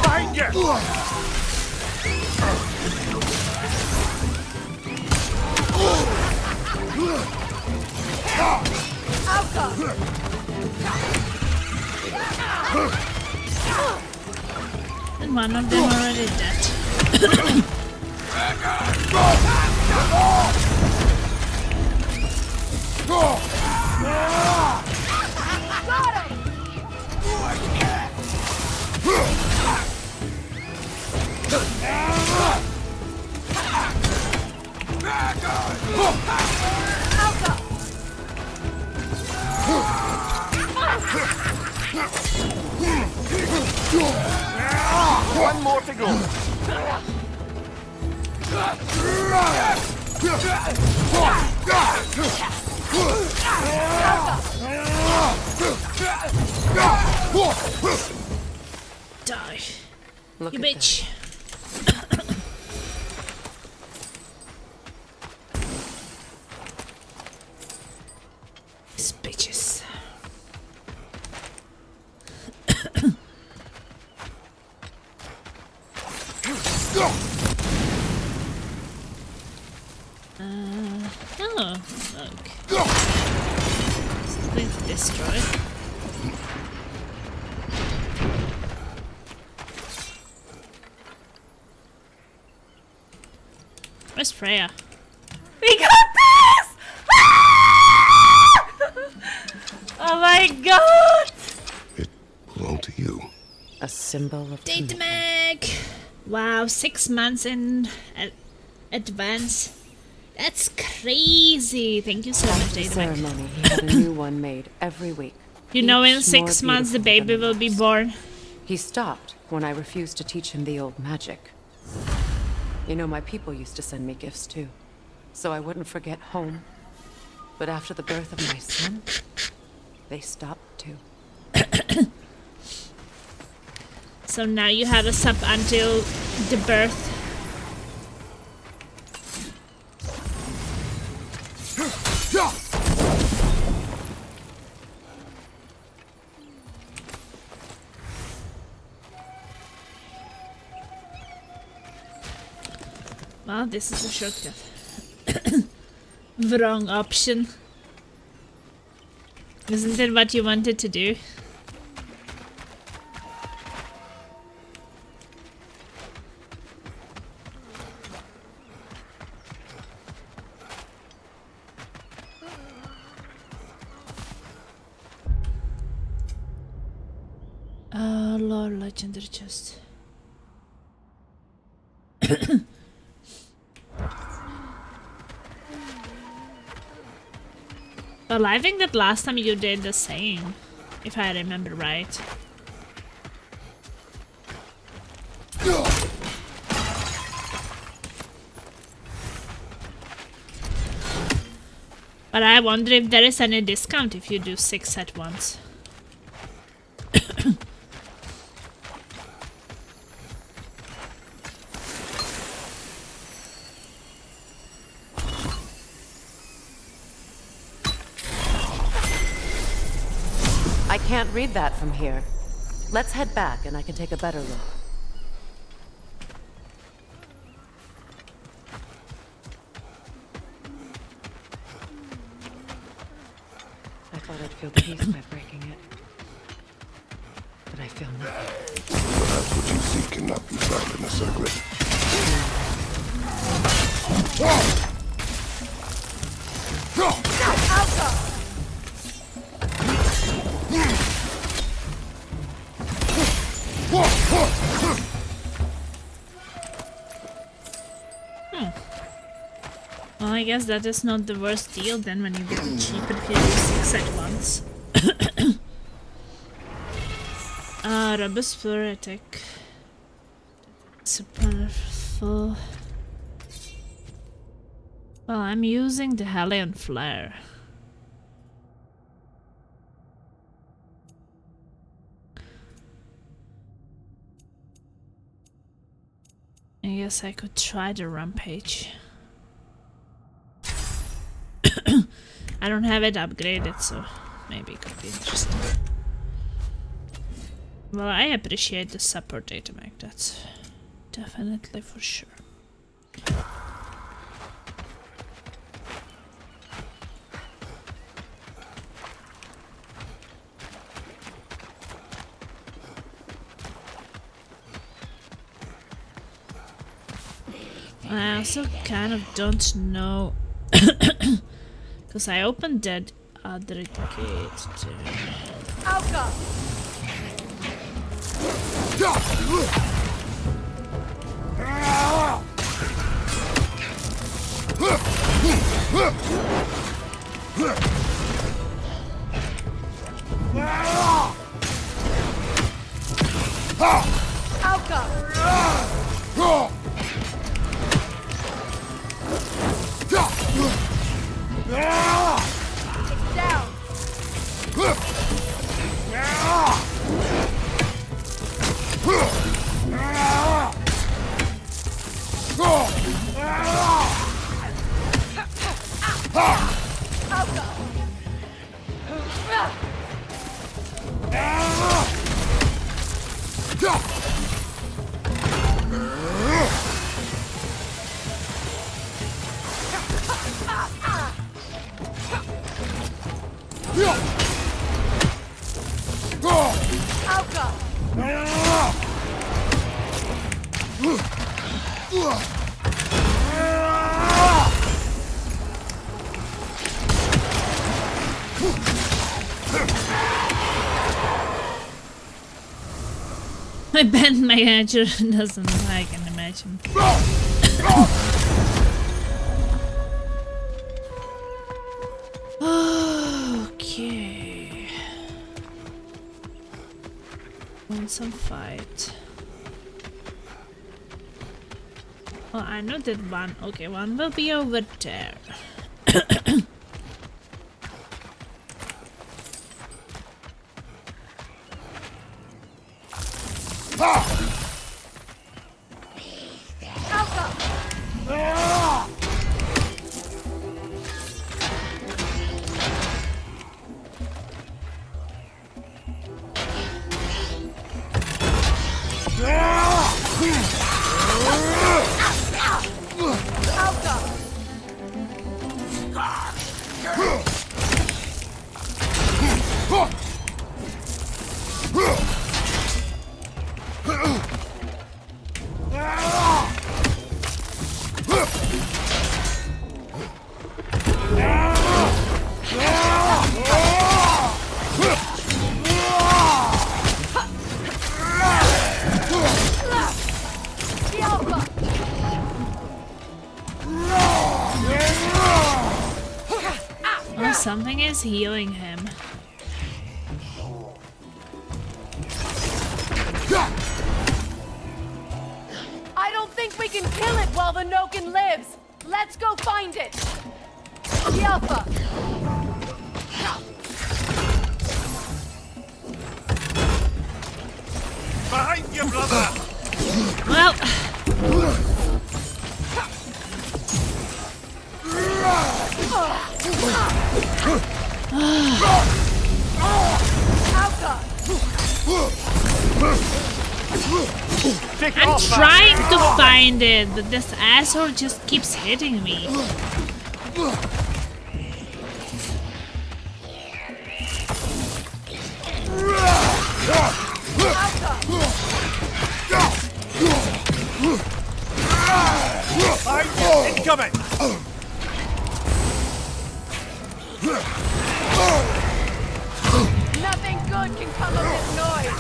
Behind you! And one of them already dead. One more to go. Die. Look You at bitch. These bitches. Oh, look. Something to destroy. Where's Freya? We got this! Ah! Oh my god! It belonged to you. A symbol of Data commitment. mag! Wow, 6 months in advance. That's crazy. Thank you so much, After the Data mag. ceremony, he had a new one made every week. You know, in Each 6 more months the beautiful baby than the will be last. born. He stopped when I refused to teach him the old magic. You know, my people used to send me gifts too, so I wouldn't forget home. But after the birth of my son, they stopped too. So now you have us up until the birth. Well, this is a shortcut. Wrong option. Isn't it what you wanted to do? Lord, legendary chest. Well, I think that last time you did the same, if I remember right. But I wonder if there is any discount if you do 6 at once. I can't read that from here. Let's head back and I can take a better look. I thought I'd feel peace by breaking it. But I feel nothing. Perhaps what you seek cannot be found in the circlet. I guess that is not the worst deal then when you get it cheap if you do 6 at once. Robust attack. So powerful. Well, I'm using the Hellion Flare. I guess I could try the Rampage. I don't have it upgraded, so maybe it could be interesting. Well, I appreciate the support data mag, that's definitely for sure. I also kind of don't know because I opened that other gate too. Alka! It's down. My band manager doesn't I can imagine. Okay. Want some fight. Oh, I know that one. Okay, one will be over there. Something is healing him. I don't think we can kill it while the Noken lives. Let's go find it. Yelpa. Behind you, brother! Well. I'm trying to find it, but this asshole just keeps hitting me. Incoming! Nothing good can come of this noise.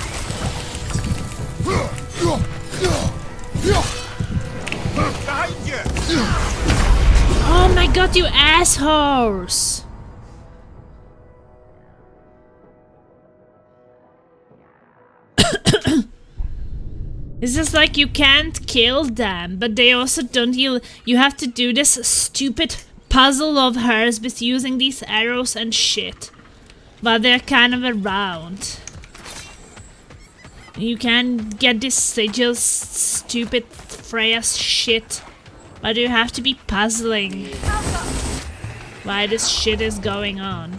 Behind you! Oh my god, you assholes! It's just like you can't kill them, but they also don't heal. You have to do this stupid puzzle of hers with using these arrows and shit. But they're kind of around. You can get this sigil stupid Freya's shit. But you have to be puzzling why this shit is going on.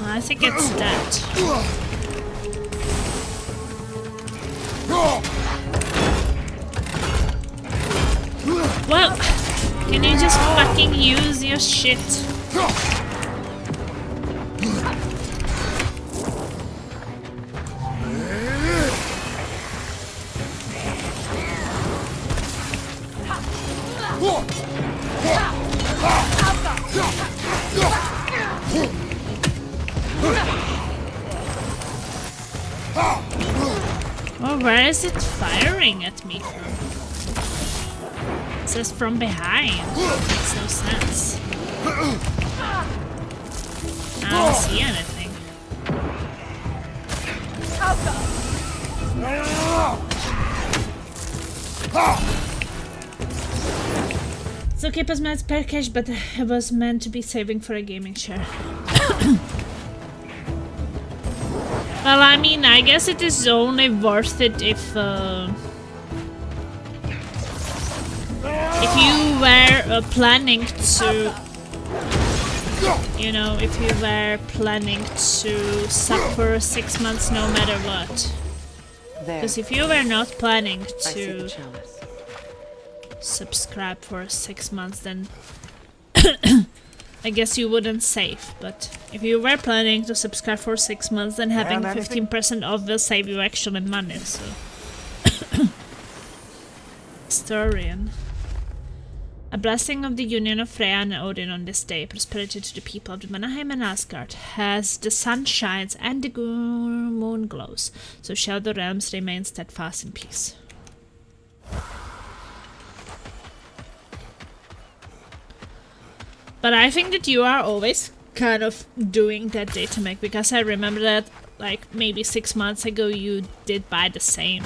I think it's that. Well, can you just fucking use your shit? Oh, where is it firing at me from? It says from behind. Makes no sense. I don't see anything. It's okay, pas my spare cash, but it was meant to be saving for a gaming chair. Well, I mean, I guess it is only worth it if you were planning to, you know, if you were planning to sub for 6 months no matter what. Because if you were not planning to subscribe for 6 months, then I guess you wouldn't save. But if you were planning to subscribe for 6 months, then having 15% off will save you actually money, so... Historian. A blessing of the union of Freya and Odin on this day, prosperity to the people of the Vanaheim and Asgard. As the sun shines and the moon glows, so shall the realms remain steadfast in peace. But I think that you are always kind of doing that data make, because I remember that like maybe 6 months ago you did buy the same.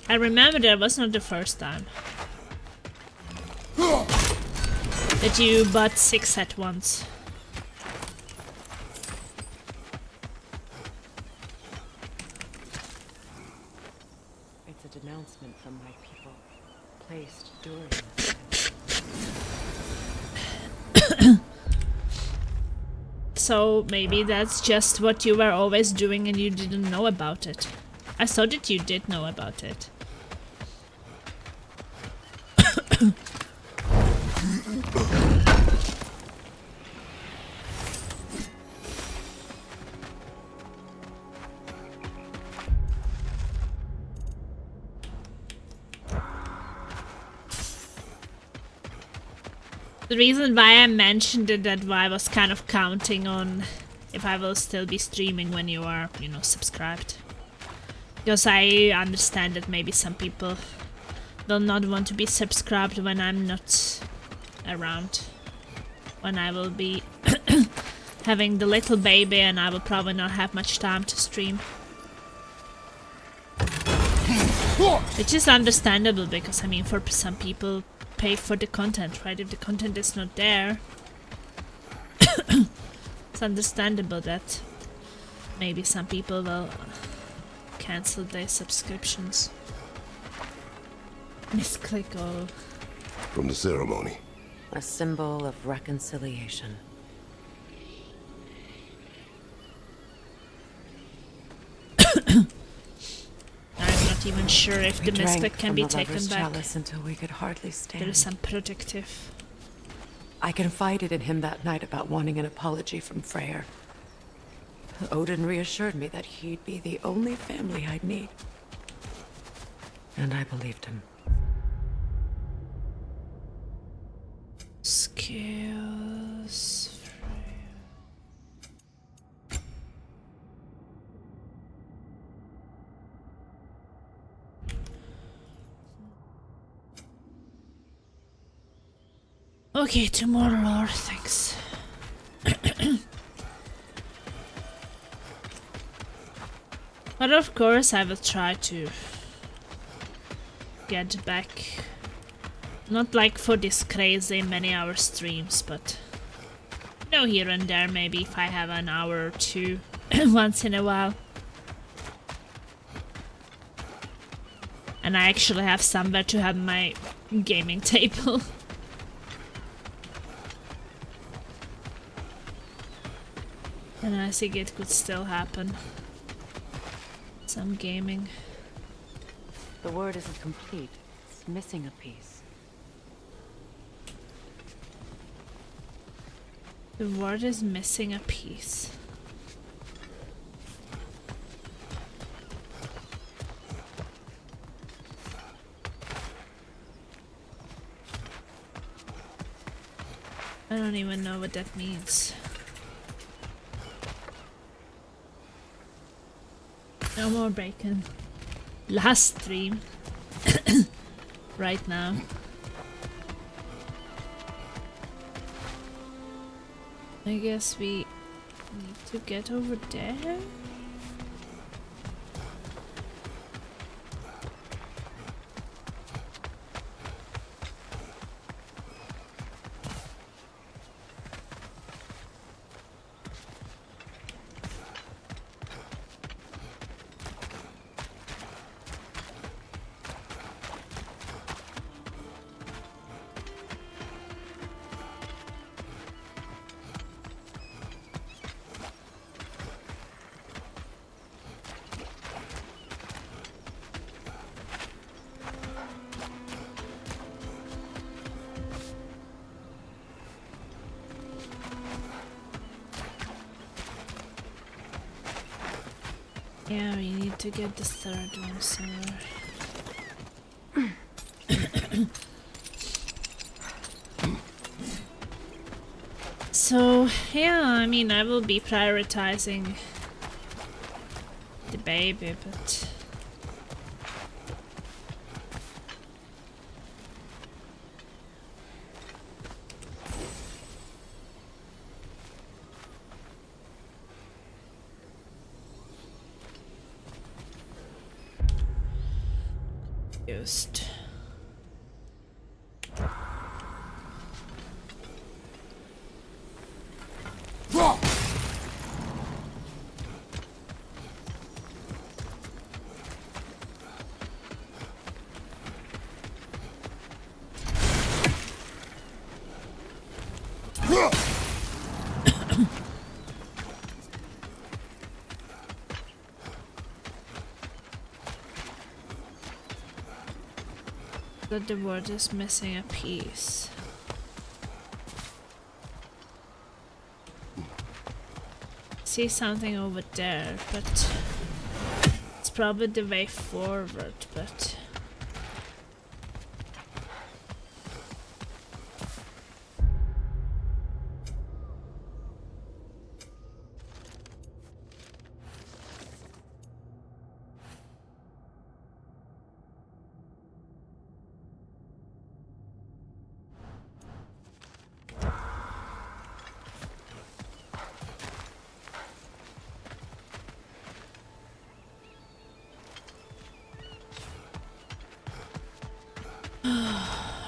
I remember that was not the first time that you bought 6 at once. It's a denouncement from my people, placed during So maybe that's just what you were always doing and you didn't know about it. I thought that you did know about it. The reason why I mentioned it, that I was kind of counting on if I will still be streaming when you are, you know, subscribed. Because I understand that maybe some people will not want to be subscribed when I'm not around. When I will be having the little baby and I will probably not have much time to stream. Which is understandable, because I mean, for some people pay for the content, right? If the content is not there, it's understandable that maybe some people will cancel their subscriptions. Misclick all. From the ceremony. a symbol of reconciliation. I'm not even sure if the misclick can be taken back. Until we could hardly stand. There is some protective. I confided in him that night about wanting an apology from Freyr. Odin reassured me that he'd be the only family I'd need. And I believed him. Skills. Okay, 2 more lore, thanks. But of course I will try to get back. Not like for this crazy many hour streams, but you know, here and there maybe if I have an hour or two once in a while. And I actually have somewhere to have my gaming table. And I think it could still happen. Some gaming. The word isn't complete. It's missing a piece. The word is missing a piece. I don't even know what that means. No more bacon. Last stream. Right now. I guess we need to get over there. Yeah, we need to get the third one somewhere. So, yeah, I mean, I will be prioritizing the baby, but... Used. That the word is missing a piece. See something over there, but it's probably the way forward, but...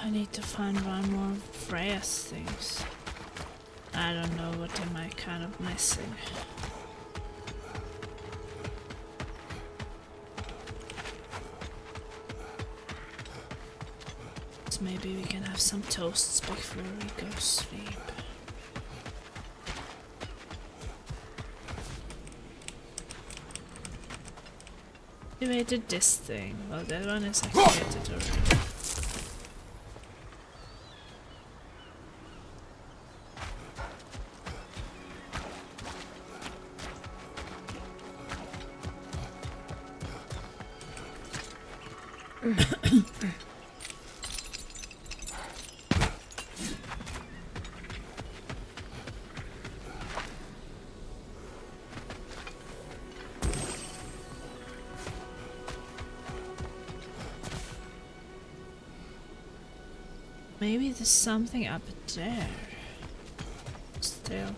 I need to find one more Freya's things. I don't know what am I kind of missing. So maybe we can have some toasts before we go sleep. Activated this thing. Well, that one is activated already. Maybe there's something up there. Still,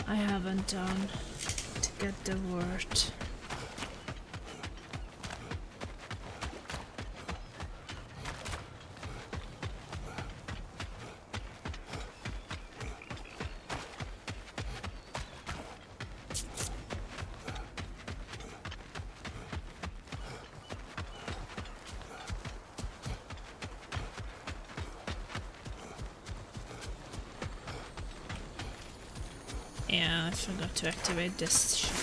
I haven't done to get the word. Yeah, I forgot to activate this shit.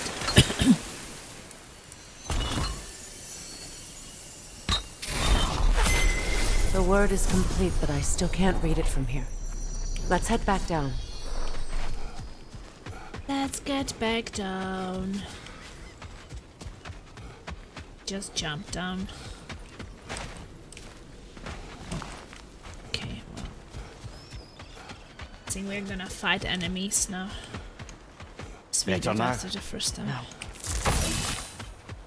The word is complete, but I still can't read it from here. Let's head back down. Let's get back down. Just jump down. Okay, well. I think we're gonna fight enemies now. As we Better did now? after the first time. No.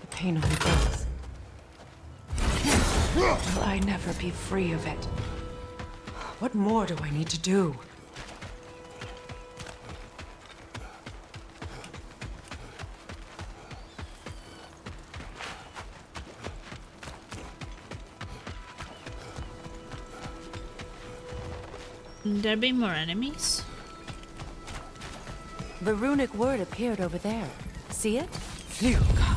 The pain on the face. Will I never be free of it? What more do I need to do? There be more enemies? The runic word appeared over there. See it? Fuga!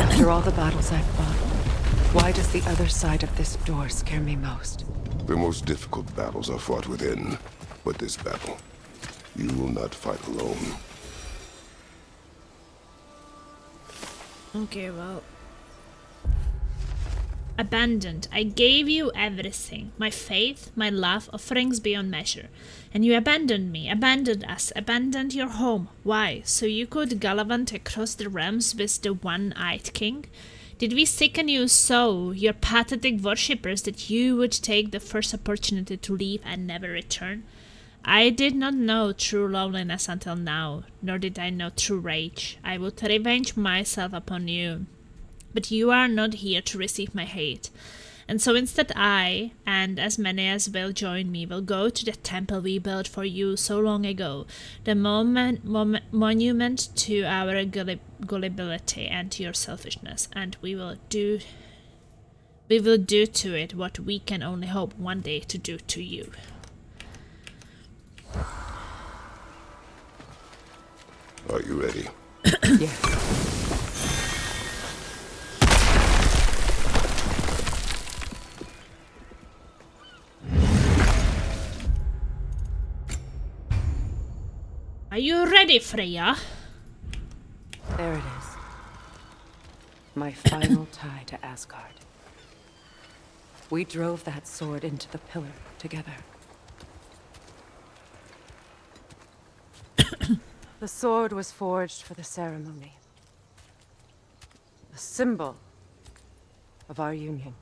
After all the battles I've fought, why does the other side of this door scare me most? The most difficult battles are fought within, but this battle, you will not fight alone. Okay, well. Abandoned. I gave you everything. My faith, my love, offerings beyond measure. And you abandoned me, abandoned us, abandoned your home. Why? So you could gallivant across the realms with the one-eyed king? Did we sicken you so, your pathetic worshippers, that you would take the first opportunity to leave and never return? I did not know true loneliness until now, nor did I know true rage. I would revenge myself upon you. But you are not here to receive my hate. And so instead I, and as many as will join me, will go to the temple we built for you so long ago, the monument to our gullibility and to your selfishness, and we will do to it what we can only hope one day to do to you. Are you ready? Yes. Are you ready, Freya? There it is. My final tie to Asgard. We drove that sword into the pillar together. The sword was forged for the ceremony. A symbol of our union.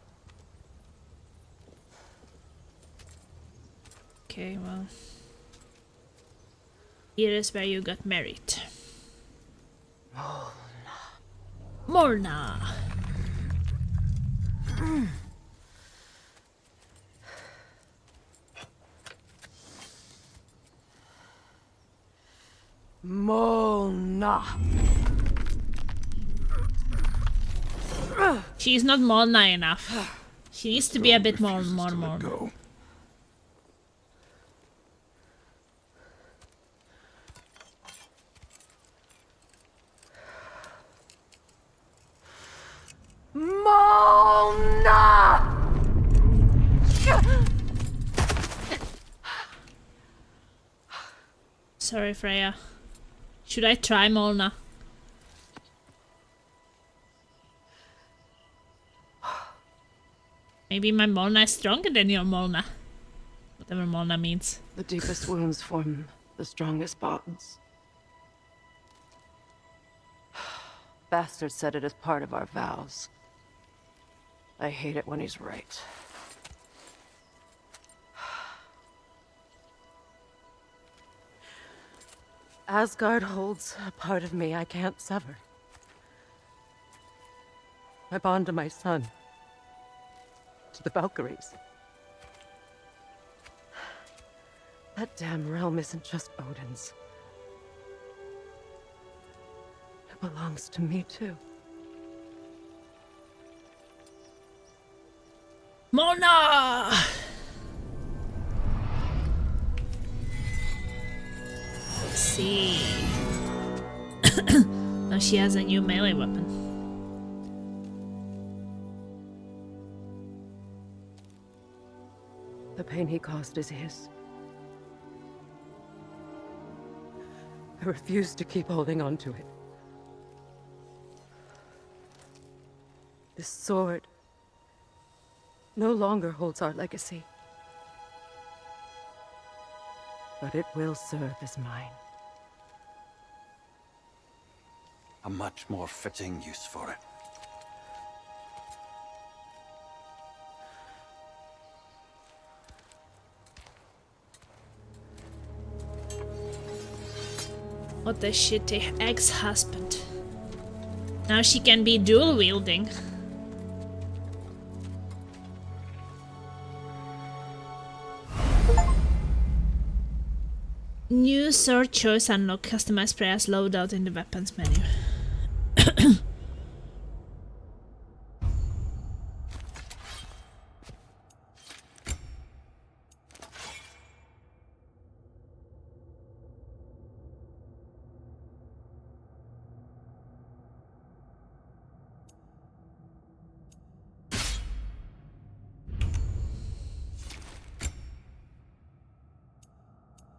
Okay, well. Here is where you got married. Morna. Molna. She's not Molna enough. She needs to be a bit more Refuses to let Mormon. go. Molna! Sorry, Freya. Should I try Molna? Maybe my Molna is stronger than your Molna. Whatever Molna means. The deepest wounds form the strongest bonds. Bastard said it as part of our vows. I hate it when he's right. Asgard holds a part of me I can't sever. My bond to my son. to the Valkyries. That damn realm isn't just Odin's. It belongs to me, too. Mona! Let's see. Now she has a new melee weapon. The pain he caused is his. I refuse to keep holding on to it. This sword no longer holds our legacy. But it will serve as mine. A much more fitting use for it. What a shitty ex-husband. Now she can be dual wielding. New sword choice unlock. Customize prayers loadout in the weapons menu.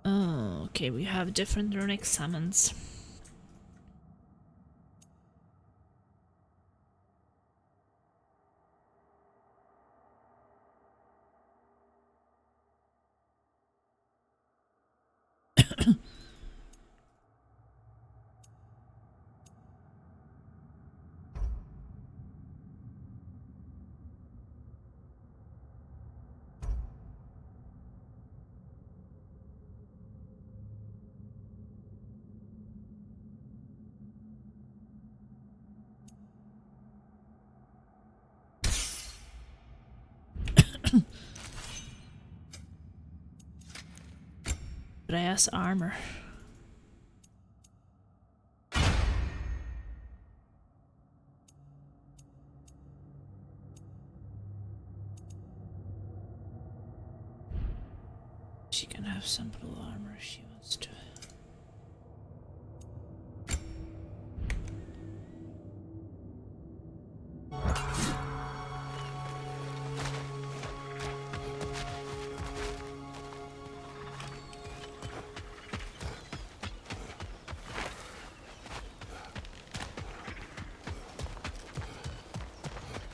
Oh, okay, we have different runic summons. Freya's armor. She can have some blue armor if she wants to.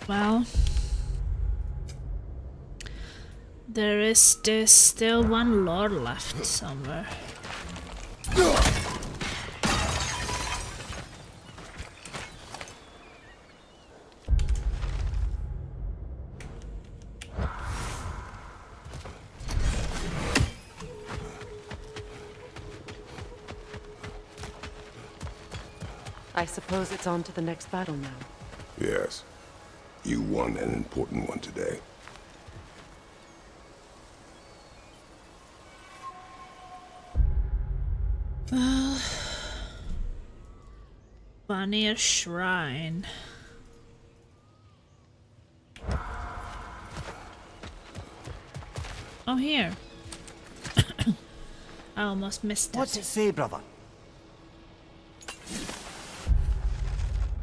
Well, there is still one lord left somewhere. I suppose it's on to the next battle now. Yes. You won an important one today. Vanir Shrine. Oh, here. I almost missed it. What's it say, brother?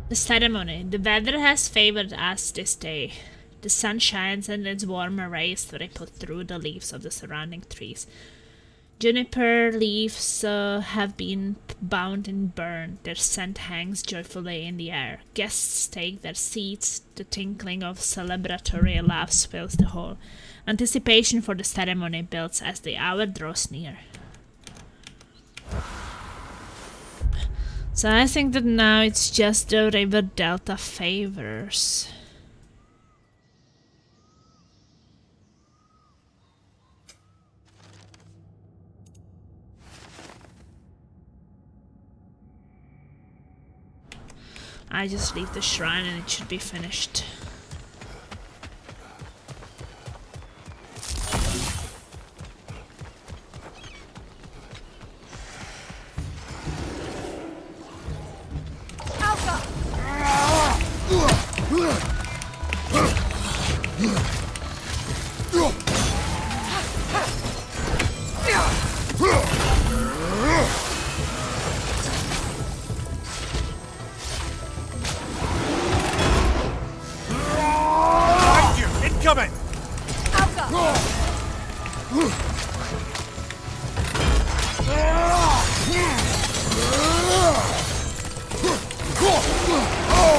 The ceremony. The weather has favored us this day. The sun shines and its warmer rays ripple through the leaves of the surrounding trees. Juniper leaves have been bound and burned. Their scent hangs joyfully in the air. Guests take their seats. The tinkling of celebratory laughs fills the hall. Anticipation for the ceremony builds as the hour draws near. So I think that now it's just the river delta favors. I just leave the shrine and it should be finished.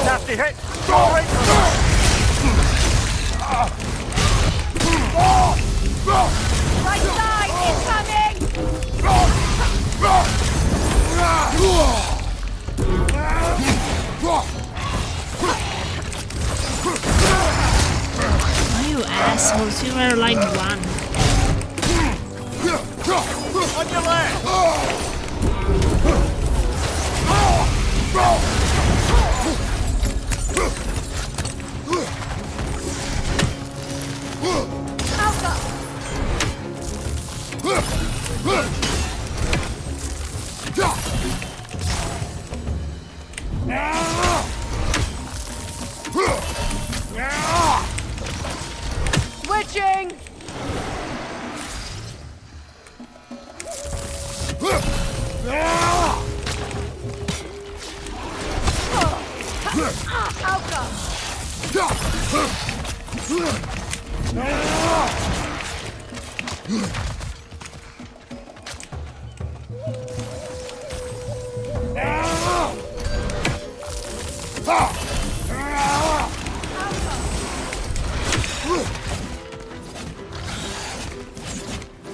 Nasty hit! Go right! Right side, incoming! Oh, you assholes, you were like one. On your left! Switching!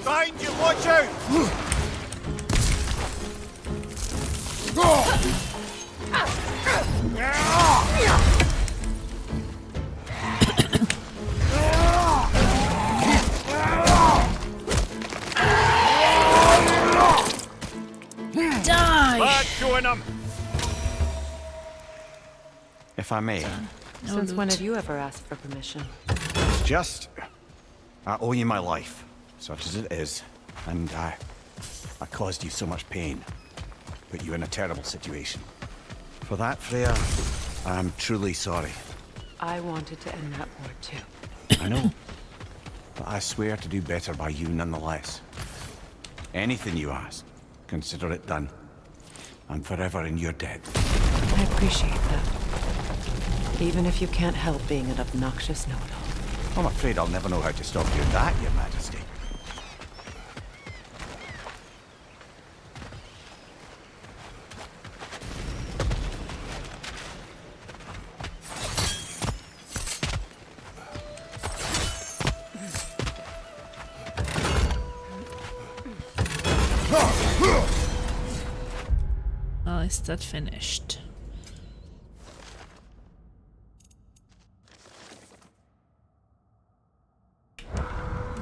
Behind you, watch out! Die! Back to him! If I may, Since when have you ever asked for permission? it's just... I owe you my life, such as it is, and I caused you so much pain. Put you in a terrible situation. For that, Freya, I'm truly sorry. I wanted to end that war too. I know. But I swear to do better by you nonetheless. Anything you ask, consider it done. I'm forever in your debt. I appreciate that. Even if you can't help being an obnoxious know-it-all. I'm afraid I'll never know how to stop doing that, Your Majesty. Oh, is that finished?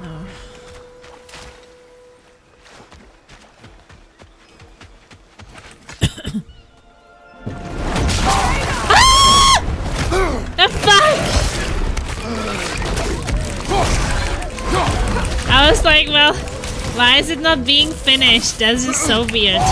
No. The fuck? I was like, well, why is it not being finished? That's just so weird.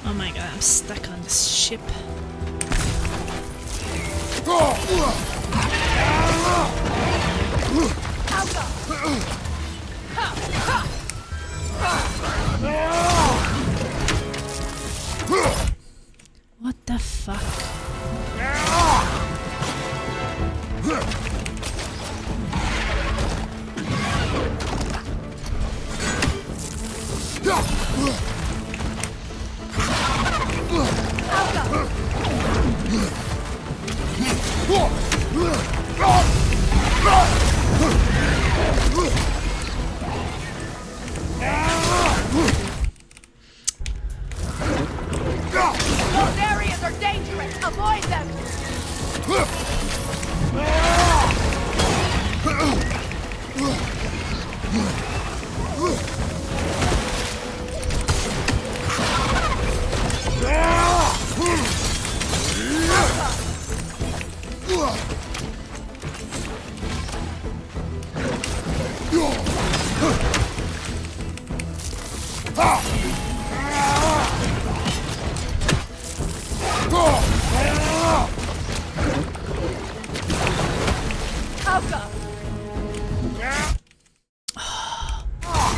Oh my god, I'm stuck on this ship. What the fuck?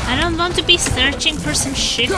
I don't want to be searching for some shit.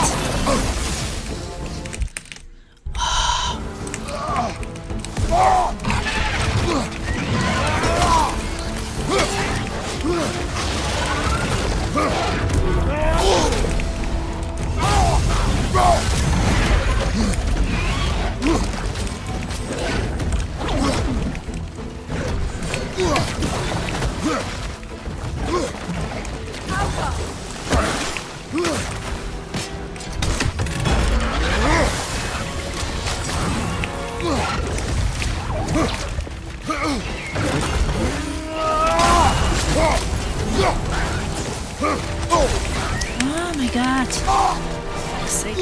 Oh my god. For fuck's sake.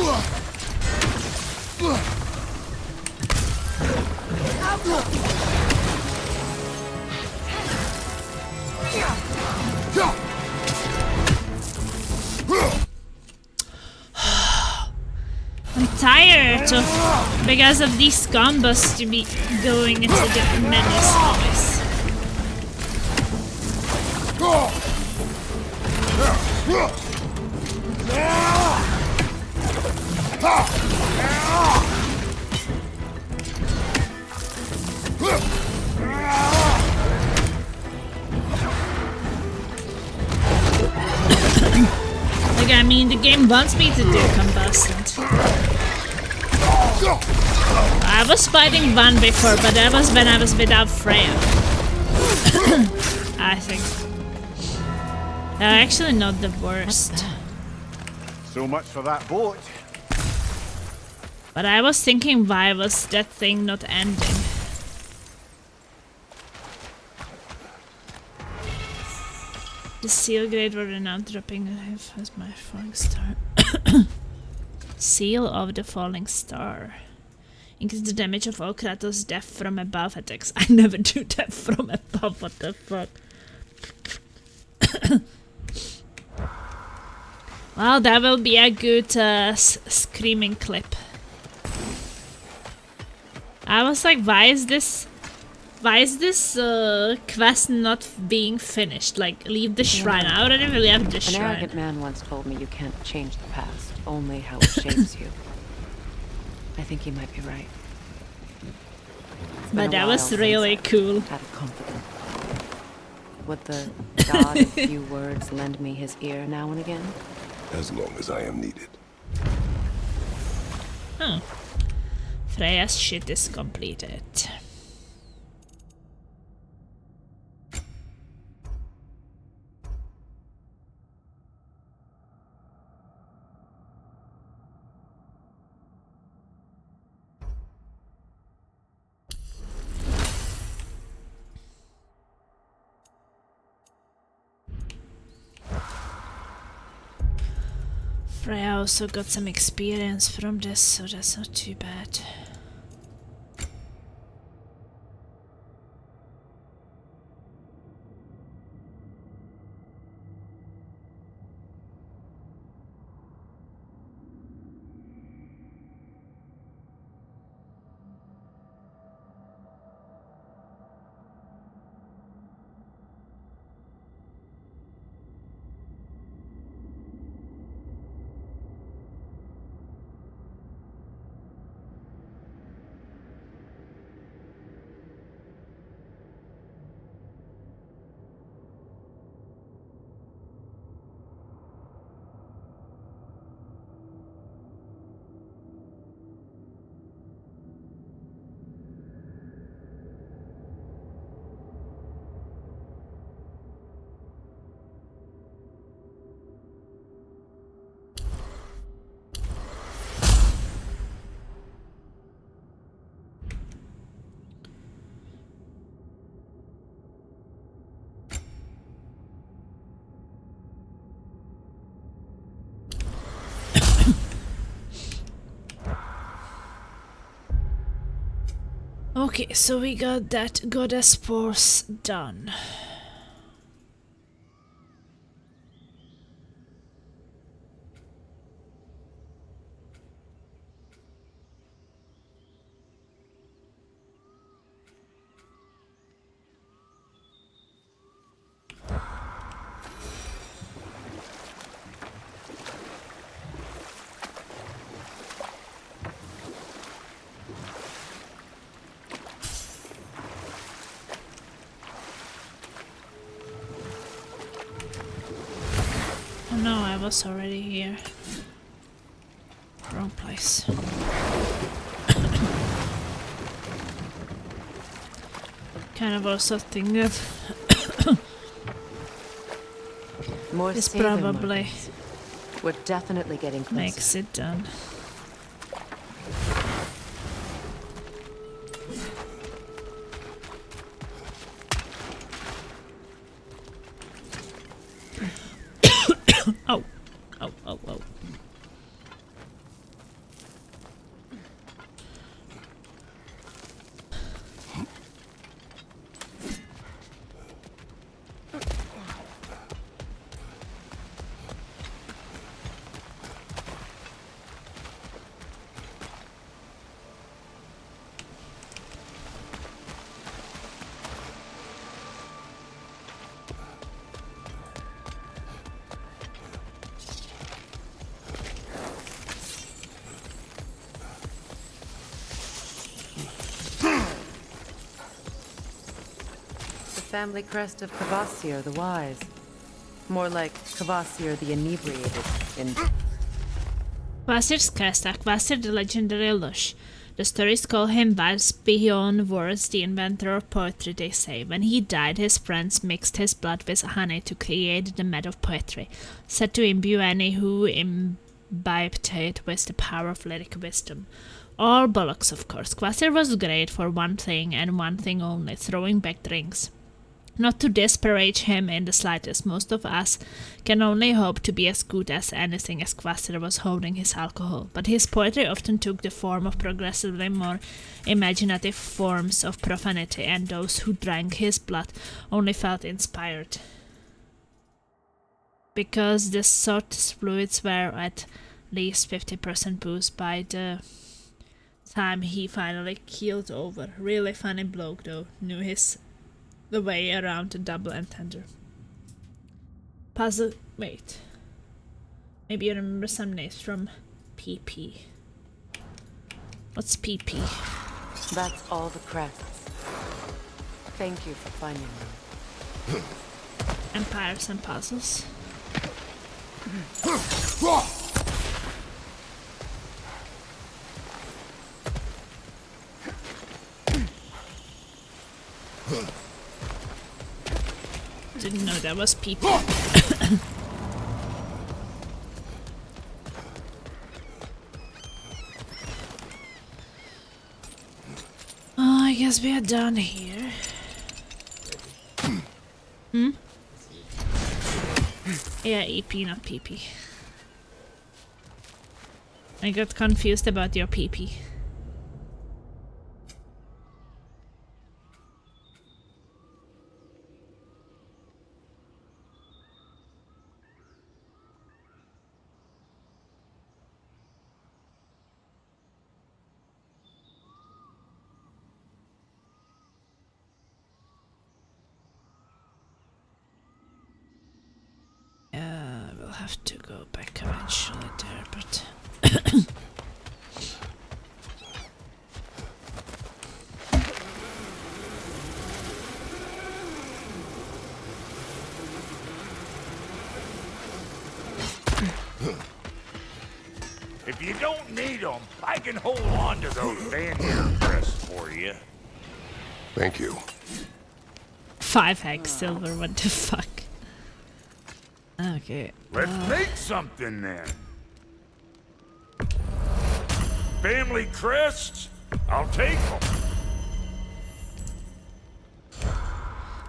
I'm tired of, because of these combos, to be going into different menus always. Like, I mean, the game wants me to do combos. I was fighting one before, but that was when I was without Freya. I think. They're actually not the worst. So much for that boat. But I was thinking, why was that thing not ending? The seal grade were now dropping as my falling star. Seal of the falling star. Increase the damage of all Kratos' death from above attacks. I never do death from above, what the fuck. Well, that will be a good screaming clip. I was like, why is this quest not being finished? Like, leave the shrine. I already really have the shrine. An arrogant man once told me you can't change the past, only how it shapes you. I think he might be right. But that was really cool. Out of confidence. Would the god of few words lend me his ear now and again? As long as I am needed. Oh. Freya's shit is completed. Freya also got some experience from this, so that's not too bad. Okay, so we got that goddess pose done. Oh no, I was already here. Wrong place. Kind of also think that More this Saber probably markings. We're definitely getting closer. makes it done. Oh, oh, oh, oh. The family crest of Kvasir the Wise. More like Kvasir the Inebriated in... Kvasir's crest, Kvasir the legendary lush. The stories call him wise beyond words, the inventor of poetry, they say. When he died, his friends mixed his blood with honey to create the mead of poetry, said to imbue any who imbibed it with the power of lyric wisdom. All bollocks, of course. Kvasir was great for one thing and one thing only, throwing back drinks. Not to disparage him in the slightest, most of us can only hope to be as good as anything as Kvasir was holding his alcohol, but his poetry often took the form of progressively more imaginative forms of profanity, and those who drank his blood only felt inspired. Because the source fluids were at least 50% boost by the time he finally keeled over. Really funny bloke though, knew the way around the double entendre. Puzzle. Wait. Maybe you remember some names from PP. What's PP? That's all the crests. Thank you for finding them. Empires and puzzles. Didn't know that was people. Oh, I guess we are done here. Hmm? Yeah, EP, not PP. I got confused about your PP. We'll have to go back eventually there, but... If you don't need them, I can hold on to those Vanir crests for you. Thank you. 5 hex silver, what the fuck? Okay. Let's make something then. Family crests? I'll take them.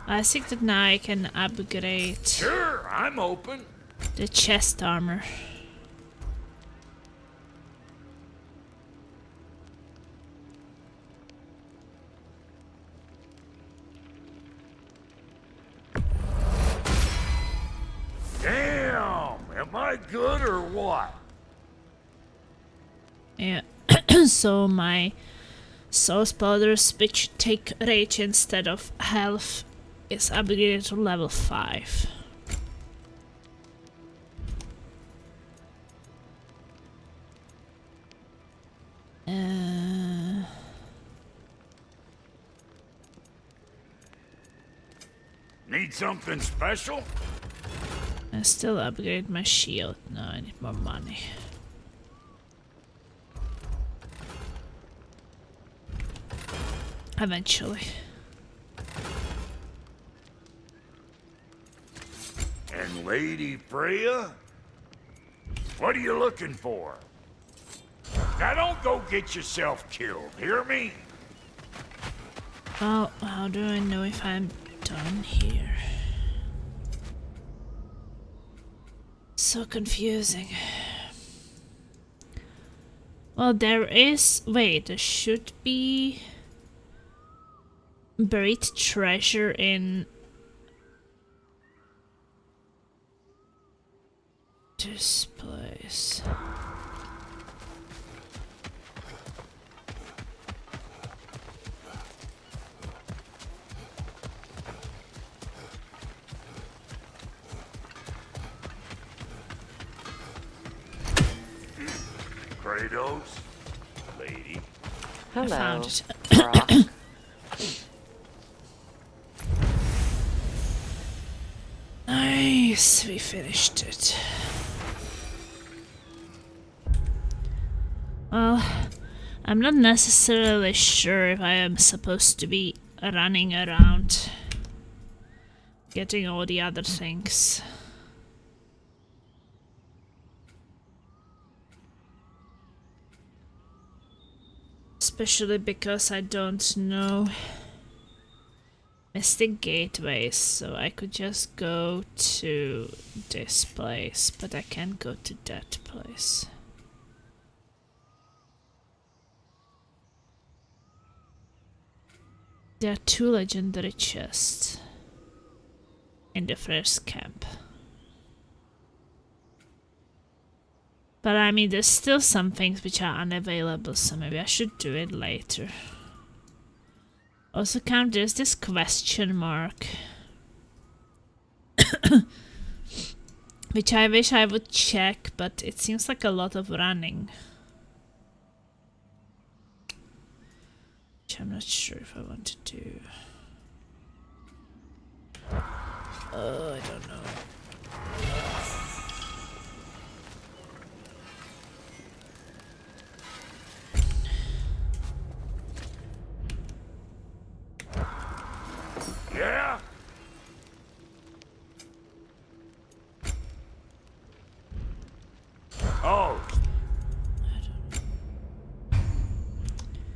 I think that now I can upgrade Sure, I'm open. the chest armor. Am I good or what? Yeah. So my soul spoilers, which take rage instead of health, is upgraded to level 5. Need something special? I still upgrade my shield. No, I need more money. Eventually. And Lady Freya? What are you looking for? Now don't go get yourself killed, hear me? Well, how do I know if I'm done here? So confusing. Well, there is... Wait, there should be... buried treasure in... this place. Kratos? Lady? Hello. I found it. Brock. Nice, we finished it. Well, I'm not necessarily sure if I am supposed to be running around getting all the other things. Especially because I don't know Mystic Gateways, so I could just go to this place, but I can't go to that place. There are 2 legendary chests in the first camp. But I mean, there's still some things which are unavailable, so maybe I should do it later. Also count, there's this question mark. Which I wish I would check, but it seems like a lot of running. Which I'm not sure if I want to do. Oh, I don't know. Yeah? Oh.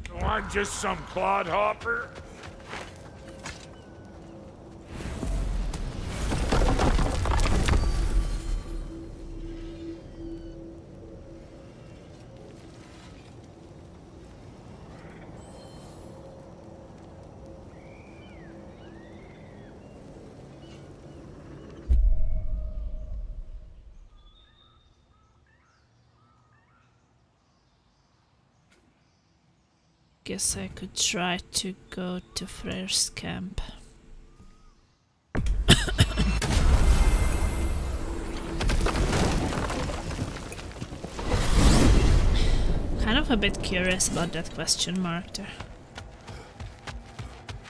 So I'm just some clodhopper? Guess I could try to go to Freyr's camp. Kind of a bit curious about that question mark there.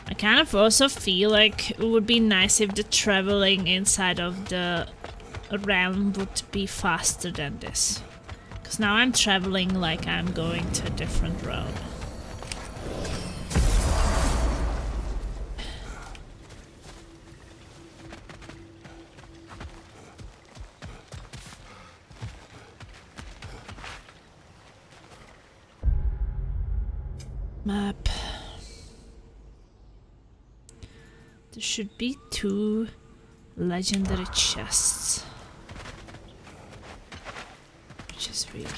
I kind of also feel like it would be nice if the traveling inside of the realm would be faster than this. Because now I'm traveling like I'm going to a different realm. Map. There should be 2 legendary chests. Which is weird.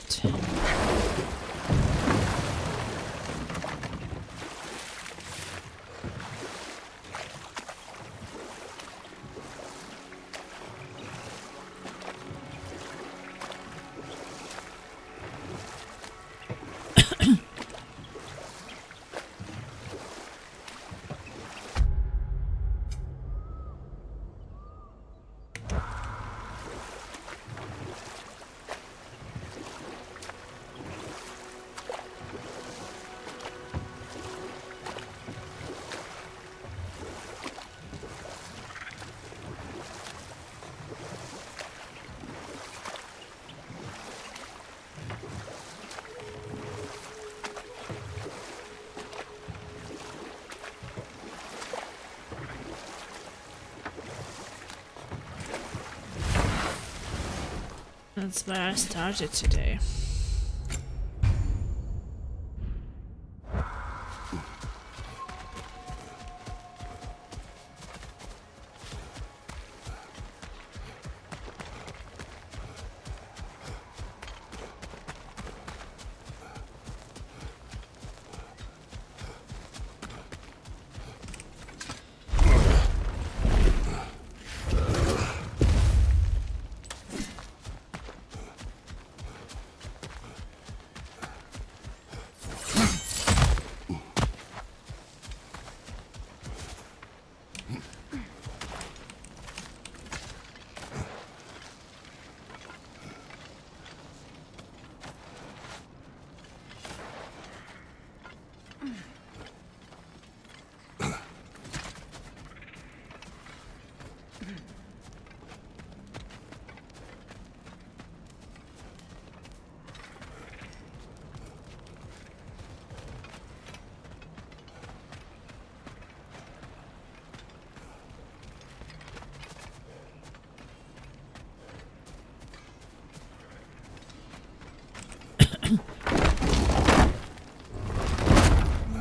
That's where I started today.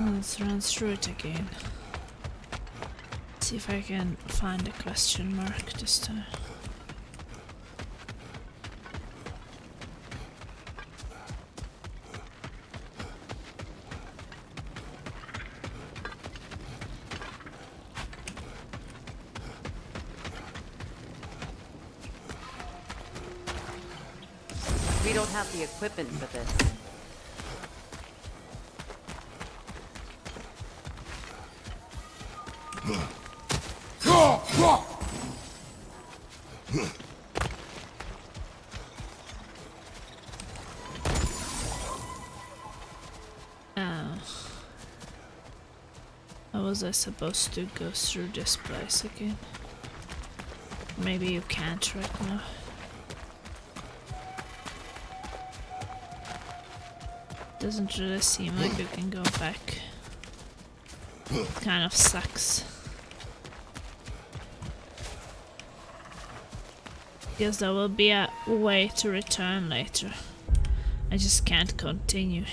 Let's run through it again. See if I can find a question mark this time. We don't have the equipment for this. How was I supposed to go through this place again? Maybe you can't right now. Doesn't really seem like you can go back. It kind of sucks. Guess there will be a way to return later. I just can't continue.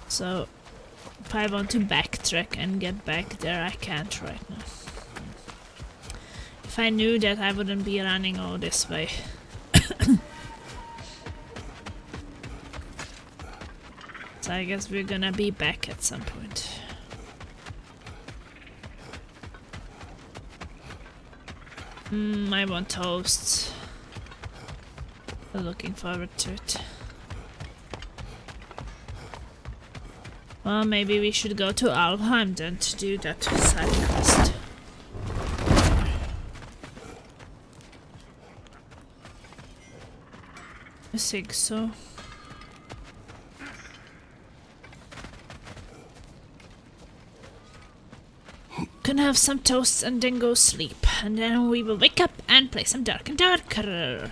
So, if I want to backtrack and get back there, I can't right now. If I knew that, I wouldn't be running all this way. So I guess we're gonna be back at some point. I want toast. Looking forward to it. Well, maybe we should go to Alfheim then to do that side quest. I think so. Gonna have some toast and then go sleep. And then we will wake up and play some Dark and Darker.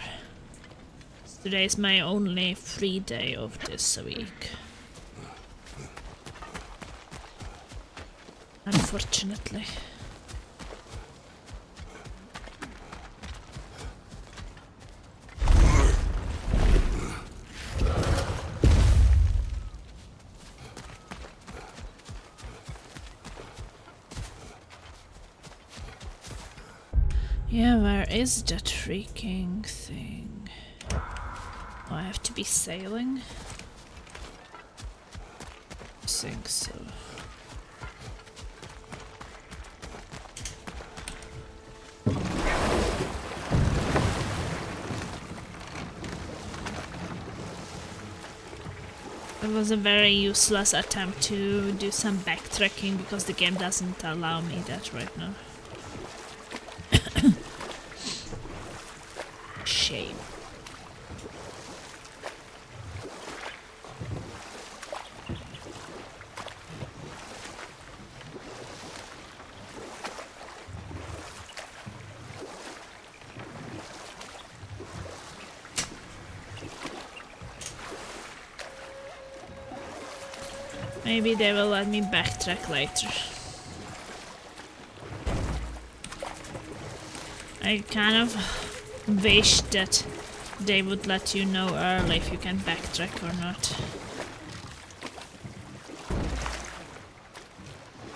Today is my only free day of this week. Unfortunately. Yeah, where is that freaking thing? Oh, I have to be sailing? I think so. It was a very useless attempt to do some backtracking because the game doesn't allow me that right now. Shame. Maybe they will let me backtrack later. I kind of wish that they would let you know early if you can backtrack or not.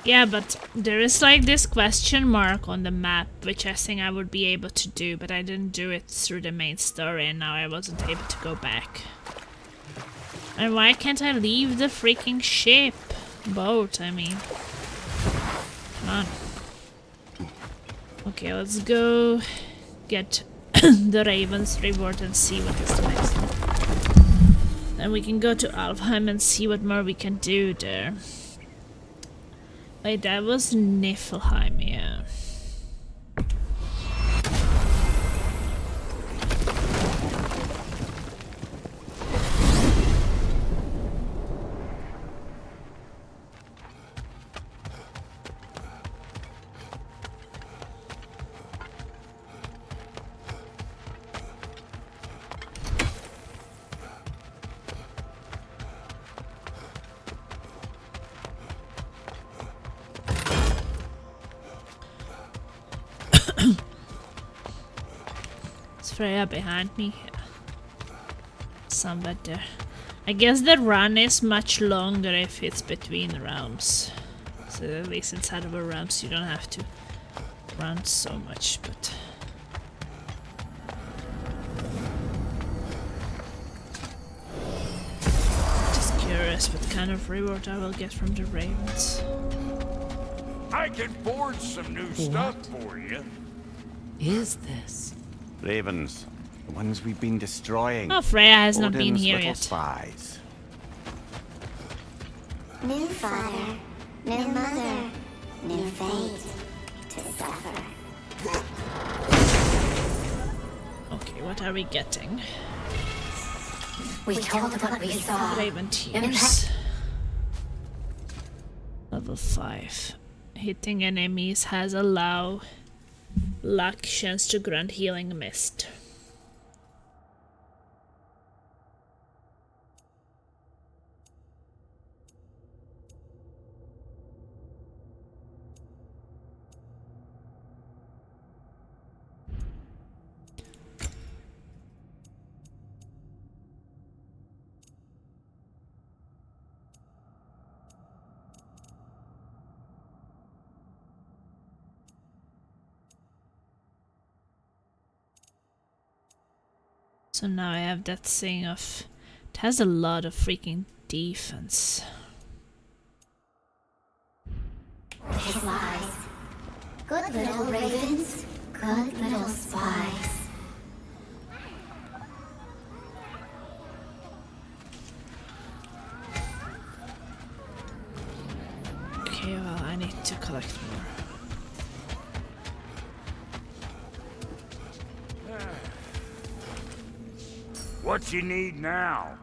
Yeah, but there is like this question mark on the map, which I think I would be able to do, but I didn't do it through the main story and now I wasn't able to go back. And why can't I leave the freaking ship? Boat, I mean. Come on. Okay, let's go get the Raven's reward and see what is the next one. Then we can go to Alfheim and see what more we can do there. Wait, that was Niflheim, yeah. Freya behind me. Somewhere there. I guess the run is much longer if it's between realms. So at least inside of a realms you don't have to run so much, but... Just curious what kind of reward I will get from the ravens. I can forge some new stuff for you. Is this? Ravens. The ones we've been destroying. Oh, Freya has not been Odin's here little yet. Spies. New father, new mother, new fate to suffer. Okay, what are we getting? We told what we saw. Raven tears. Level 5. Hitting enemies has allow luck chance to grant healing mist. So now I have that thing of... It has a lot of freaking defense. His lies. Good little ravens, good little spies. Okay, well, I need to collect more. What you need now?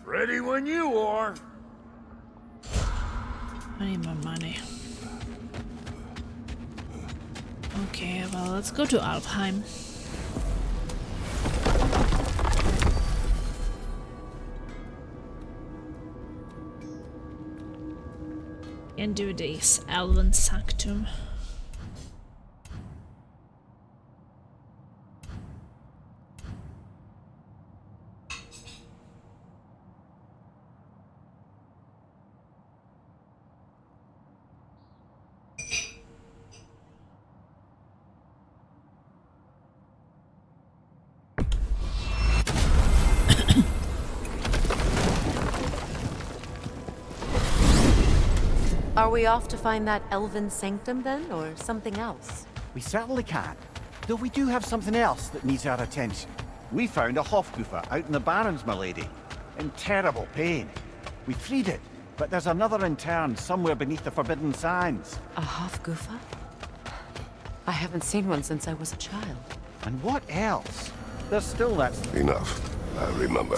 Ready when you are. I need more money. Okay, well, let's go to Alfheim. And do this Elven Sanctum. Are we off to find that elven sanctum then, or something else? We certainly can. Though we do have something else that needs our attention. We found a Hofgufa out in the Barrens, my lady. In terrible pain. We freed it, but there's another interned somewhere beneath the Forbidden Sands. A Hofgufa? I haven't seen one since I was a child. And what else? There's still that... Enough. I remember.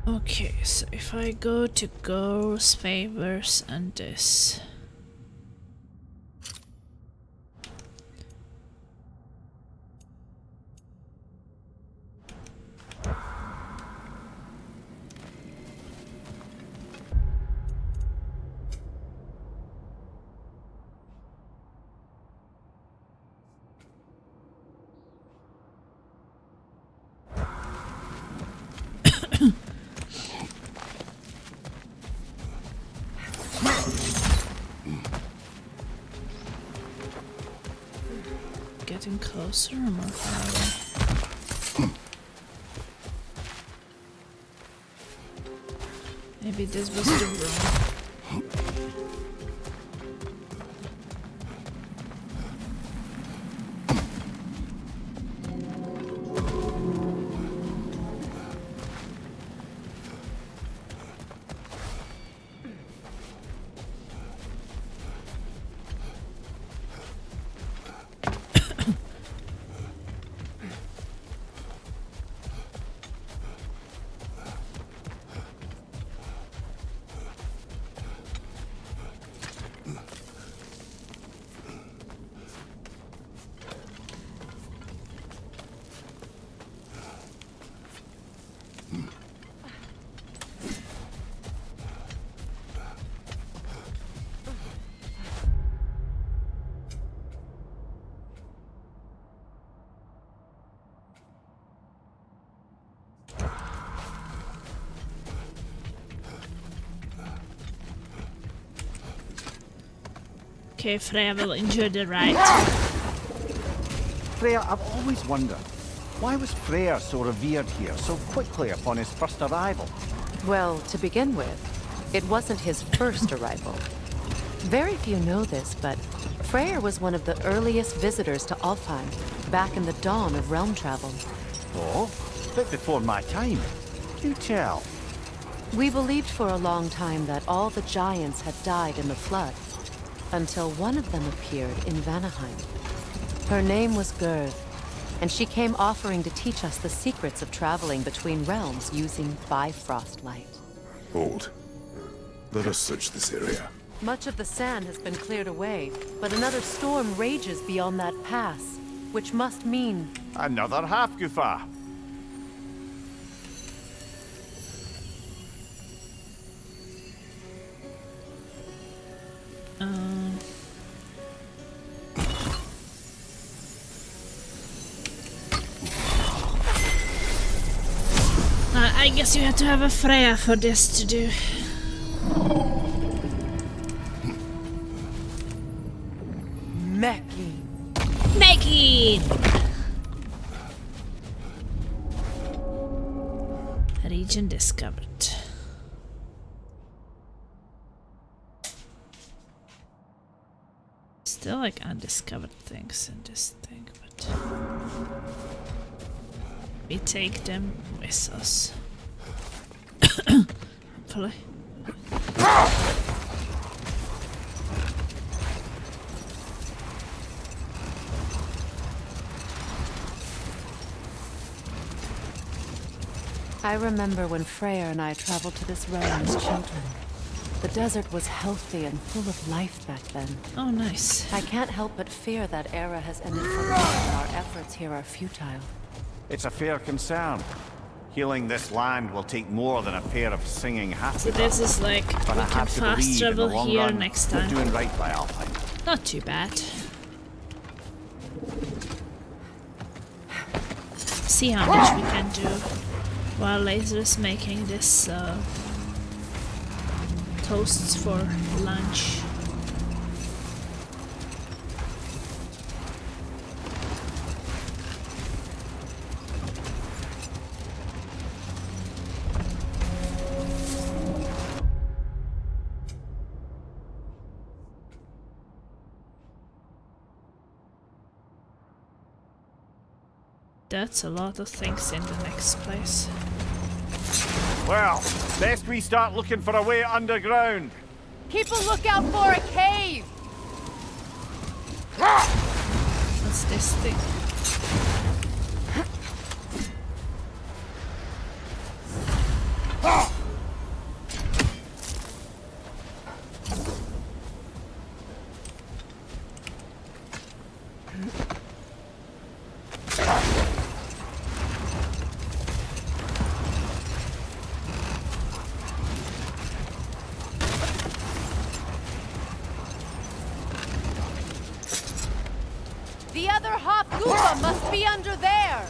Okay, so if I go to Goals, Favors, and this... getting closer or more far away? Maybe this was the room. Okay, Freya will enjoy the ride. Freya, I've always wondered, why was Freyr so revered here so quickly upon his first arrival? Well, to begin with, it wasn't his first arrival. Very few know this, but Freyr was one of the earliest visitors to Alfheim, back in the dawn of realm travel. Oh, a bit before my time. Do tell. We believed for a long time that all the giants had died in the flood, until one of them appeared in Vanaheim. Her name was Gerd, and she came offering to teach us the secrets of traveling between realms using Bifrost light. Hold. Let us search this area. Much of the sand has been cleared away, but another storm rages beyond that pass, which must mean... Another half-goofa. I guess you had to have a Freya for this to do. Mecking. Making! Region discovered. Still like undiscovered things in this thing, but we take them with us. Hopefully. I remember when Freyr and I traveled to this realm as children. The desert was healthy and full of life back then. Oh, nice. I can't help but fear that era has ended for us and our efforts here are futile. It's a fair concern. Healing this land will take more than a pair of singing hats. So this is like, But we I can have to fast believe in the travel long here run, next we're time. doing right by Alfheim. Not too bad. See how much we can do while Laser is making this toasts for lunch. That's a lot of things in the next place. Well, best we start looking for a way underground. Keep a lookout for a cave! What's this thing? The other Hofgufa must be under there!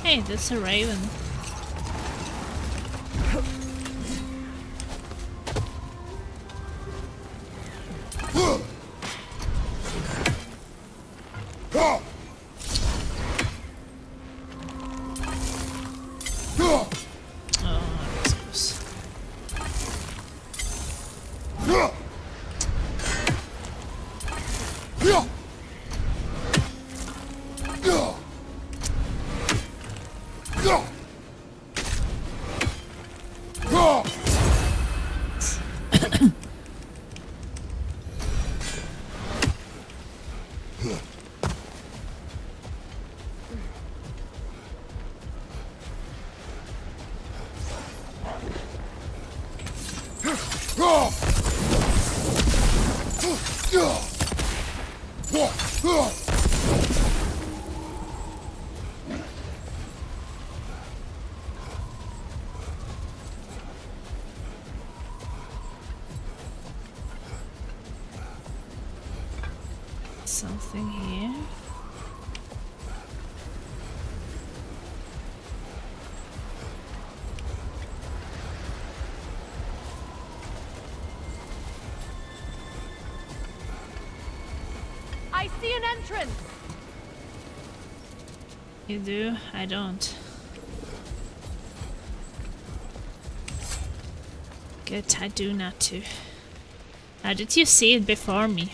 Hey, that's a raven. Something here. I see an entrance! You do? I don't. Good, I do not too. How did you see it before me?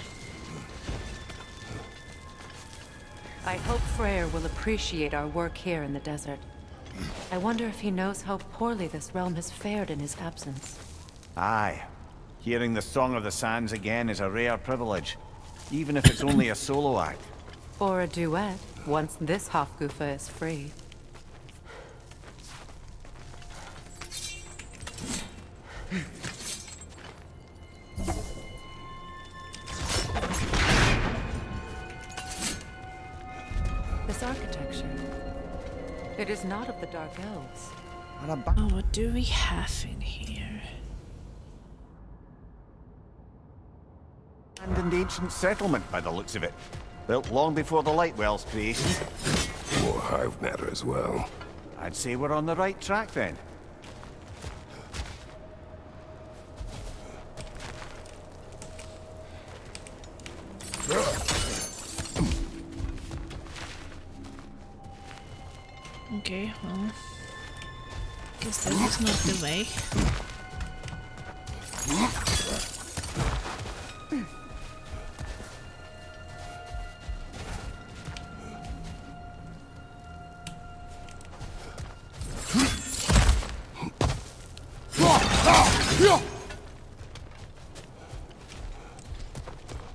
I hope Freyr will appreciate our work here in the desert. I wonder if he knows how poorly this realm has fared in his absence. Aye. Hearing the Song of the Sands again is a rare privilege, even if it's only a solo act. Or a duet, once this Hofgufa is free. This architecture, it is not of the Dark Elves. Oh, what do we have in here? Abandoned ancient settlement, by the looks of it. Built long before the Lightwell's creation. More hive matter as well. I'd say we're on the right track then. Okay, well, guess this is not the way.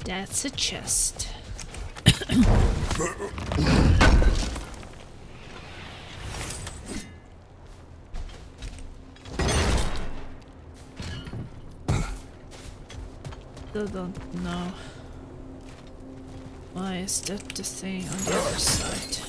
That's a chest. Still don't know. Why is that the thing on the other side?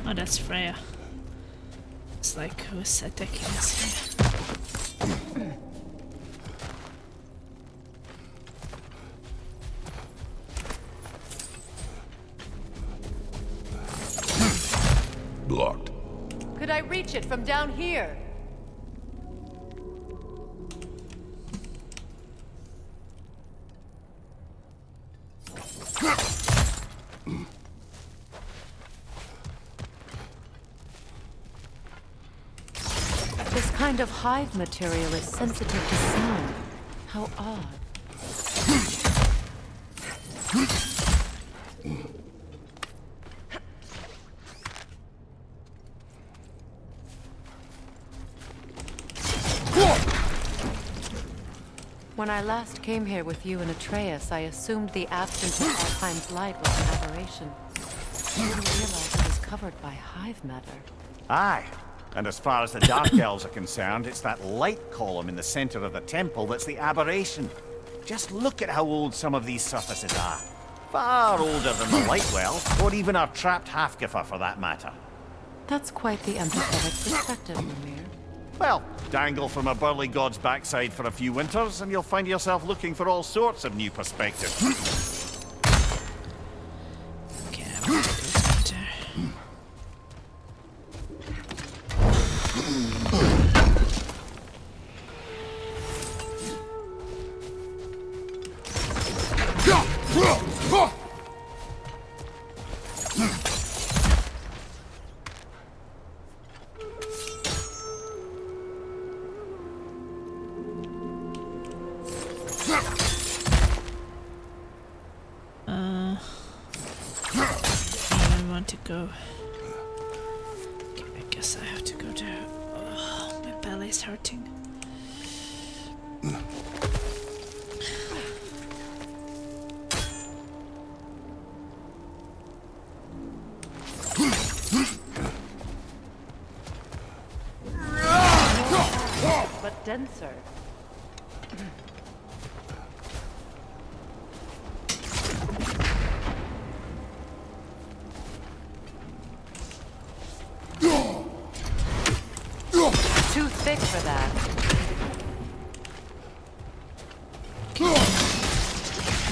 Oh, that's Freya. It's like who's attacking us here? Blocked. Could I reach it from down here? This kind of hive material is sensitive to sound. How odd. When I last came here with you and Atreus, I assumed the absence of Alpheim's light was an aberration. I didn't realize it was covered by hive matter. Aye. And as far as the Dark Elves are concerned, it's that light column in the center of the temple that's the aberration. Just look at how old some of these surfaces are. Far older than the Lightwell, or even our trapped Hafgifa for that matter. That's quite the empathetic perspective, Mimir. Well, dangle from a burly god's backside for a few winters, and you'll find yourself looking for all sorts of new perspectives. Okay, I'm gonna go center. I want to go. Okay, I guess I have to go there. Oh, my belly's hurting. But denser. Too thick for that.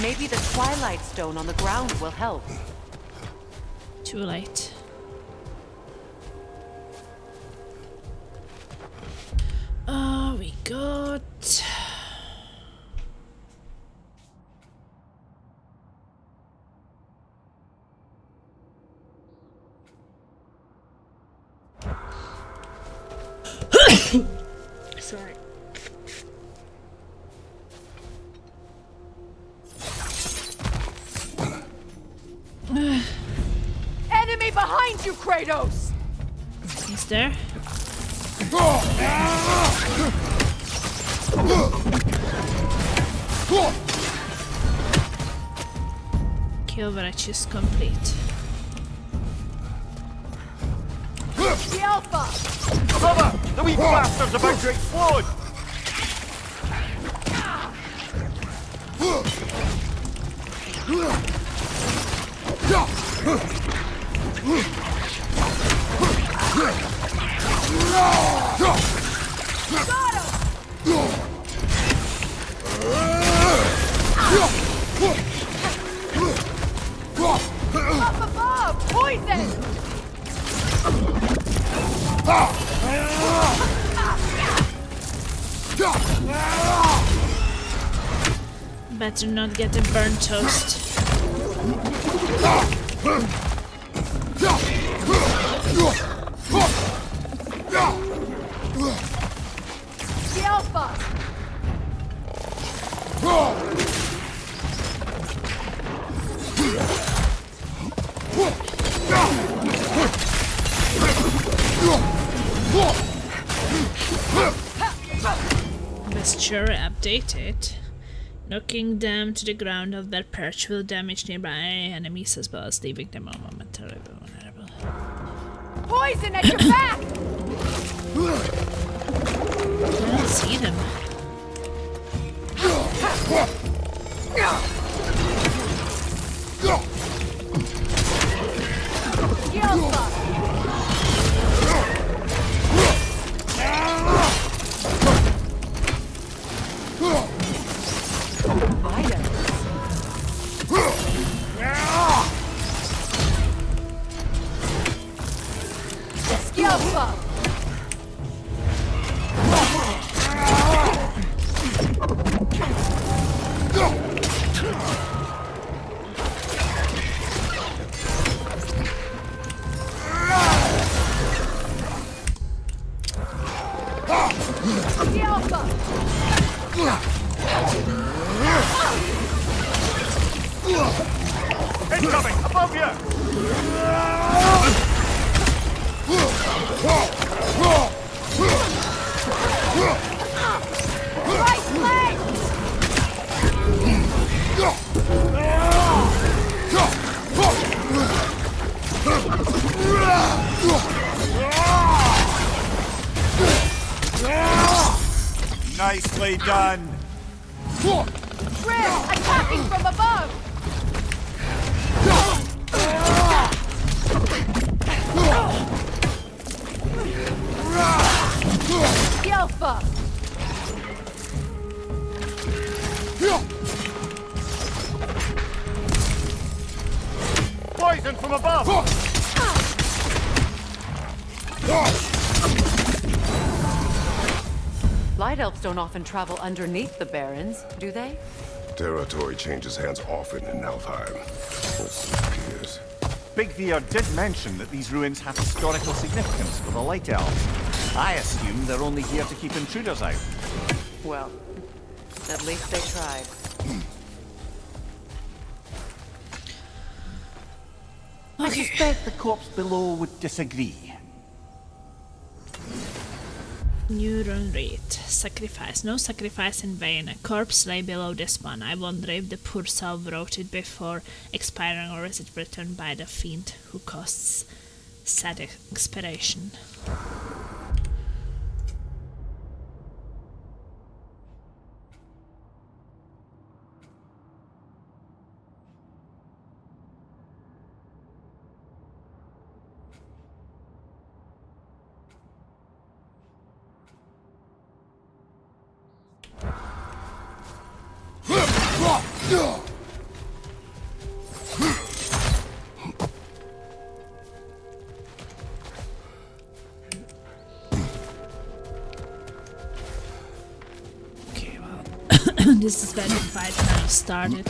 Maybe the Twilight Stone on the ground will help. Too late. Oh, we got... Sorry. Enemy behind you, Kratos! He's there. Kill Varechis complete. The Alpha! Cover! The wee bastard's about to explode! Up above! Poison! Better not get a burnt toast. The Alpha! Sure, updated. Knocking them to the ground of their perch will damage nearby enemies as well as leaving them momentarily vulnerable. Poison at your back! I don't see them. Incoming! Above you! Right leg! Nicely done! Grim, attacking from above! Yelfa! Poison from above! Light elves don't often travel underneath the barrens, do they? Territory changes hands often in Alfheim. Also appears. Big Veer did mention that these ruins have historical significance for the Light Elves. I assume they're only here to keep intruders out. Well, at least they tried. I suspect the corpse below would disagree. Neuron rate. Sacrifice. No sacrifice in vain. A corpse lay below this one. I wonder if the poor soul wrote it before expiring, or is it written by the fiend who costs sad expiration. Okay, well, this is when the fight kind of started.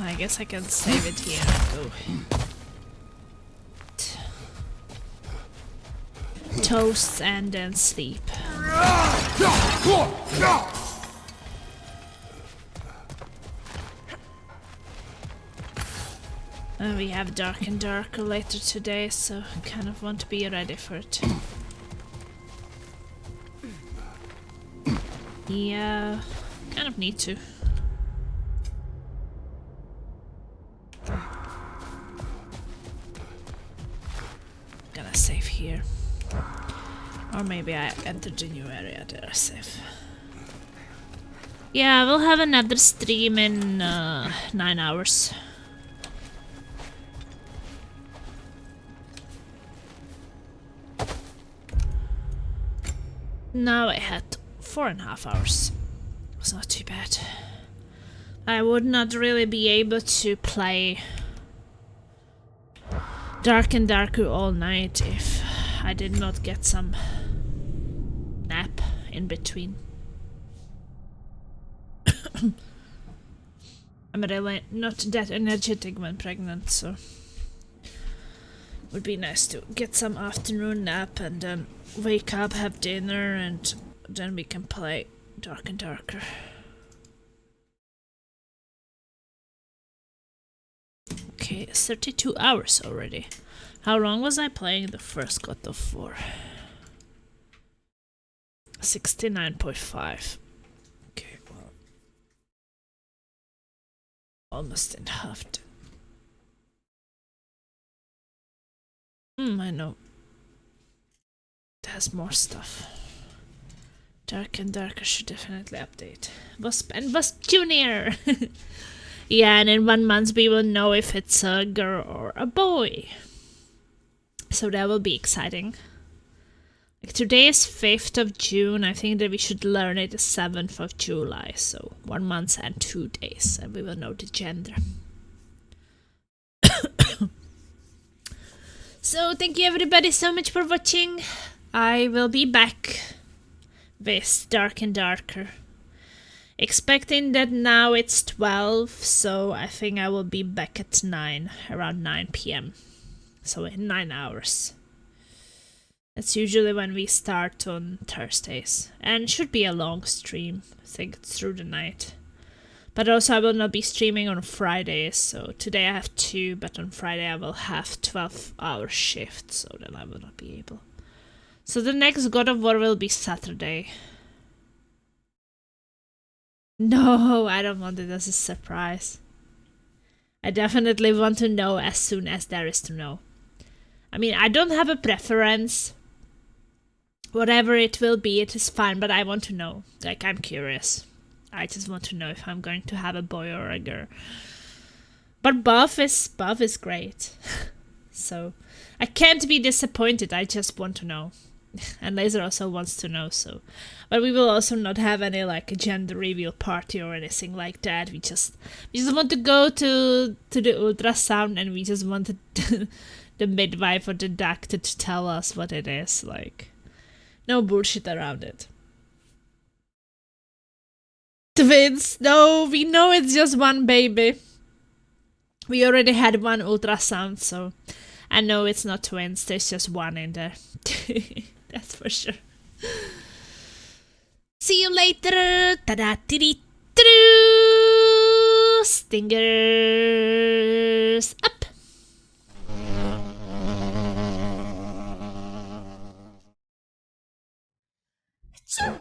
I guess I can save it here and go. Toast and then sleep. We have Dark and Darker later today, so I kind of want to be ready for it. Yeah, kind of need to. Gonna save here. Or maybe I entered the new area there I save. Yeah, we'll have another stream in 9 hours. Now I had 4.5 hours. It's not too bad. I would not really be able to play Dark and Darker all night if I did not get some nap in between. I'm really not that energetic when pregnant, so it would be nice to get some afternoon nap and then wake up, have dinner, and then we can play Dark and Darker. Okay, 32 hours already. How long was I playing the first God of War? 69.5. Okay, well, almost in half. I know. It has more stuff. Dark and Darker should definitely update. Wasp and Wasp Junior! Yeah, and in 1 month we will know if it's a girl or a boy. So that will be exciting. Like today is 5th of June. I think that we should learn it the 7th of July. So 1 month and 2 days, and we will know the gender. So thank you everybody so much for watching. I will be back with Dark and Darker. Expecting that now it's 12, so I think I will be back at 9, around 9 PM. So in 9 hours. That's usually when we start on Thursdays. And it should be a long stream, I think it's through the night. But also I will not be streaming on Fridays, so today I have 2, but on Friday I will have 12-hour shift, so then I will not be able. So the next God of War will be Saturday. No, I don't want it as a surprise. I definitely want to know as soon as there is to know. I mean, I don't have a preference. Whatever it will be, it is fine, but I want to know. Like, I'm curious. I just want to know if I'm going to have a boy or a girl. But Buff is great. So, I can't be disappointed, I just want to know. And Laser also wants to know, so. But we will also not have any, like, a gender reveal party or anything like that. We just want to go to the ultrasound, and we just want the midwife or the doctor to tell us what it is, like. No bullshit around it. Twins, no, we know it's just one baby. We already had one ultrasound, so I know it's not twins, there's just one in there. That's for sure. See you later! Ta-da, tiri, Stingers up! Choo!